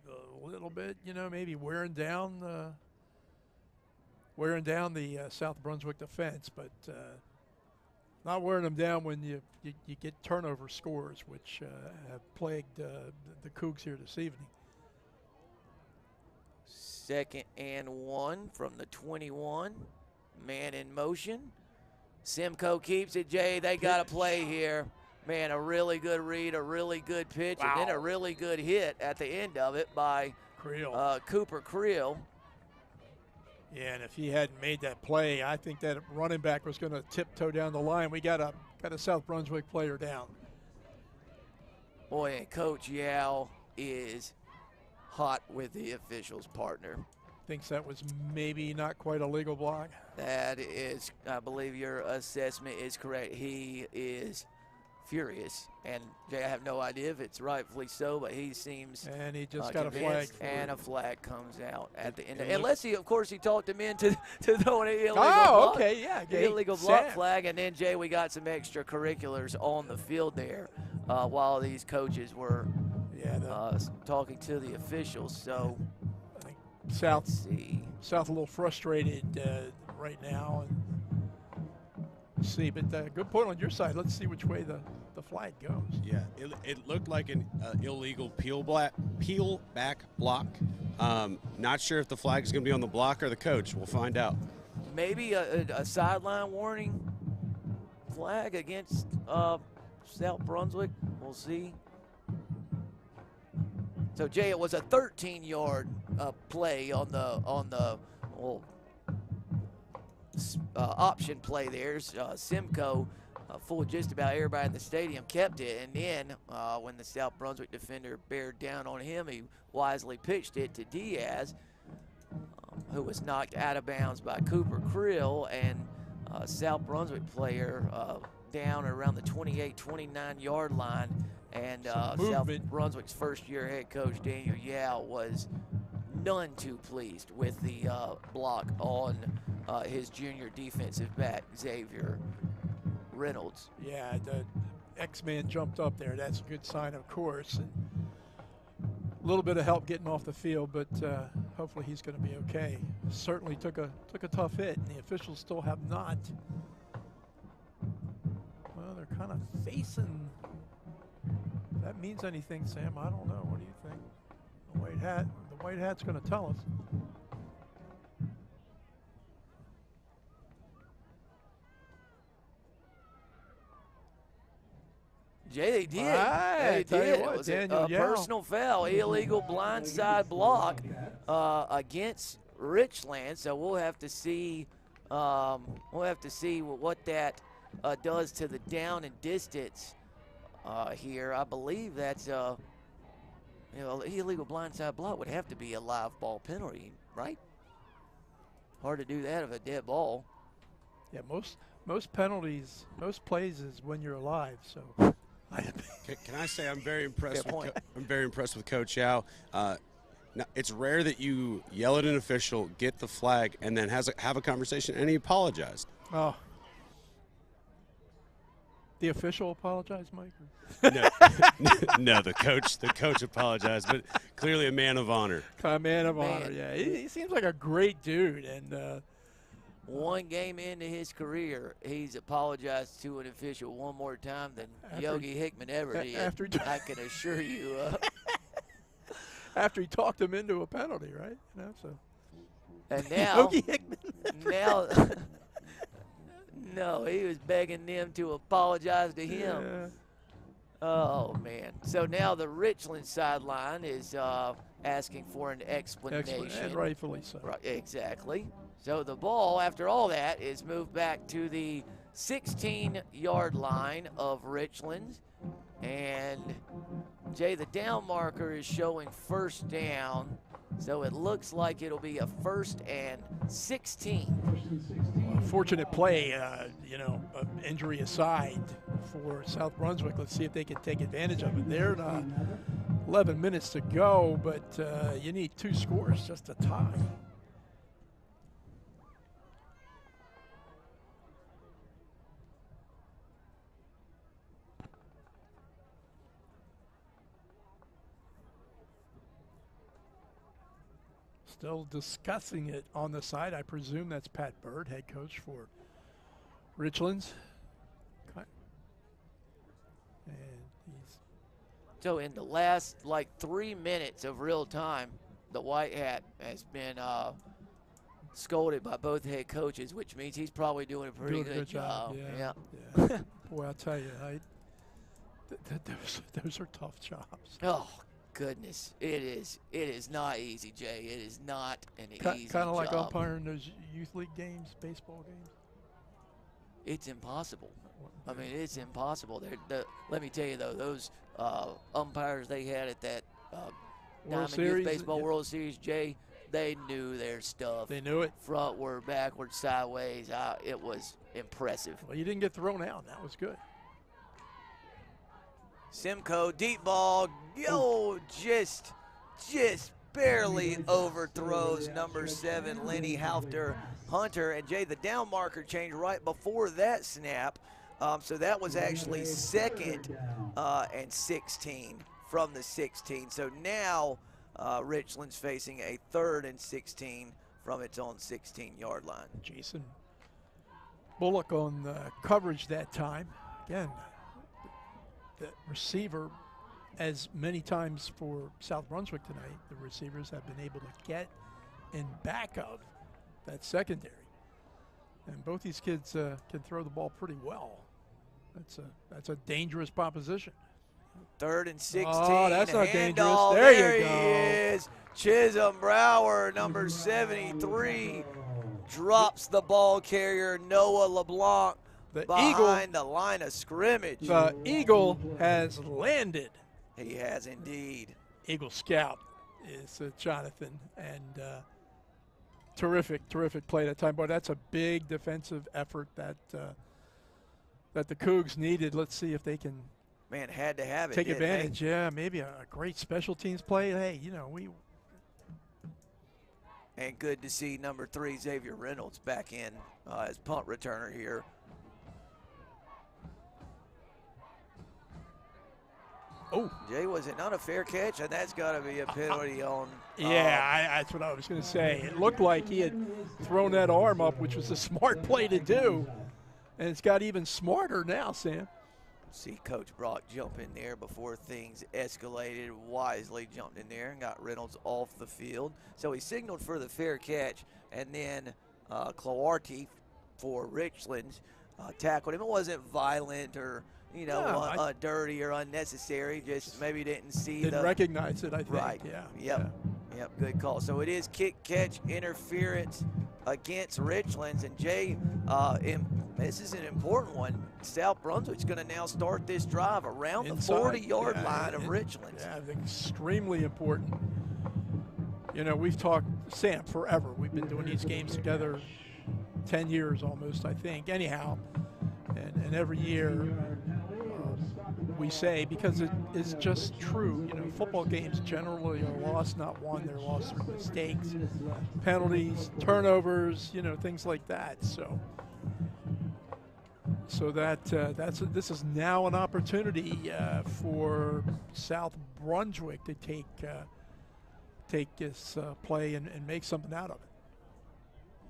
Speaker 2: a little bit, maybe wearing down the South Brunswick defense, but not wearing them down when you get turnover scores, which have plagued the Cougs here this evening.
Speaker 1: 2nd and 1 from the 21. Man in motion. Simcoe keeps it, Jay. They got a play here. Man, a really good read, a really good pitch, and then a really good hit at the end of it by Cooper Creel.
Speaker 2: Yeah, and if he hadn't made that play, I think that running back was going to tiptoe down the line. We got a South Brunswick player down.
Speaker 1: Boy, and Coach Yao is hot with the officials' partner.
Speaker 2: Thinks that was maybe not quite a legal block.
Speaker 1: That is, I believe your assessment is correct. He is furious, and Jay, I have no idea if it's rightfully so, but he seems
Speaker 2: and he just got a flag
Speaker 1: and a flag comes out at the end unless he talked him into throwing an illegal block.
Speaker 2: Okay, yeah,
Speaker 1: illegal block flag. And then Jay, we got some extracurriculars on the field there while these coaches were talking to the officials. So
Speaker 2: I think South a little frustrated right now, and see, but good point on your side. Let's see which way the flag goes.
Speaker 3: Yeah, it looked like an illegal peel back block. Not sure if the flag is going to be on the block or the coach. We'll find out.
Speaker 1: Maybe a sideline warning flag against South Brunswick. We'll see. So Jay, it was a 13-yard play on the option play there. Simcoe fooled just about everybody in the stadium, kept it, and then when the South Brunswick defender bared down on him, he wisely pitched it to Diaz, who was knocked out of bounds by Cooper Creel, and South Brunswick player down around the 28-29-yard line, and South Brunswick's first-year head coach Daniel Yao was none too pleased with the block on his junior defensive back, Xavier Reynolds.
Speaker 2: Yeah, the X-Man jumped up there. That's a good sign, of course. And a little bit of help getting off the field, but hopefully he's going to be okay. Certainly took a tough hit, and the officials still have not. Well, they're kind of facing. If that means anything, Sam, I don't know. What do you think? The white hat's going to tell us.
Speaker 1: Jay, they did.
Speaker 2: I
Speaker 1: They
Speaker 2: tell you
Speaker 1: did.
Speaker 2: what,
Speaker 1: It was
Speaker 2: Daniel
Speaker 1: a
Speaker 2: Yao.
Speaker 1: personal foul, illegal blindside block against Richlands. So we'll have to see. What that does to the down and distance here. I believe that's illegal blindside block would have to be a live ball penalty, right? Hard to do that of a dead ball.
Speaker 2: Yeah, most penalties, most plays is when you're alive. So,
Speaker 3: Can I say I'm very impressed?
Speaker 1: Fair point.
Speaker 3: I'm very impressed with Coach Yao. Now, it's rare that you yell at an official, get the flag, and then have a conversation, and he apologized.
Speaker 2: oh, the official apologized, Mike?
Speaker 3: No, no, the coach apologized, but clearly a man of honor.
Speaker 2: A man of
Speaker 1: Man.
Speaker 2: honor. Yeah, he seems like a great dude, and
Speaker 1: One game into his career, he's apologized to an official one more time than Yogi Hickman ever did. I can assure you.
Speaker 2: after he talked him into a penalty, right? So.
Speaker 1: And now,
Speaker 2: Yogi Hickman.
Speaker 1: now, no, he was begging them to apologize to him.
Speaker 2: Yeah.
Speaker 1: Oh, man. So now the Richland sideline is asking for an explanation.
Speaker 2: Excellent, and rightfully so.
Speaker 1: Right, exactly. So the ball, after all that, is moved back to the 16-yard line of Richlands. And, Jay, the down marker is showing first down. So it looks like it'll be a 1st and 16.
Speaker 2: Fortunate play, injury aside for South Brunswick. Let's see if they can take advantage of it. They're 11 minutes to go, but you need 2 scores just to tie. Still discussing it on the side. I presume that's Pat Bird, head coach for Richlands. And he's
Speaker 1: So in the last, 3 minutes of real time, the White Hat has been scolded by both head coaches, which means he's probably doing a pretty
Speaker 2: doing a good job.
Speaker 1: Yeah.
Speaker 2: Yeah. Boy, I'll tell you, those are tough jobs.
Speaker 1: Oh, goodness. It is not easy, Jay. It is not an easy
Speaker 2: Kind of like
Speaker 1: job.
Speaker 2: umpiring those youth league games, baseball games.
Speaker 1: It's impossible. I mean, it's impossible. Let me tell you, though, those umpires they had at that
Speaker 2: World
Speaker 1: Diamond
Speaker 2: Series,
Speaker 1: Youth Baseball
Speaker 2: yeah.
Speaker 1: World Series, Jay, they knew their stuff.
Speaker 2: They knew it.
Speaker 1: Frontward, backward, sideways. It was impressive.
Speaker 2: Well, you didn't get thrown out. That was good.
Speaker 1: Simcoe, deep ball. Yo, just barely overthrows number 7, Lenny Hunter. And Jay, the down marker changed right before that snap. So that was actually 2nd and 16 from the 16. So now Richland's facing a 3rd and 16 from its own 16-yard line.
Speaker 2: Jason Bullock on coverage that time. Again, the receiver, as many times for South Brunswick tonight, the receivers have been able to get in back of that secondary. And both these kids can throw the ball pretty well. That's a dangerous proposition.
Speaker 1: 3rd and 16.
Speaker 2: Oh, that's not dangerous.
Speaker 1: Handoff.
Speaker 2: There you
Speaker 1: he
Speaker 2: go.
Speaker 1: is. Chisholm Brower, number 73, drops the ball carrier, Noah LeBlanc, behind the line of scrimmage.
Speaker 2: The Eagle has landed.
Speaker 1: He has indeed.
Speaker 2: Eagle Scout is Jonathan, and terrific play that time. Boy, that's a big defensive effort that the Cougs needed. Let's see if they can
Speaker 1: Man, had to have it.
Speaker 2: take
Speaker 1: didn't
Speaker 2: advantage. Yeah, maybe a great special teams play. Hey, we.
Speaker 1: And good to see number 3, Xavier Reynolds, back in as punt returner here.
Speaker 2: Oh,
Speaker 1: Jay, was it not a fair catch? And that's got to be a penalty on.
Speaker 2: that's what I was going to say. It looked like he had thrown that arm up, which was a smart play to do. And it's got even smarter now, Sam.
Speaker 1: See Coach Brock jump in there before things escalated. Wisely jumped in there and got Reynolds off the field. So he signaled for the fair catch, and then Clarty for Richlands tackled him. It wasn't violent or you know, dirty or unnecessary. Just maybe didn't see
Speaker 2: didn't recognize it, I think.
Speaker 1: Right.
Speaker 2: Yeah.
Speaker 1: Yep.
Speaker 2: Yeah.
Speaker 1: Yep. Good call. So it is kick catch interference against Richlands, and Jay, this is an important one. South Brunswick's going to now start this drive around the 40-yard line of Richlands.
Speaker 2: Yeah, I think extremely important. You know, we've talked, Sam, forever. We've been doing these games together 10 years almost, I think. Anyhow, and every year we say, because it is just true, you know, football games generally are lost, not won. They're lost through mistakes, penalties, turnovers, you know, things like that. So this is now an opportunity for South Brunswick to take this play and make something out of it.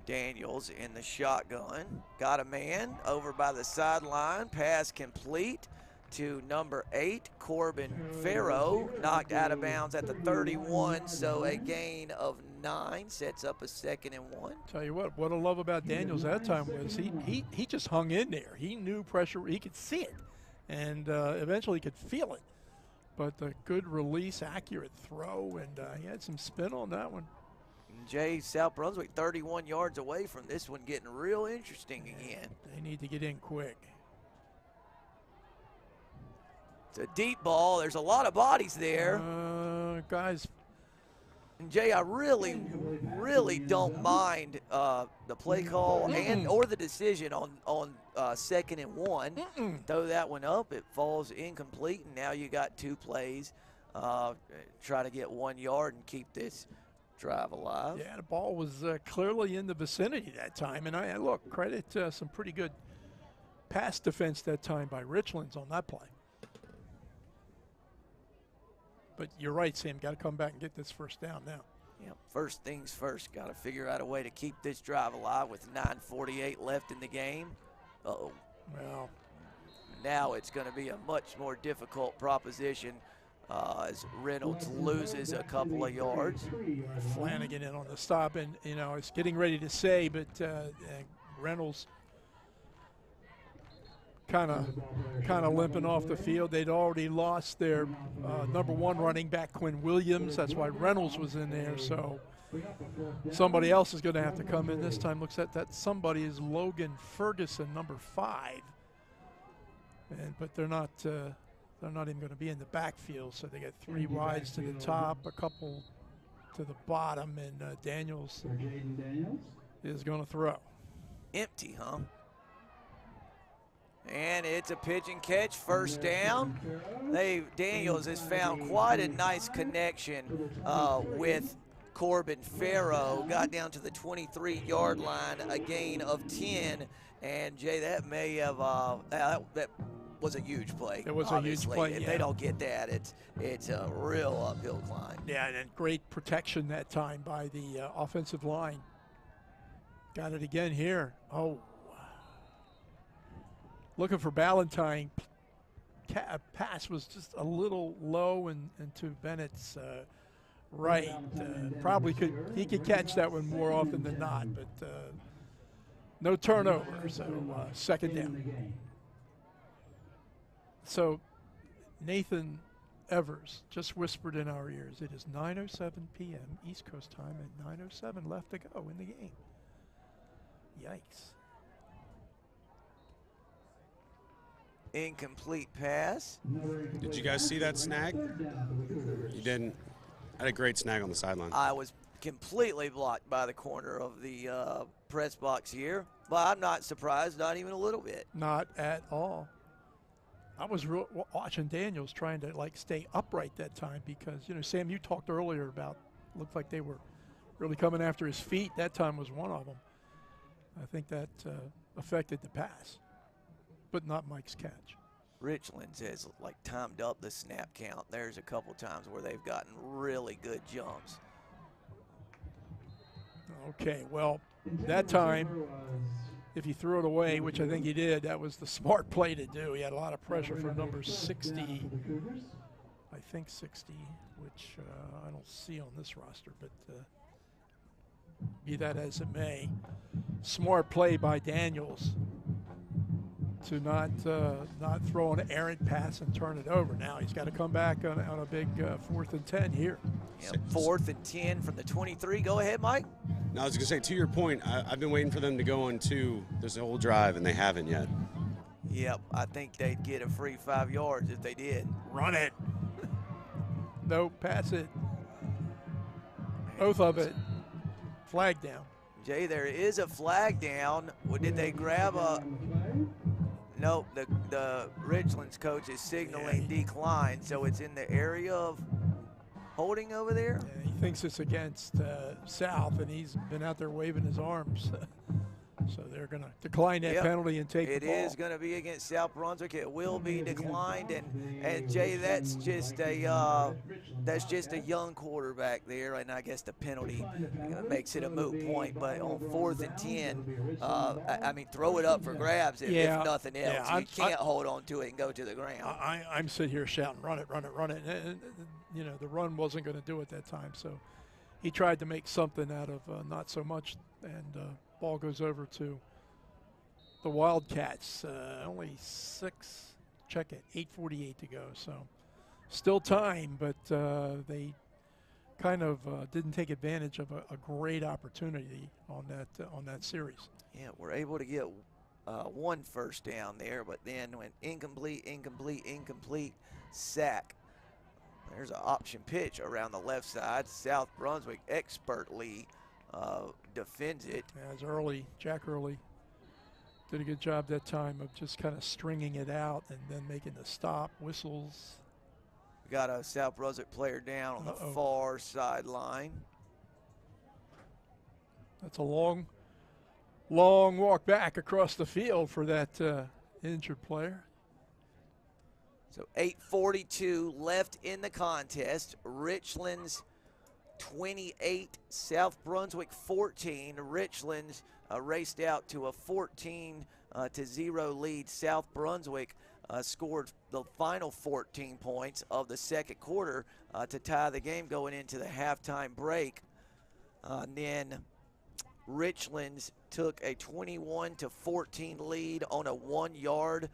Speaker 1: Daniels in the shotgun, got a man over by the sideline, pass complete to number 8, Corbin Farrow, knocked out of bounds at the 31, so a gain of 9, sets up a 2nd and 1.
Speaker 2: Tell you what I love about Daniels that time was he just hung in there. He knew pressure, he could see it, and eventually could feel it. But the good release, accurate throw, and he had some spin on that one.
Speaker 1: Jay, South Brunswick 31 yards away from this one getting real interesting again.
Speaker 2: They need to get in quick.
Speaker 1: It's a deep ball. There's a lot of bodies there.
Speaker 2: Guys.
Speaker 1: And Jay, I really, really don't mind the play call or the decision on 2nd and 1. Throw that one up. It falls incomplete, and now you got 2 plays. Try to get 1 yard and keep this drive alive.
Speaker 2: Yeah, the ball was clearly in the vicinity that time. And I look, credit some pretty good pass defense that time by Richlands on that play. But you're right, Sam. Got to come back and get this first down now.
Speaker 1: Yep. First things first. Got to figure out a way to keep this drive alive with 9:48 left in the game. Uh-oh.
Speaker 2: Well,
Speaker 1: now it's going to be a much more difficult proposition as Reynolds loses a couple of yards.
Speaker 2: Flanagan in on the stop, and you know it's getting ready to say, but Reynolds kind of limping off the field. They'd already lost their number 1 running back, Quinn Williams. That's why Reynolds was in there. So somebody else is going to have to come in this time. Looks like that somebody is Logan Ferguson, number 5. But they're not even going to be in the backfield. So they got 3 wides to the top, a couple to the bottom, and Daniels is going to throw.
Speaker 1: Empty, huh? And it's a pitch and catch, first down. Daniels has found quite a nice connection with Corbin Farrow. Got down to the 23-yard line, a gain of 10. And Jay, that may have that was a huge play.
Speaker 2: It was
Speaker 1: obviously.
Speaker 2: A huge play.
Speaker 1: If
Speaker 2: yeah.
Speaker 1: they don't get that, it's a real uphill climb.
Speaker 2: Yeah, and great protection that time by the offensive line. Got it again here. Oh. Looking for Ballantyne. Pass was just a little low and to Bennett's right. Probably he could catch that one more often than not, but no turnover, so 2nd down. So Nathan Evers just whispered in our ears, it is 9:07 p.m. East Coast time and 9:07 left to go in the game. Yikes.
Speaker 1: Incomplete pass.
Speaker 3: Did you guys see that snag? You didn't. I had a great snag on the sideline.
Speaker 1: I was completely blocked by the corner of the press box here, but I'm not surprised, not even a little bit.
Speaker 2: Not at all. I was watching Daniels trying to stay upright that time because, Sam, you talked earlier about looked like they were really coming after his feet. That time was one of them. I think that affected the pass, but not Mike's catch.
Speaker 1: Richlands has timed up the snap count. There's a couple times where they've gotten really good jumps.
Speaker 2: Okay, well, that time, if he threw it away, which I think he did, that was the smart play to do. He had a lot of pressure for number 60, I think 60, which I don't see on this roster, but be that as it may. Smart play by Daniels to not throw an errant pass and turn it over. Now he's got to come back on a big 4th and 10 here.
Speaker 1: Yep, 4th and 10 from the 23. Go ahead, Mike.
Speaker 3: Now, I was going to say, to your point, I've been waiting for them to go on this whole drive, and they haven't yet.
Speaker 1: Yep, I think they'd get a free 5 yards if they did.
Speaker 2: Run it. Nope, pass it. Both of it. Flag down.
Speaker 1: Jay, there is a flag down. Did they grab a? Nope, the Richlands coach is signaling decline, so it's in the area of holding over there.
Speaker 2: Yeah, he thinks it's against South, and he's been out there waving his arms. So they're going to decline that penalty and take the ball.
Speaker 1: It is going to be against South Brunswick. It will be declined, and Jay, that's just a young quarterback there, and I guess the penalty makes it a moot point. But on 4th and 10, I mean, throw it up for grabs if nothing else. You can't hold on to it and go to the ground.
Speaker 2: I'm sitting here shouting, "Run it, run it, run it!" And, the run wasn't going to do it that time, so he tried to make something out of not so much, and ball goes over to the Wildcats. Only 8:48 to go, so still time, but they kind of didn't take advantage of a great opportunity on that series.
Speaker 1: Yeah, we're able to get 1 first down there, but then went incomplete, sack. There's an option pitch around the left side. South Brunswick expertly defends it.
Speaker 2: As Jack Early did a good job that time of just kind of stringing it out and then making the stop. Whistles.
Speaker 1: We got a South Brunswick player down on the far sideline.
Speaker 2: That's a long walk back across the field for that injured player.
Speaker 1: So 8:42 left in the contest. Richlands 28, South Brunswick 14. Richlands raced out to a 14-0 lead. South Brunswick scored the final 14 points of the second quarter to tie the game going into the halftime break. And then Richlands took a 21-14 lead on a 1-yard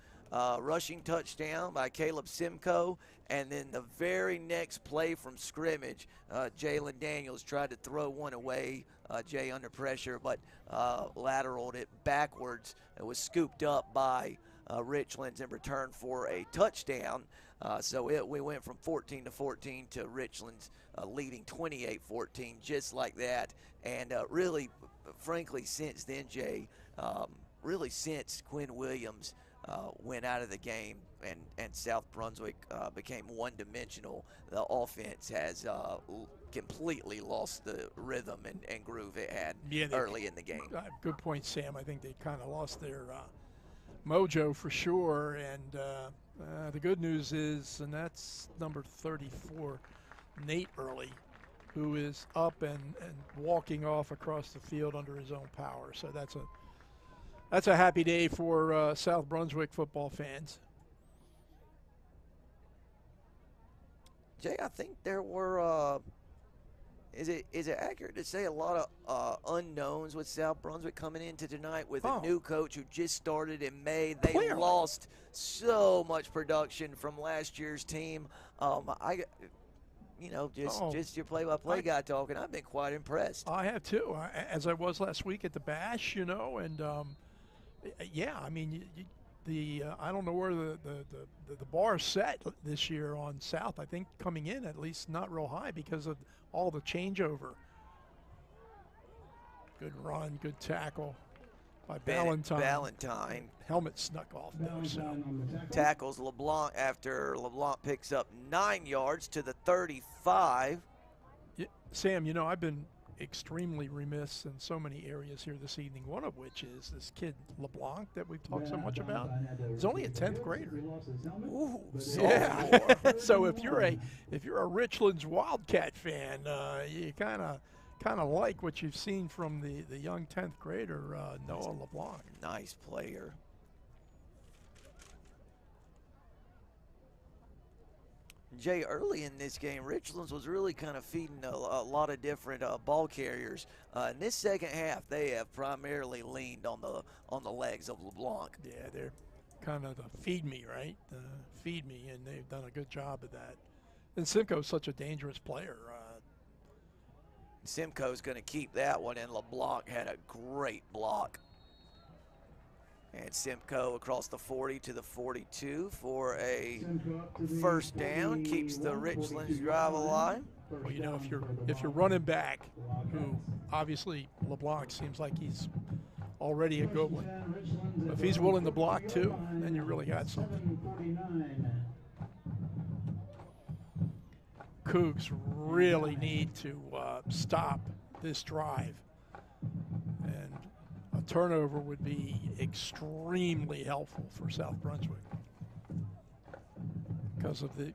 Speaker 1: rushing touchdown by Caleb Simcoe, and then the very next play from scrimmage, Jalen Daniels tried to throw one away, Jay under pressure, but lateraled it backwards. It was scooped up by Richlands in return for a touchdown. So we went from 14-14 to Richlands leading 28-14, just like that. And really, frankly, since then, Jay, really since Quinn Williams went out of the game and South Brunswick became one-dimensional, the offense has completely lost the rhythm and groove it had early in the game.
Speaker 2: Good point, Sam. I think they kind of lost their mojo for sure. And the good news is, and that's number 34, Nate Early, who is up and walking off across the field under his own power. So that's a happy day for South Brunswick football fans.
Speaker 1: Jay, I think there were, is it accurate to say a lot of unknowns with South Brunswick coming into tonight with a new coach who just started in May? They lost so much production from last year's team. Just your play-by-play guy talking, I've been quite impressed.
Speaker 2: I have too, as I was last week at the Bash, and I mean, I don't know where the bar's set this year on South. I think coming in at least not real high because of all the changeover. Good run, good tackle by Ballantyne. Helmet snuck off though. So.
Speaker 1: Tackles LeBlanc after LeBlanc picks up 9 yards to the 35.
Speaker 2: Yeah, Sam, I've been extremely remiss in so many areas here this evening, one of which is this kid LeBlanc that we've talked so much about. He's only a 10th grader.
Speaker 1: Ooh,
Speaker 2: yeah. So if you're a Richlands Wildcat fan, you kind of like what you've seen from the young 10th grader Noah LeBlanc.
Speaker 1: Nice player. Jay, early in this game, Richlands was really kind of feeding a lot of different ball carriers. In this second half, they have primarily leaned on the legs of LeBlanc.
Speaker 2: Yeah, kind of the feed me, right? Feed me, and they've done a good job of that. And Simcoe's such a dangerous player.
Speaker 1: Simcoe's going to keep that one, and LeBlanc had a great block. And Simcoe across the 40 to the 42 for a first down, keeps the Richlands drive alive.
Speaker 2: Well, you know, if you're running back, who obviously LeBlanc seems like he's already a good one. But if he's willing to block too, then you really got something. Cougs really need to stop this drive, and a turnover would be extremely helpful for South Brunswick because of the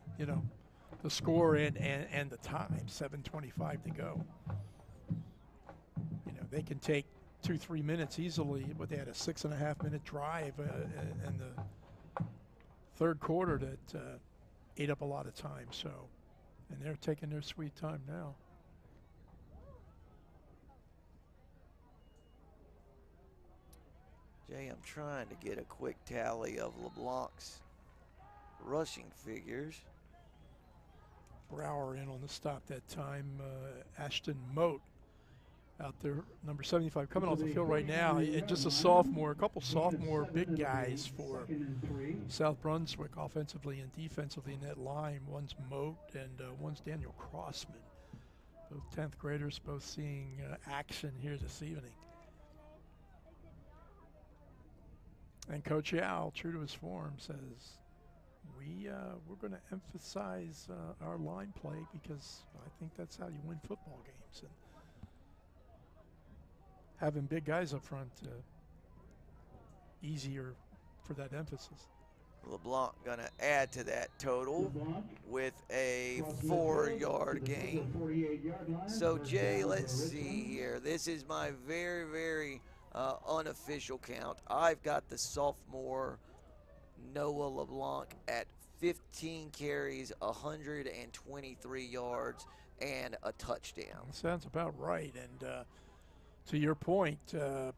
Speaker 2: the score and the time, 7:25 to go. You know, they can take 2-3 minutes easily, but they had a 6.5 minute drive in the third quarter that ate up a lot of time. So, and they're taking their sweet time now.
Speaker 1: Jay, I'm trying to get a quick tally of LeBlanc's rushing figures.
Speaker 2: Brower in on the stop that time. Ashton Moat out there, number 75, coming off the field right now. And just a sophomore, a couple sophomore big guys for South Brunswick offensively and defensively in that line. One's Moat and one's Daniel Crossman. Both 10th graders, both seeing action here this evening. And Coach Yao, true to his form, says, we're going to emphasize our line play because I think that's how you win football games. And having big guys up front, easier for that emphasis.
Speaker 1: LeBlanc going to add to that total with a 4-yard gain. So, Jay, let's see here. This is my very, very unofficial count. I've got the sophomore Noah LeBlanc at 15 carries, 123 yards, and a touchdown.
Speaker 2: Sounds about right. And to your point, a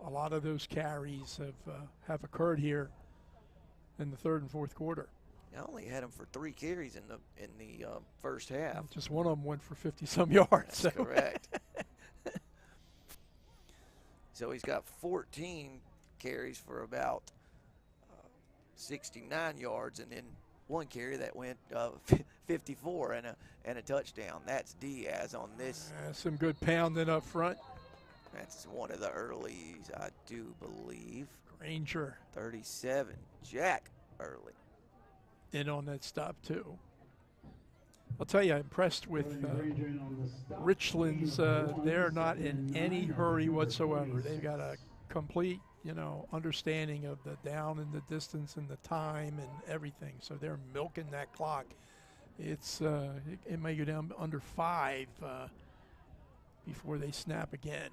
Speaker 2: lot of those carries have occurred here in the third and fourth quarter.
Speaker 1: I only had him for 3 carries in the first half.
Speaker 2: Just one of them went for 50-some yards.
Speaker 1: That's correct. So he's got 14 carries for about 69 yards, and then one carry that went 54 and a touchdown. That's Diaz on this.
Speaker 2: Some good pounding up front.
Speaker 1: That's one of the earlies, I do believe.
Speaker 2: Granger.
Speaker 1: 37, Jack Early.
Speaker 2: In on that stop too. I'll tell you, I'm impressed with Richlands. They're not in any hurry whatsoever. They've got a complete, understanding of the down and the distance and the time and everything. So they're milking that clock. It's it may go down under 5 before they snap again.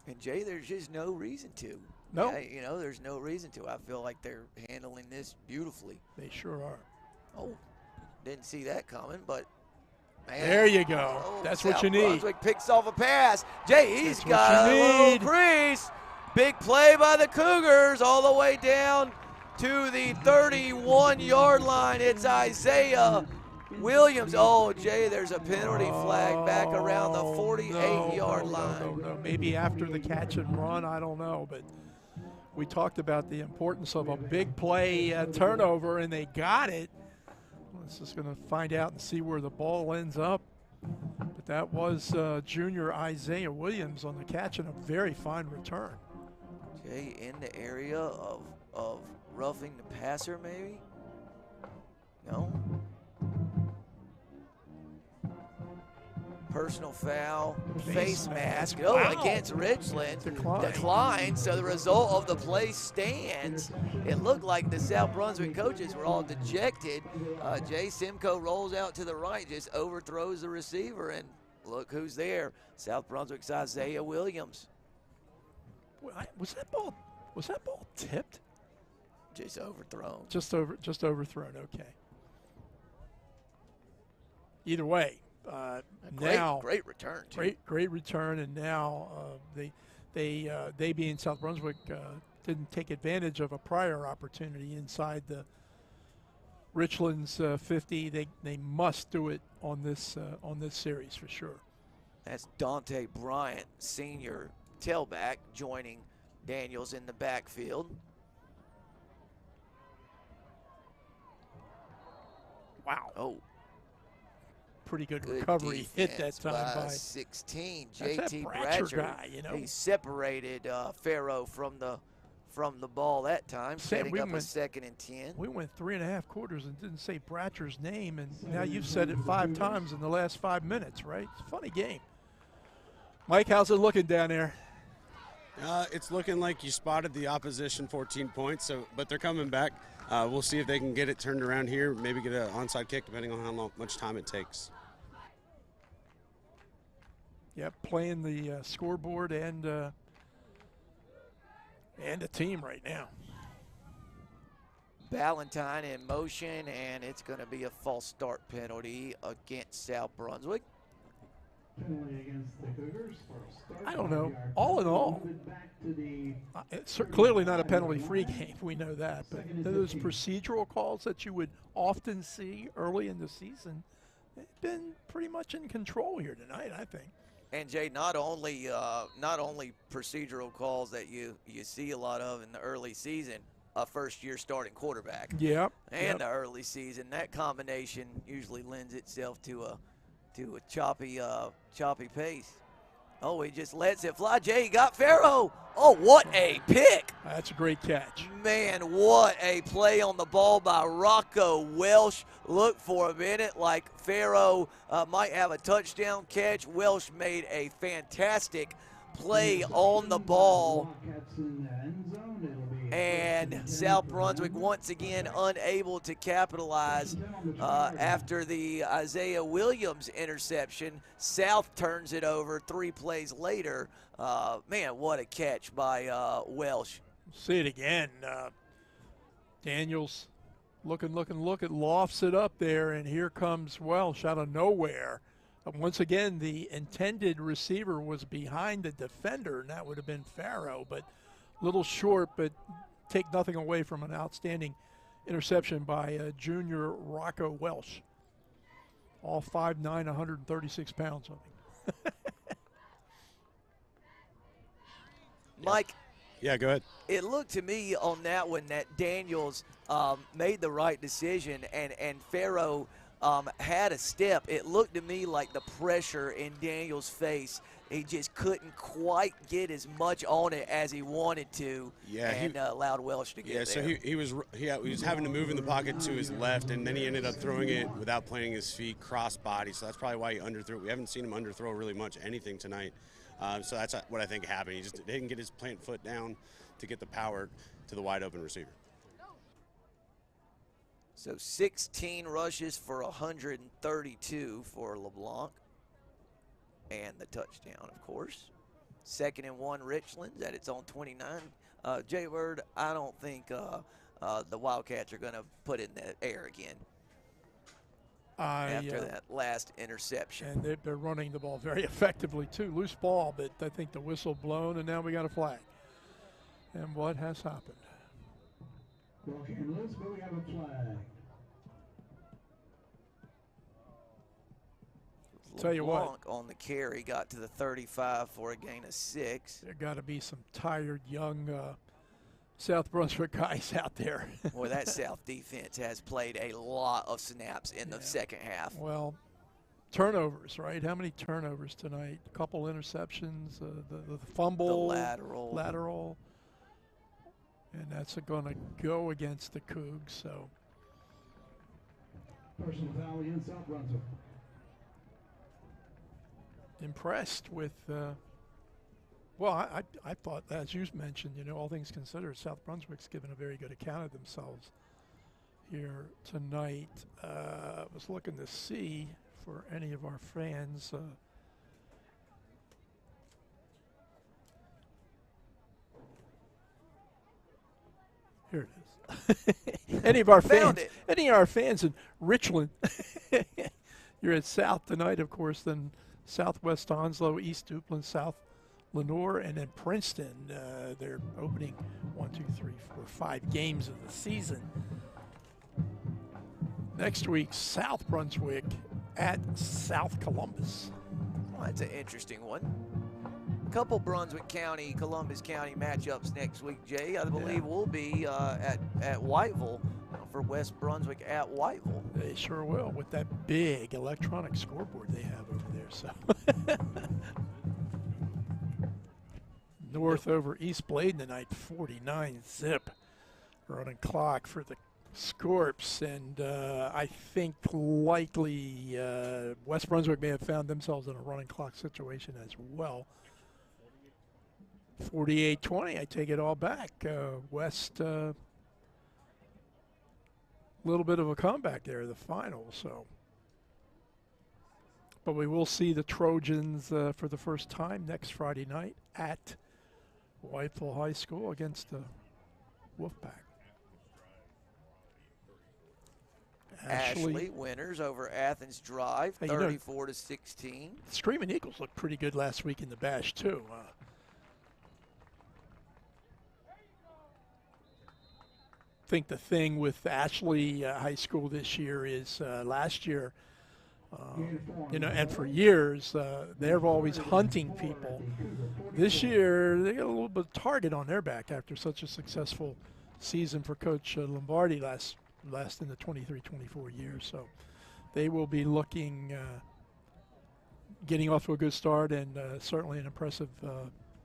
Speaker 1: And Jay, there's just no reason to.
Speaker 2: No.
Speaker 1: Yeah, there's no reason to. I feel like they're handling this beautifully.
Speaker 2: They sure are.
Speaker 1: Oh, didn't see that coming, but man.
Speaker 2: There you go. That's what you need.
Speaker 1: Brunswick picks off a pass. Jay, he's got a little crease. Big play by the Cougars all the way down to the 31-yard line. It's Isaiah Williams. Oh, Jay, there's a penalty flag back around the 48-yard line.
Speaker 2: No. Maybe after the catch and run, I don't know. But we talked about the importance of a big play turnover, and they got it. Let's just going to find out and see where the ball ends up. But that was junior Isaiah Williams on the catch and a very fine return.
Speaker 1: Jay, in the area of roughing the passer, maybe? No? Personal foul, face mask. Oh,
Speaker 2: wow.
Speaker 1: Against Richland.
Speaker 2: Decline.
Speaker 1: So the result of the play stands. It looked like the South Brunswick coaches were all dejected. Jay Simcoe rolls out to the right, just overthrows the receiver, and look who's there. South Brunswick's Isaiah Williams.
Speaker 2: Was that ball tipped?
Speaker 1: Just overthrown.
Speaker 2: Just overthrown. Okay. Either way.
Speaker 1: Great return. Too.
Speaker 2: Great return, and now they being South Brunswick, didn't take advantage of a prior opportunity inside the Richlands 50. They must do it on this series for sure.
Speaker 1: That's Dante Bryant, senior tailback, joining Daniels in the backfield.
Speaker 2: Wow.
Speaker 1: Oh,
Speaker 2: pretty good
Speaker 1: good
Speaker 2: recovery. Hit that
Speaker 1: defense
Speaker 2: time by
Speaker 1: 16.
Speaker 2: that's that
Speaker 1: JT
Speaker 2: Bratcher
Speaker 1: Bratcher
Speaker 2: guy, you know.
Speaker 1: He separated Farrow from the ball that time,
Speaker 2: Sam,
Speaker 1: setting
Speaker 2: we
Speaker 1: up a
Speaker 2: went-
Speaker 1: 2nd and 10.
Speaker 2: We went 3.5 quarters and didn't say Bratcher's name, and now you've said it 5 times in the last 5 minutes, right? It's a funny game. Mike, how's it looking down there?
Speaker 3: It's looking like you spotted the opposition 14 points, but they're coming back. We'll see if they can get it turned around here, maybe get an onside kick depending on how much time it takes.
Speaker 2: Yep, playing the scoreboard and the team right now.
Speaker 1: Ballantyne in motion, and it's going to be a false start penalty against South Brunswick.
Speaker 4: Penalty against the Cougars for a start.
Speaker 2: I don't know.
Speaker 4: 5-yard
Speaker 2: All in
Speaker 4: penalty.
Speaker 2: all,
Speaker 4: Move it back to the
Speaker 2: it's clearly not a penalty-free game. We know that. But those procedural calls that you would often see early in the season, they've been pretty much in control here tonight, I think.
Speaker 1: And Jay, not only procedural calls that you see a lot of in the early season, a first-year starting quarterback,
Speaker 2: Yep.
Speaker 1: and the early season, that combination usually lends itself to a choppy pace. Oh, he just lets it fly. Jay, he got Farrow. Oh, what a pick.
Speaker 2: That's a great catch.
Speaker 1: Man, what a play on the ball by Rocco Welsh. Looked for a minute like Farrow might have a touchdown catch. Welsh made a fantastic play on the ball.
Speaker 4: Wildcats in the end zone. It'll be
Speaker 1: And South Brunswick once again unable to capitalize after the Isaiah Williams interception. South turns it over 3 plays later. Man, what a catch by Welsh.
Speaker 2: See it again. Daniels looking, lofts it up there, and here comes Welsh out of nowhere. Once again, the intended receiver was behind the defender, and that would have been Farrow, but a little short, but take nothing away from an outstanding interception by junior Rocco Welsh. All 5'9", 136 pounds on him.
Speaker 1: Mike,
Speaker 3: Yeah, go ahead.
Speaker 1: it looked to me on that one that Daniels made the right decision, and Farrow had a step. It looked to me like the pressure in Daniels' face, he just couldn't quite get as much on it as he wanted to, and allowed Welsh to get there.
Speaker 3: So he was having to move in the pocket to his left, and then he ended up throwing it without planting his feet, cross body. So that's probably why he underthrew it. We haven't seen him underthrow really much anything tonight. So that's what I think happened. He just didn't get his plant foot down to get the power to the wide open receiver.
Speaker 1: So 16 rushes for 132 for LeBlanc. And the touchdown, of course. 2nd and 1 Richlands at its own 29. Jay Bird, I don't think the Wildcats are going to put in the air again after that last interception.
Speaker 2: And they're running the ball very effectively, too. Loose ball, but I think the whistle blown, and now we got a flag. And what has happened?
Speaker 4: ball came loose, but we have a flag.
Speaker 2: Tell you what.
Speaker 1: LeBlanc on the carry got to the 35 for a gain of 6.
Speaker 2: There got to be some tired young South Brunswick guys out there.
Speaker 1: Boy, that South defense has played a lot of snaps in the second half.
Speaker 2: Well, turnovers, right? How many turnovers tonight? A couple interceptions, the fumble,
Speaker 1: The lateral.
Speaker 2: And that's going to go against the Cougs. So
Speaker 4: Personal foul against South Brunswick.
Speaker 2: impressed with. Well, I thought, as you mentioned, all things considered, South Brunswick's given a very good account of themselves here tonight. I was looking to see for any of our fans. Here it is. Any of our fans in Richland. You're at South tonight, of course, then Southwest Onslow, East Duplin, South Lenore, and then Princeton. They're opening 1, 2, 3, 4, 5 games of the season. Next week, South Brunswick at South Columbus.
Speaker 1: Well, that's an interesting one. A couple Brunswick County, Columbus County matchups next week, Jay. I believe we'll be at Whiteville for West Brunswick at Whiteville.
Speaker 2: They sure will, with that big electronic scoreboard they have over there. So North over East Bladen tonight, 49 zip. Running clock for the Scorps, and I think likely West Brunswick may have found themselves in a running clock situation as well. 48-20, I take it all back. West, little bit of a comeback there, the final. So, but we will see the Trojans for the first time next Friday night at Whiteville High School against the Wolfpack.
Speaker 1: Ashley winners over Athens Drive, 34-16.
Speaker 2: Screaming Eagles looked pretty good last week in the Bash too. I think the thing with Ashley High School this year is last year, and for years, they're always hunting people. This year, they got a little bit of target on their back after such a successful season for Coach Lombardi last in the 23-24 years. So they will be looking, getting off to a good start, and certainly an impressive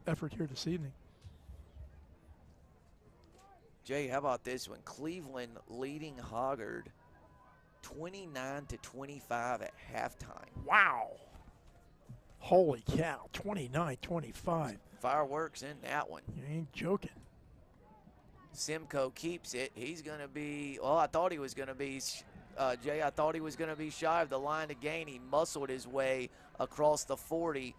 Speaker 2: effort here this evening.
Speaker 1: Jay, how about this one? Cleveland leading Hoggard 29-25 at halftime.
Speaker 2: Wow. Holy cow, 29-25.
Speaker 1: Fireworks in that one.
Speaker 2: You ain't joking.
Speaker 1: Simcoe keeps it. He's going to be, well, I thought he was going to be, Jay, I thought he was going to be shy of the line to gain. He muscled his way across the 40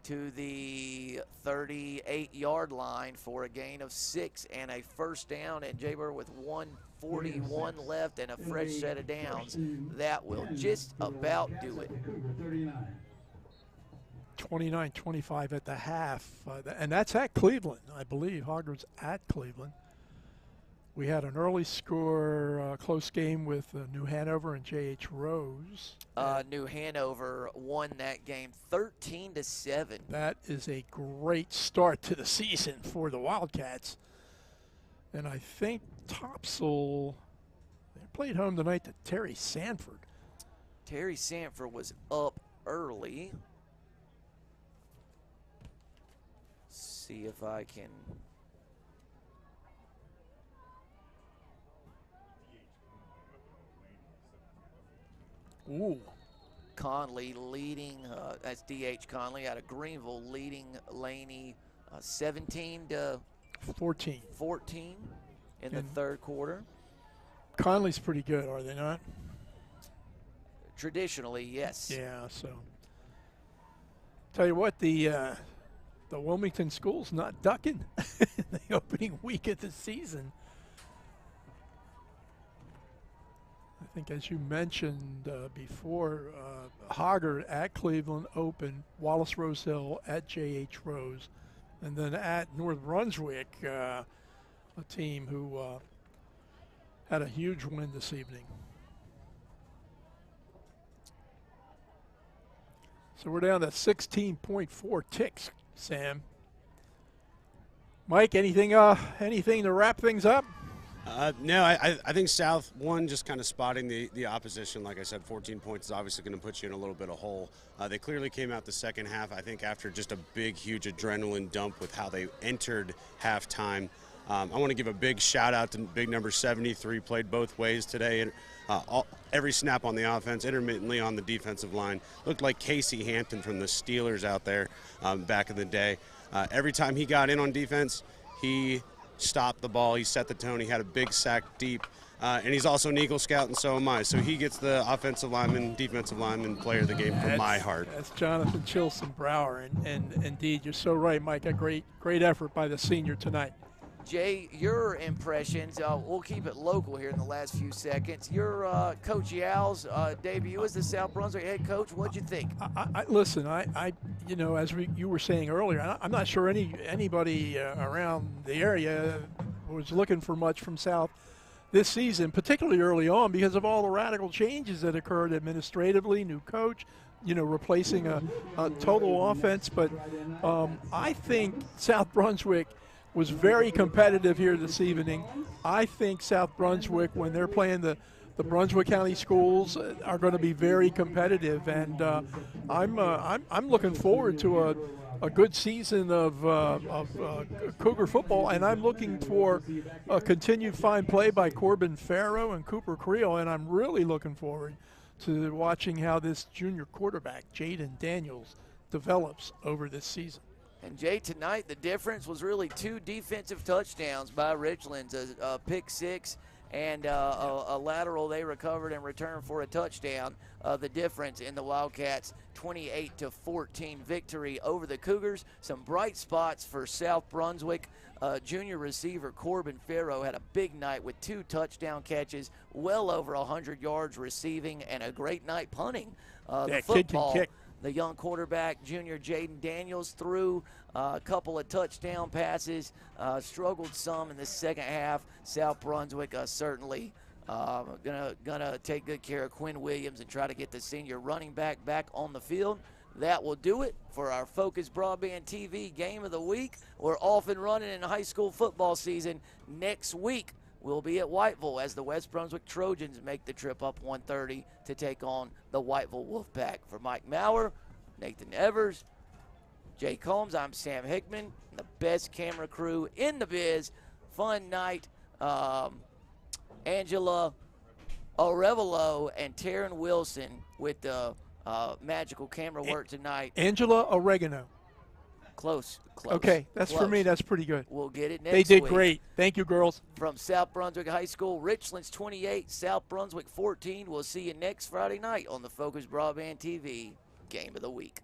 Speaker 1: to the 38-yard line for a gain of 6 and a first down. And Jaber, with 1:41 left and a fresh set of downs, that will just about do it.
Speaker 2: 29-25 at the half, and that's at Cleveland, I believe. Hoggard's at Cleveland. We had an early score, close game with New Hanover and J.H. Rose.
Speaker 1: New Hanover won that game 13-7.
Speaker 2: That is a great start to the season for the Wildcats. And I think Topsail, they played home tonight to Terry Sanford.
Speaker 1: Terry Sanford was up early. See if I can.
Speaker 2: Ooh.
Speaker 1: Conley leading, that's D.H. Conley out of Greenville, leading Laney 17-14 in the third quarter.
Speaker 2: Conley's pretty good, are they not?
Speaker 1: Traditionally, yes.
Speaker 2: Yeah, so. Tell you what, the Wilmington school's not ducking the opening week of the season. I think, as you mentioned before, Hoggard at Cleveland Open, Wallace Rosehill at J.H. Rose, and then at North Brunswick, a team who had a huge win this evening. So we're down to 16.4 ticks, Sam. Mike, anything to wrap things up?
Speaker 3: No, I think South, one, just kind of spotting the opposition. Like I said, 14 points is obviously going to put you in a little bit of hole. They clearly came out the second half, I think, after just a big, huge adrenaline dump with how they entered halftime. I want to give a big shout out to big number 73, played both ways today. And every snap on the offense, intermittently on the defensive line. Looked like Casey Hampton from the Steelers out there back in the day. Every time he got in on defense, he stopped the ball, he set the tone, he had a big sack deep, and he's also an Eagle Scout, and so am I. So he gets the offensive lineman, defensive lineman, player of the game from my heart.
Speaker 2: That's Jonathan Chilson Brower, and indeed, you're so right, Mike. A great effort by the senior tonight.
Speaker 1: Jay, your impressions, we'll keep it local here in the last few seconds. Your Coach Yow's debut as the South Brunswick head coach, what'd you think?
Speaker 2: Listen, you know, as you were saying earlier, I'm not sure anybody around the area was looking for much from South this season, particularly early on, because of all the radical changes that occurred administratively, new coach, you know, replacing a total offense. But I think South Brunswick was very competitive here this evening. I think South Brunswick, when they're playing the Brunswick County schools, are going to be very competitive, and I'm looking forward to a good season of Cougar football, and I'm looking for a continued fine play by Corbin Farrow and Cooper Creel, and I'm really looking forward to watching how this junior quarterback, Jaden Daniels, develops over this season.
Speaker 1: And Jay, tonight the difference was really 2 defensive touchdowns by Richlands, a pick 6 and a lateral they recovered and returned for a touchdown. The difference in the Wildcats' 28-14 victory over the Cougars. Some bright spots for South Brunswick. Junior receiver Corbin Farrow had a big night with 2 touchdown catches, well over 100 yards receiving, and a great night punting. The football.
Speaker 2: Kid can kick.
Speaker 1: The young quarterback, junior Jaden Daniels, threw a couple of touchdown passes, struggled some in the second half. South Brunswick certainly gonna take good care of Quinn Williams and try to get the senior running back on the field. That will do it for our FOCUS Broadband TV Game of the Week. We're off and running in high school football season. Next week, we'll be at Whiteville as the West Brunswick Trojans make the trip up 130 to take on the Whiteville Wolfpack. For Mike Maurer, Nathan Evers, Jay Combs, I'm Sam Hickman, the best camera crew in the biz. Fun night. Angela Arevalo and Taryn Wilson with the magical camera work tonight.
Speaker 2: Angela Oregano.
Speaker 1: Close.
Speaker 2: Okay, that's
Speaker 1: close.
Speaker 2: For me. That's pretty good.
Speaker 1: We'll get it next
Speaker 2: They
Speaker 1: week.
Speaker 2: did great. Thank you, girls.
Speaker 1: From South Brunswick High School, Richlands 28, South Brunswick 14. We'll see you next Friday night on the FOCUS Broadband TV Game of the Week.